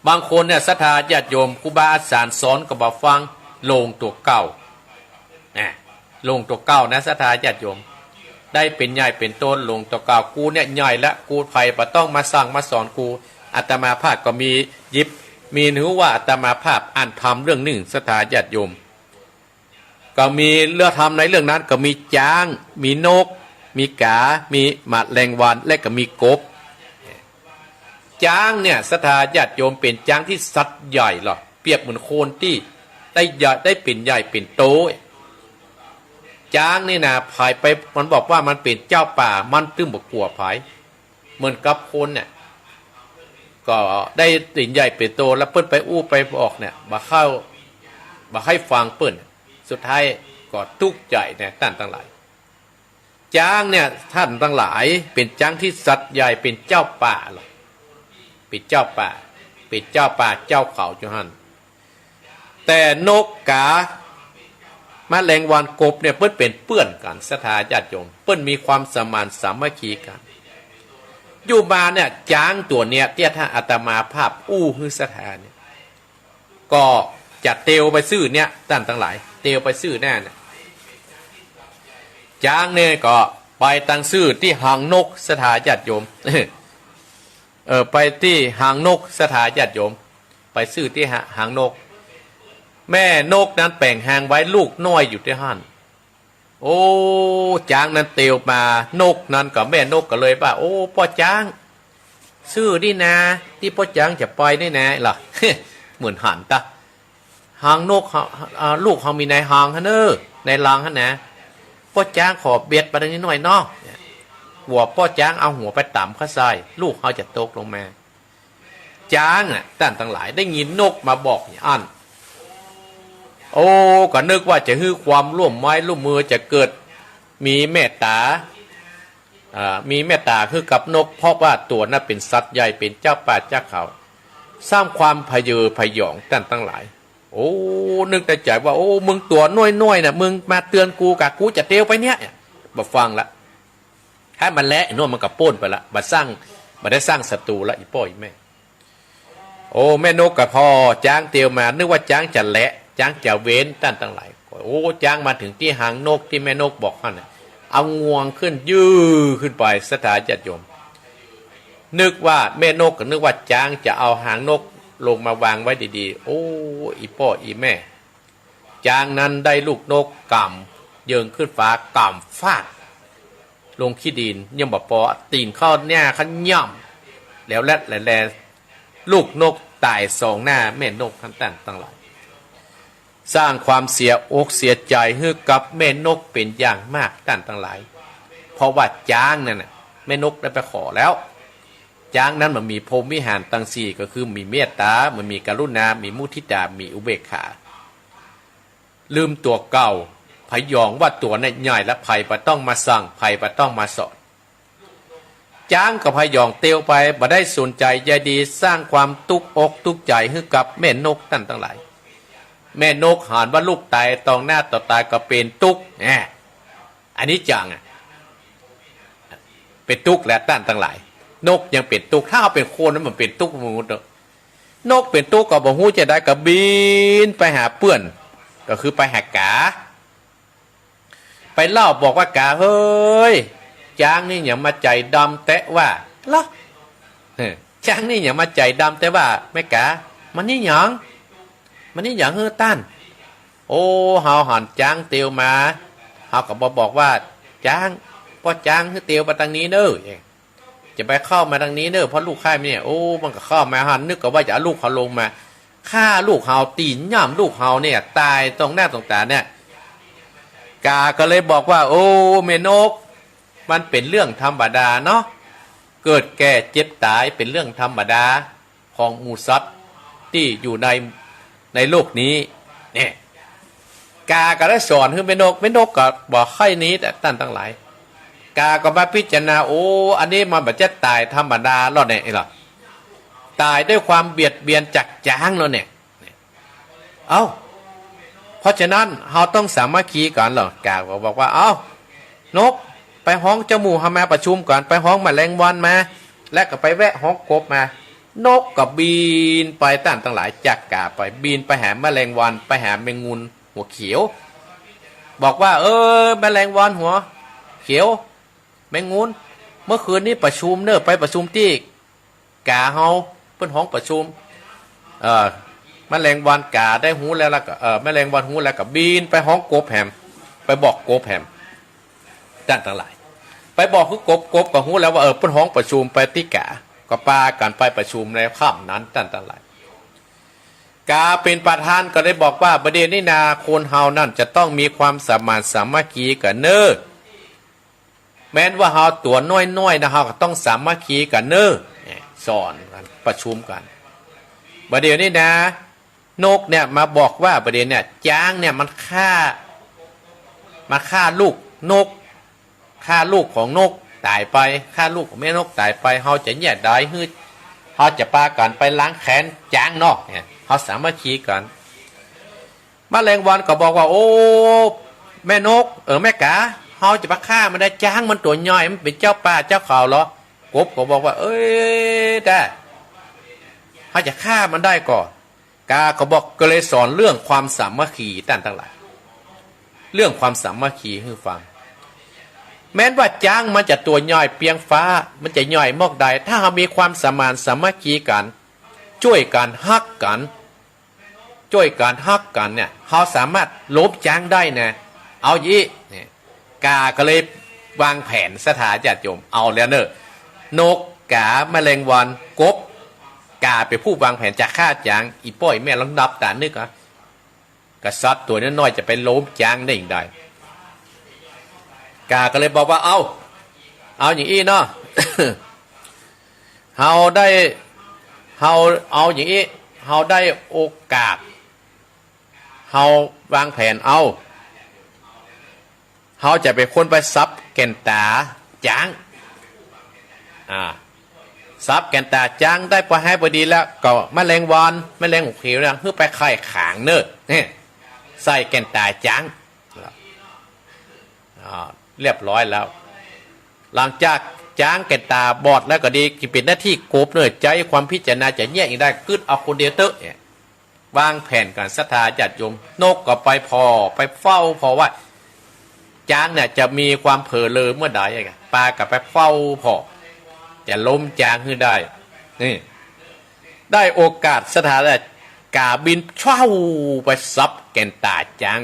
บางคนเนี่ยศรัทธาญาติโยมครูบาอาจารย์สอนก็บ่ฟังลงตัวเก่าลงตัวเก่านะศรัทธาญาติโยมได้เป็นใหญ่เป็นต้นลงตัวเก่ากูเนี่ยใหญ่ละกูไฟบ่ต้องมาสั่งมาสอนกูอาตมาภาพก็มียิบมีหรือว่าอาตมาภาพอ่านธรรมเรื่องหนึ่งศรัทธาญาติโยมก็มีเรื่องธรรมในเรื่องนั้นก็มีช้างมีนกมีกามีแมลงวันและก็มีกบช้างเนี่ยศรัทธาญาติโยมเป็นช้างที่สัตว์ใหญ่หรอเปรียบเหมือนโคนที่ได้เป็นใหญ่เป็นโตช้างนี่นะภายไปมันบอกว่ามันเป็นเจ้าป่ามันตึ้งบกกลัวภายเหมือนกับคนเนี่ยก็ได้ติ่นใหญ่เป็นโตแล้วเปิ้นไปอู้ไปบอกเนี่ยมาให้ฟังเปิ้นสุดท้ายก็ทุกข์ใจเนี่ยท่านทั้งหลายช้างเนี่ยท่านทั้งหลายเป็นช้างที่สัตว์ใหญ่เป็นเจ้าป่าหรอเป็นเจ้าป่าเป็นเจ้าป่าเจ้าเขาจุหันแต่นกกาแมลงวันกบเนี่ยเปิ้นเป็นเพื่อนกันศรัทธาญาติโยมเปิ้นมีความสมานสามัคคีกันอยู่มาเนี่ยช้างตัวเนี้ยที่ท่านอาตมาภาพอู้ฮือศรัทธาเนี่ยก็จะเตวไปซื้อเนี่ยท่านทั้งหลายเตวไปซื้อแน่เนี่ยช้างเนี่ยก็ไปตั้งซื้อที่หางนกศรัทธาญาติโยมไปที่หางนกศรัทธาญาติโยมไปซื้อที่หางนกแม่นกนั้นแป่งหางไว้ลูกน้อยอยู่ที่ห้านโอ้ช้างนั้นเตียวมานกนั้นกับแม่นกก็เลยว่าโอ้พ่อช้างซื้อนี่นะที่พ่อช้างจะปล่อยนี่นะล่ะ เหมือนหันตาหางนกลูกเขามีในหางฮะเนอ ในลังฮะนะพ่อจ้างขอเบียดไปทางนี้หน่อยเนาะหัวพ่อจ้างเอาหัวไปต่ำข้าใส่ลูกเขาจะตกลงมาจ้างอ่ะท่านทั้งหลายได้ยินนกมาบอกอย่างอันโอ้ก็นึกว่าจะฮื้อความร่วมไม้ร่วมมือจะเกิดมีเมตตามีเมตตาคือกับนกเพราะว่าตัวนั้นเป็นสัตว์ใหญ่เป็นเจ้าป่าเจ้าเขาสร้างความพเยอพยองท่านทั้งหลายโอ้นึกแต่ใจว่าโอ้มึงตัวน้อยๆน่ะมึงมาเตือนกูกะกูจะเตียวไปเนี้ยมาฟังละให้มันและโน่นมันกับป้นไปละมาได้สร้างศัตรูละอีป้อยแม่โอ้แม่นกกับพ่อจ้างเตียวมานึกว่าจ้างจะและจ้างจะเว้นท่านทั้งหลายโอ้จ้างมาถึงที่หางนกที่แม่นกบอกท่านเอางวงขึ้นยื้อขึ้นไปสถานญาติโยมนึกว่าแม่นกก็นึกว่าจ้างจะเอาหางนกลงมาวางไว้ดีๆโอ้อีพ่ออีแม่จ้างนั้นได้ลูกนกกำเยิงขึ้นฟ้ากำฟาดลงขี้ดินยังบ่พอตีนเข้าเนี่ยขันย่ำแล้วแลลูกนกตายสองหน้าแม่นกทั้งตั้งหลายสร้างความเสียอกเสียใจให้กับแม่นกเป็นอย่างมากท่านทั้งหลายเพราะว่าจ้างนั่นน่ะแม่นกได้ไปขอแล้วจ้างนั้นมันมีพรหมวิหารตั้งสี่ก็คือมีเมตตามันมีกรุณามีมุทิตามีอุเบกขาลืมตัวเก่าพยองว่าตัวนั้นใหญ่และภัยปะต้องมาสั่งภัยปะต้องมาสอนจ้างกับพยองเตียวไปบ่ได้สนใจใยดีสร้างความตุกอกตุกใจให้กับแม่นกท่านทั้งหลายแม่นกหานว่าลูกตายตองหน้าต่อตายก็เป็นตุกอันนี้จังเป็นตุกและท่านทั้งหลายนกยังเป็นตุกถ้าเอาเป็นโคนนั้นมันเป็นตุกมนุษย์นกเป็นตุกก็บ่ฮู้จะได้ก็บินไปหาเปื้อนก็คือไปหากาไปเล่าบอกว่ากาเฮ้ยจ้างนี่อย่ามาใจดำแตะว่าล่ะจ้างนี่อย่ามาใจดำแต่ว่าแม่กามันนี่หยังเฮ้อต้านโอ้เฮาหันจ้างเตียวมาเฮาก็บอกว่าจ้างพ่อจ้างให้เตียวมาทางนี้เด้อจะไปเข้ามาทางนี้เด้อเพราะลูกค่ายเนี่ยโอ้มันก็เข้ามาหันนึกก็ว่าจะเอาลูกเขาลงมาฆ่าลูกเฮาตีนย่ำลูกเฮาเนี่ยตายตรงหน้าตรงตาเนี่ยกาก็เลยบอกว่าโอ้แม่นกมันเป็นเรื่องธรรมดาเนาะเกิดแก่เจ็บตายเป็นเรื่องธรรมดาของหมูสัตว์ที่อยู่ในโลกนี้เนี่ยกาก็ได้สอนให้แม่นกก็บอกให้นี้แต่ท่านทั้งหลายกาก็มาพิจารณาโอ้อันนี้มันแบบจะตายธรรมดาหรอเนี่ยไอ้หรอตายด้วยความเบียดเบียนจักจ้างแล้วเนี่ยเพราะฉะนั้นเราต้องสามัคคีกันเหรอกาก็บอกว่านกไปห้องเจ้าหมูทำมาประชุมก่อนไปห้องแมลงวันมาและก็ไปแวะห้องกบมานกก็บินไปต้านทั้งหลายจากกาไปบินไปหาแมลงวันไปหาแมงมุนหัวเขียวบอกว่าแมลงวันหัวเขียวแมงมุนเมื่อคืนนี้ประชุมเนอะไปประชุมที่กาเฮาเพิ่นห้องประชุมแมลงวันกาได้หูแล้วก็แมลงวันหูแล้วก็บินไปห้องกบแหมไปบอกกบแหมด้านทั้งหลายไปบอกคือกบก็หูแล้วว่าเพิ่นห้องประชุมไปที่กาก็ปากันไปประชุมในค่ำนั้นด้านทั้งหลายกาเป็นประธานก็ได้บอกว่าประเด็นนี้นาคนเฮานั่นจะต้องมีความสามารถสามัคคีกันเนอะแม้นว่าเฮาตัวน้อยๆนะเฮาก็ต้องสามัคคีกันเนอะสอนกันประชุมกันประเดี๋ยวนี้นะนกเนี่ยมาบอกว่าประเดี๋ยวเนี่ยจ้างเนี่ยมันฆ่าลูกนกฆ่าลูกของนกตายไปฆ่าลูกของแม่นกตายไปเฮาจะแยกได้ฮึดเฮาจะปากันไปล้างแค้นจ้างนอกเนี่ยเฮาสามัคคีกันแมลงวันก็บอกว่าโอ้แม่นกแม่กาเฮาจะไปฆ่ามันได้จ้างมันตัวย่อยมันเป็นเจ้าป่าเจ้าเขาเหรอกบก็บอกว่าได้เขาจะฆ่ามันได้ก่อนกาก็บอกก็เลยสอนเรื่องความสามัคคีตั้งหลายเรื่องความสามัคคีให้ฟังแม้นว่าจ้างมันจะตัวย่อยเปียงฟ้ามันจะย่อยมอกใดถ้าเรามีความสมานสามัคคีกันช่วยกันฮักกันเนี่ยเราสามารถลบจ้างได้นะเอายี่เนี่ยกาก็เลยวางแผนสถานญาติโยมเอาแล้วเนอะนกกาแมลงวันกบกาเป็นผู้วางแผนจะฆ่าจางอีป้อยแม่ลองดับตานึก กษัตริย์ตัวน้อยๆจะไปโล้มจางได้อย่างไรกาก็เลยบอกว่าเอาอย่างอี้เนาะ เฮาเอาอย่างนี้เฮาได้โอกาสเฮาวางแผนเฮาจะไปคนไปซับแก่นตาจางซับแก่นตาจางได้พอให้พอดีแล้วก็แมลงวันแมลงหุบเขียวนะเพื่อไปไข่ขางเนอะนี่ใส่แก่นตาจางเรียบร้อยแล้ว หลังจากจางแก่นตาบอดแล้วก็ดีกิเป็นหน้าที่โกบเนอะใจความพิจารณาจะแยกอีกได้กึดเอาคนเดียวเตอะเนี่ยวางแผนการศรัทธาญาติโยมนกก็ไปไปเฝ้าพอว่าจางเนี่ยจะมีความเผลอเลอเมื่อใดไงปลากับไปเฝ้าพอจะล้มจางขึ้นได้นี่ได้โอกาสสถานกาบินเช่าไปซับแก่นตาจาง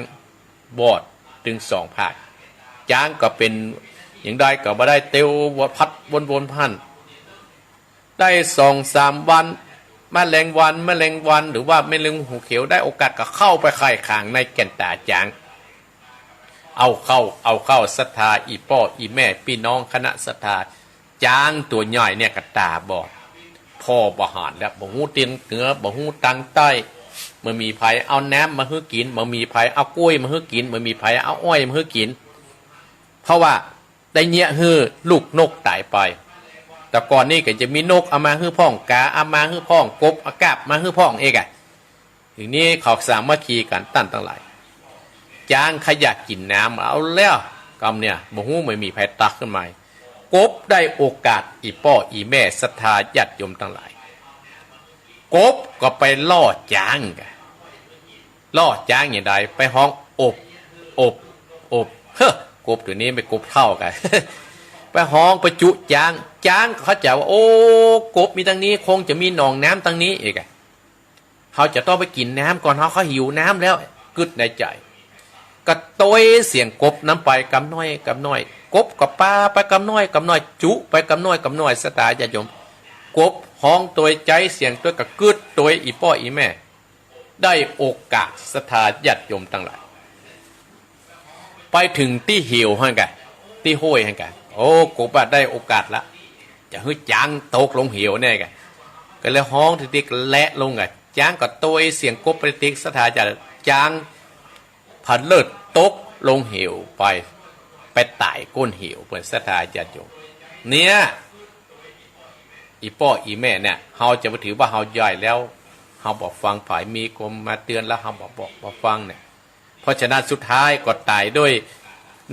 บอดถึง2 ภาคจางก็เป็นอย่างใดก็มาได้เตียวพัดวนพันได้2-3 วันแมลงวันหรือว่าแมลงหูเขียวได้โอกาสก็เข้าไปไข่ขางในแก่นตาจางเอาเข้าศรัทธาอีพ่ออีแม่พี่น้องคณะศรัทธาจางตัวใหญ่เนี่ยกระตาบอดพ่อบหารแล้วบ่ฮู้เตียนเหนือบ่ฮู้ตังใต้เมื่อมีไผเอาน้ำมาให้กินเมื่อมีไผเอากล้วยมาให้กินเมื่อมีไผเอาอ้อยมาให้กินเพราะว่าได้เนี้ยฮื้อลูกนกตายไปแต่ก่อนนี่ก็จะมีนกเอามาฮื้อพ่องกาเอามาฮื้อพ่องกบอากาศมาฮื้อพ่องเองอ่ะทีนี้เขาสามัคคีกันตั้นทั้งหลายจางขยะกินน้ำเอาแล้วกำเนี่ยบ่ฮู้ไม่มีไผตักขึ้นมากบได้โอกาสอีพ่ออีแม่ศรัทธาญาติโยมทั้งหลายกบก็ไปล่อจางอย่างใดไปห้องอบเฮ้อกบตัวนี้ไม่กบเท่ากัน ไปห้องไปจุจางเขาจะว่าโอ้กบมีตั้งนี้คงจะมีหนองน้ำตั้งนี้อีกเขาจะต้องไปกินน้ำก่อนเขาหิวน้ำแล้วกึดในใจกระโตยเสียงกบน้ำไปกำน้อยกบกับปลาไปกำน้อยจุไปกำน้อยสตาญาติโยมกบห้องตัวใจเสียงตัวกระกึดตัวอีพ่ออีแม่ได้โอกาสศรัทธาญาติโยมทั้งหลายไปถึงที่หิวให้กันที่ห้วยให้กันโอ้กบได้โอกาสละจะให้จางตกลงหิวแน่กันก็เลยห้องติ๊กและลงกันจางก็ตัวเสียงกบไปติ๊กศรัทธาญาติจางผันเลิศตกลงหิวไปตายก้นหิวเปิดศรัทธาญาติโยมเนี่ยอีพ่ออีแม่เนี่ยเฮาจะมาถือว่าเฮาใหญ่แล้วเฮาบอกฟังฝ่ายมีกรมมาเตือนแล้วเฮาบอกฟังเนี่ยเพราะฉะนั้นสุดท้ายก็ตายด้วย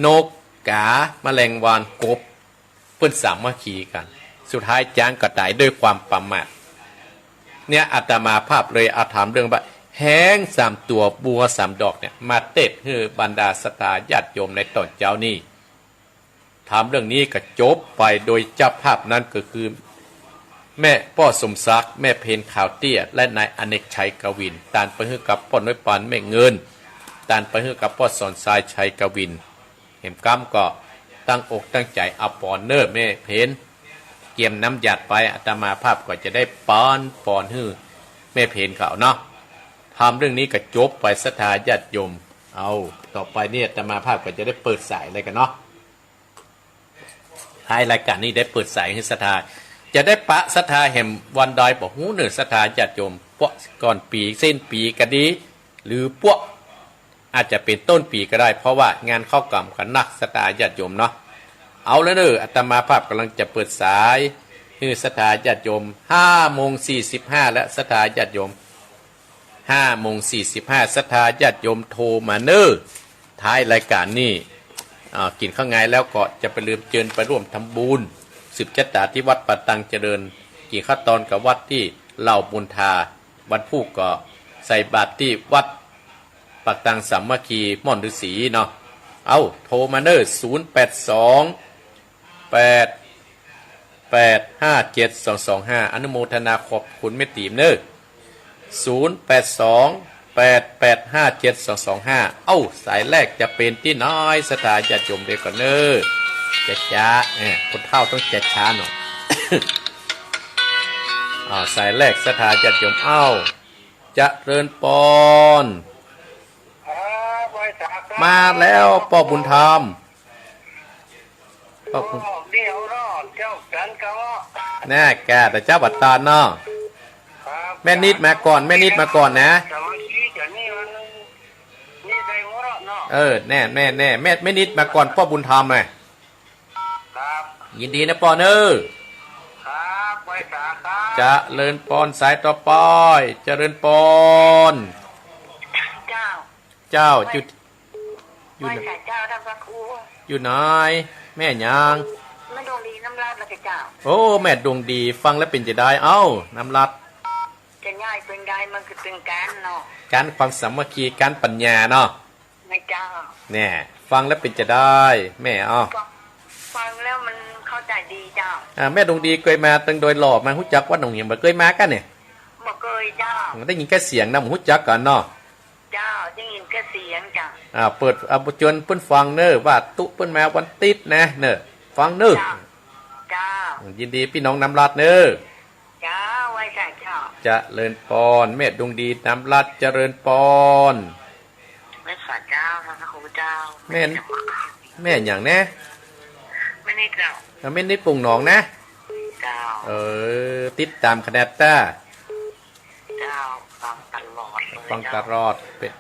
นกกาแมลงวันกบเพิ่นสามัคคีกันสุดท้ายจางก็ตายด้วยความประมาทเนี่ยอาตมาภาพเลยอาถามเรื่องว่าแห้ง3 ตัวบัว3 ดอกเนี่ยมาเต็ดคือบรรดาศรัทธาญาติโยมในตอนเจ้านี้ถามเรื่องนี้ก็จบไปโดยเจ้าภาพนั้นก็คือแม่พ่อสมศักดิ์แม่เพนข่าวเตี้ยและนายอเนกชัยกวินตานไปฮือกับพ่อน้อยปานแม่เงินตานไปฮือกับพ่อสอนทรายชัยกวินเห็นกำก็ตั้งอกตั้งใจเอาปอนเนอร์แม่เพนเกี่ยมน้ำหยาดไปอาตมาภาพก็จะได้ปอนฮือแม่เพนเขาเนาะทำเรื่องนี้ก็จบไปศรัทธาญาติโยมเอาต่อไปเนี่ยอาตมาภาพก็จะได้เปิดสายอะไรกันเนาะท้ายรายการนี้ได้เปิดสายให้ศรัทธาจะได้ปะศรัทธาแห่งวันดอยบอกหูหนึ่งศรัทธาญาติโยมพวกก่อนปีเส้นปีก็ดีหรือพวกอาจจะเป็นต้นปีก็ได้เพราะว่างานเข้ากล่ำกันนักศรัทธาญาติโยมเนาะเอาแล้วเนอะอาตมาภาพกำลังจะเปิดสายให้ศรัทธาญาติโยม5:45และศรัทธาญาติโยม5:45ศรัทธาญาติโยมโทรมาเนอะท้ายรายการนี้กินข้าวไงแล้วก็จะไปลืมเชิญไปร่วมทำบุญสืบชะตาที่วัดปะตังเจริญกี่ขั้นตอนกับวัดที่เหล่าบุญทาวันพุธก็ใส่บาตรที่วัดปะตังสามัคคีม่อนฤาษีเนาะเอาโทรมาเนอ082 885 7225อนุโมทนาขอบคุณแม่ติ๋มเนอ082 885 7225เอ้าสายแรกจะเป็นที่น้อยสถาญาติโยมเด็กก่อนเนอจะช้าคนเฒ่าต้องจะช้าหน่อย สายแรกสถาญาติโยมเอ้าจะเริญปอน มาแล้วพ่อบุญธรรมพ่อ โอ้ บุญ เดี๋ยวรอเจ้ากันก็ แน่แกแต่เจ้าบัตรตาเนาะแม่นิดมาก่อนแม่นิดมาก่อนนะ จะมาชี้จะนี่มันนี่ใจหัวเราะเนาะ แน่แม่นิดมาก่อนพ่อบุญธรรมไง ครับ ยินดีนะปอนครับไว้สาครับ จะเลินปอนสายต่อไปเจะเลินปอน เจ้า เจ้าอยู่อยู่ ไว้ ไหน สาเจ้าท่านพระครู อยู่ไหนแม่ยาง ไม่ดวงดีน้ำลาดละเจ้า โอ้แม่ดวงดีฟังแล้วเป็นจะได้เอ้าน้ำรัด จะง่ายเป็นได้มันคือเป็นการเนาะ การความสามัคคีการปัญญาเนาะ ไม่เจ้า เนี่ยฟังแล้วเป็นจะได้แม่อ้อ ฟังแล้วมันเข้าใจดีเจ้า แม่ดวงดีเคยมาตั้งโดยหล่อมาหู้จักวัดหนองเหียงบ่เคยมากันเนี่ย บอกเคยเจ้า ได้ยินแค่เสียงนะหู้จักกันเนาะ เจ้าได้ยินแค่เสียงจ้ะ เปิดจนเพิ่นฟังเน้อว่าตุเพิ่นมาวันติดนะเน้อฟังเน้อ เจ้าเจ้า ยินดีพี่น้องน้ำรัดเน้อ เจ้าไว้สาเจ้า จะเลินปอนแม่ดวงดีน้ำรัดเจริญปอน ไว้สาเจ้าท่านพระครูเจ้า แม่อย่างแน่ ไม่ได้เจ้า แม่นิดปุ่งหนองนะ เจ้า ติดตามคณะต้า เจ้าฟังตลอดเลย ฟังตลอดเป็น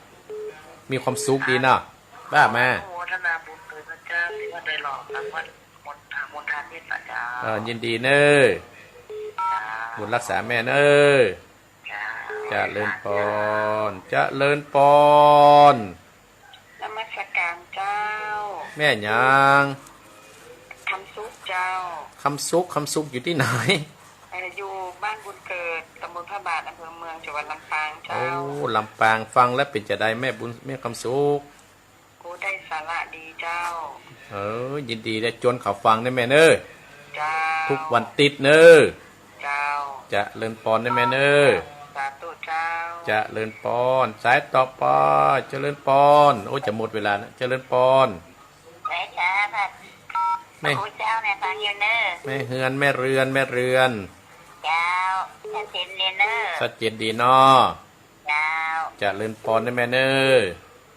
มีความสุขดีเนาะบ้ามา โอ้ธนาบุญเกิดพระเจ้าที่ว่าได้หลอกทั้งวัดมนทานที่พระเจ้า ยินดีเน้อ เจ้า บุญรักษาแม่เน้อ เจ้า จะเลินปอนจะเลินปอน นมัสการเจ้า แม่ยาง ทำซุปเจ้า คำสุขอยู่ที่ไหน อยู่บ้านบุญเกิดตำบลพระบาทอำเภอเมืองจังหวัดลำปาง โอ้ เจ้า ลำปางฟังแล้วเป็นจะได้แม่บุญแม่คำสุข กูได้สาระดีเจ้า ยินดีได้จนเขาฟังได้แม่เน้อ เจ้า ทุกวันติดเน้อ เจ้า จะเลินปอนได้แม่เน้อ สาธุเจ้า จะเลินปอนสายต่อไปเจริญปอนโอ้จะหมดเวลานะเจริญปอน แม่จ้าค่ะ แม่ พระเจ้าเนี่ยฟังอยู่เนอ แม่เฮือนแม่เรือนแม่เรือน เจ้าท่านเจนเรียนเนอ ชัดเจนดีเนาะ เจ้า จะเลินปอนได้แม่เน้อ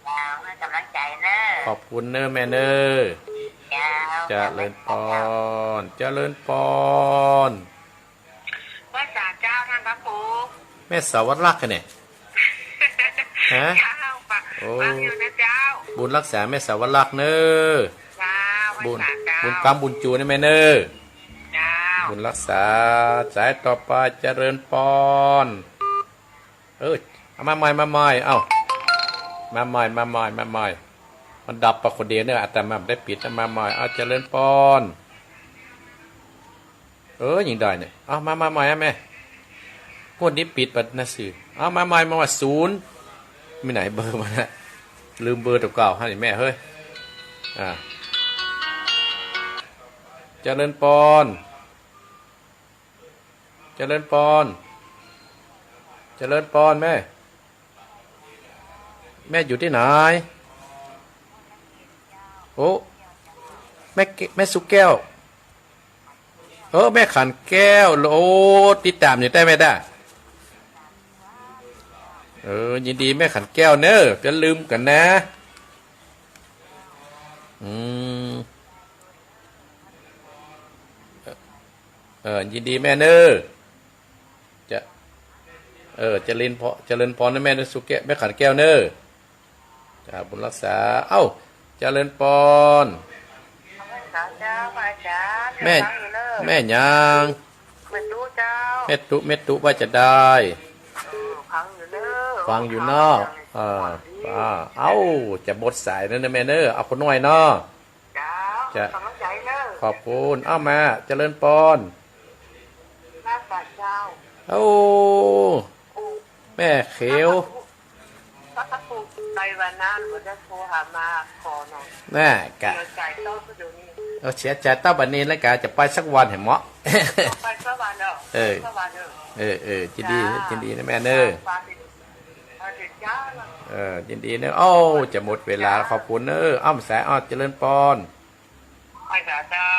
เจ้าให้กำลังใจเนอ ขอบคุณเน้อแม่เน้อ เจ้า จะเลินปอนจะเลินปอน พระสาเจ้าท่านพระครู แม่สาวรักกันเนี่ย ฮะ เจ้าฟัง โอ้ ฟังอยู่นะเจ้า บุญรักษาแม่สาวรักเน้อ เจ้าพระ บุญ สาเจ้า บุญกรรมบุญจูนี่แม่เน้อ เจ้า บุญรักษาสายต่อไปเจริญปอน เอามาใหม่เอ้ามาใหม่มันดับประคนเดียวเนี่ยอาตมาได้ปิดมาใหม่เอาเจริญปอนยิงได้เนี่ยเอามาใหม่แม่พวกนี้ปิดปัดนะสื่อเอามาใหม่มาศูนย์มีไหนเบอร์มานะลืมเบอร์ตัวเก่าให้แม่เฮ้ยเจริญปอนเจริญปอนแม่อยู่ที่ไหนโอ้แม่สุกแก้วแม่ขันแก้วโอ้ติดตามอยู่ได้ไหมได้ยินดีแม่ขันแก้วเนอะจะลืมกันนะยินดีแม่เนอะเจริญพรนะแม่สุกแก้วแม่ขันแก้วเนอะจะบุญรักษาเจริญพร พระสาเจ้าพระอาจารย์ แม่ ฟังอยู่เนอะ แม่ยาง แม่ตู้เจ้า เม็ดตุว่าจะได้ ฟังอยู่เนอะ ฟังอยู่นอกจะบดสายนั่นนะแม่เนอะเอาคนน้อยเนอะ เจ้า จะ กำลังใจเนอะ ขอบคุณมาเจริญพร พระสาเจ้า แม่เขียว พระครูในวันนั้นผมจะโทรหามาขอหน่อย แม่กะ เดี๋ยวจ่ายต้นก็เดี๋ยวนี้ เสียใจต้าบันนี้แล้วกะจะไปสักวันเห็นมั้ ไปสักวันเนอะสักวันเนอะ ยินดีนะแม่เนอะ ฟังถึงเจ้าเนอะ ยินดีเนอะจะหมดเวลาขอบคุณเนอะสายเจริญพร พระสาเจ้า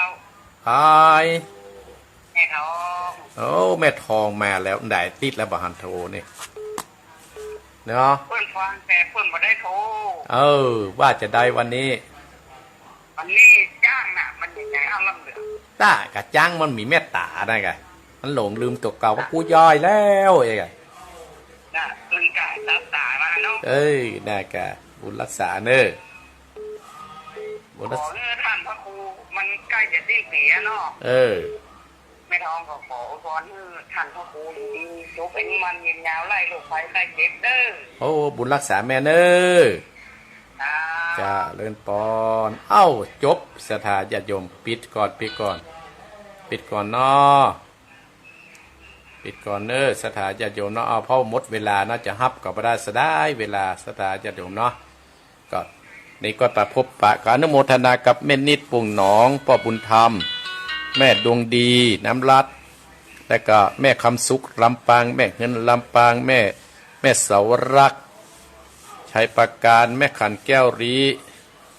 ฮาย แม่ทอง แม่ทองมาแล้วได้ติดแล้วบหันโทนี่ เนาะ เพิ่นฟังแต่เพิ่นบ่ได้โทร ว่าจะได้วันนี้ วันนี้จ้างน่ะมันยังไงเอาลำเหลือ ต้ากะจ้างมันมีเมตตาได้ไงมันหลงลืมตัวเก่าว่ากูย่อยแล้วไอ้ไง น่ะตึงกายตาตามาเนาะ ได้กะบุญรักษาเน้อบุญ ข รัก อ ษา เงื่อท่านพระครูมันใกล้จะสิ้นปีแล้วเนาะ แม่ทองก็ขอพรให้ท่านพระครูดีๆจุกเป็นมันยืนยาวไล่โรคภัยไข้เจ็บเด้อ โอ้บุญรักษาแม่เน้อจ้าเลื่อนปอนจบสถาญาติโยมปิดก่อนเนาะปิดก่อนเน้อสถาญาติโยมเนาะเพราะหมดเวลาน่าจะฮับกับพระราชได้เวลาสถาญาติโยมเนาะก็นี่ก็ประพบปะกอนุโมทนากับแม่นิดปุ่งหนองพ่อบุญธรรมแม่ดวงดีน้ำรัดและก็แม่คำสุขลำปางแม่เงินลำปางแม่เสารักชัยประการแม่ขันแก้วรี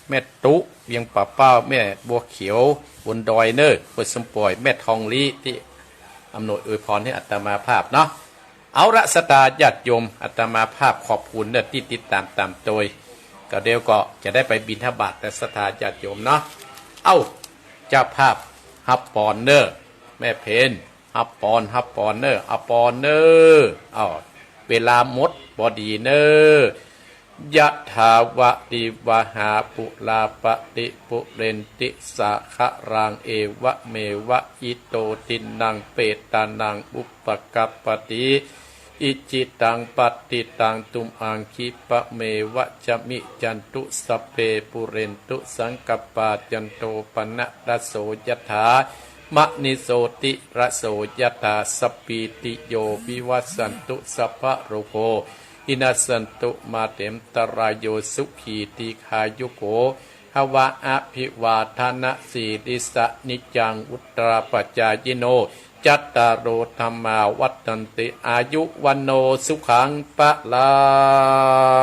แม่ตุเวียงป่าเป้าแม่บัวเขียวบนดอยเนอร์บนสมปล่อยแม่ทองลีที่อำนวยอวยพรให้อัตมาภาพเนาะเอาละสตาญาติโยมอัตมาภาพขอบคุณเนอที่ติดตามโดยก็เดี๋ยวก็จะได้ไปบิณฑบาตแต่สตาญาติโยมเนาะเจ้าภาพฮับปอนเนอร์แม่เพนฮับปอนเนอร์อปอนเนอร์เวลาหมดบอดีเนอร์ยะถาวะติวหาปุลาปติปุเรนติสาคะรังเอวะเมวะอิโตตินังเปตานังอุปกัปปติอิจิตังปฏิตังตุมอังคิปะเมวะจะมิจันตุสพเพปุเรนตุสังกปาจันโตปนะระโสยถามะนิโสติระโสยถาสปปีติโยวิวัสสันตุสัพพะโรโคอินัสสันตุมาเตมตรายโยสุขีติขายุโกภวะอภิวาทนาสีริสะนิจังอุตราปัจจายโนจัตตารโอธรรมาวัฏันติอายุวันโนสุขังปะลัง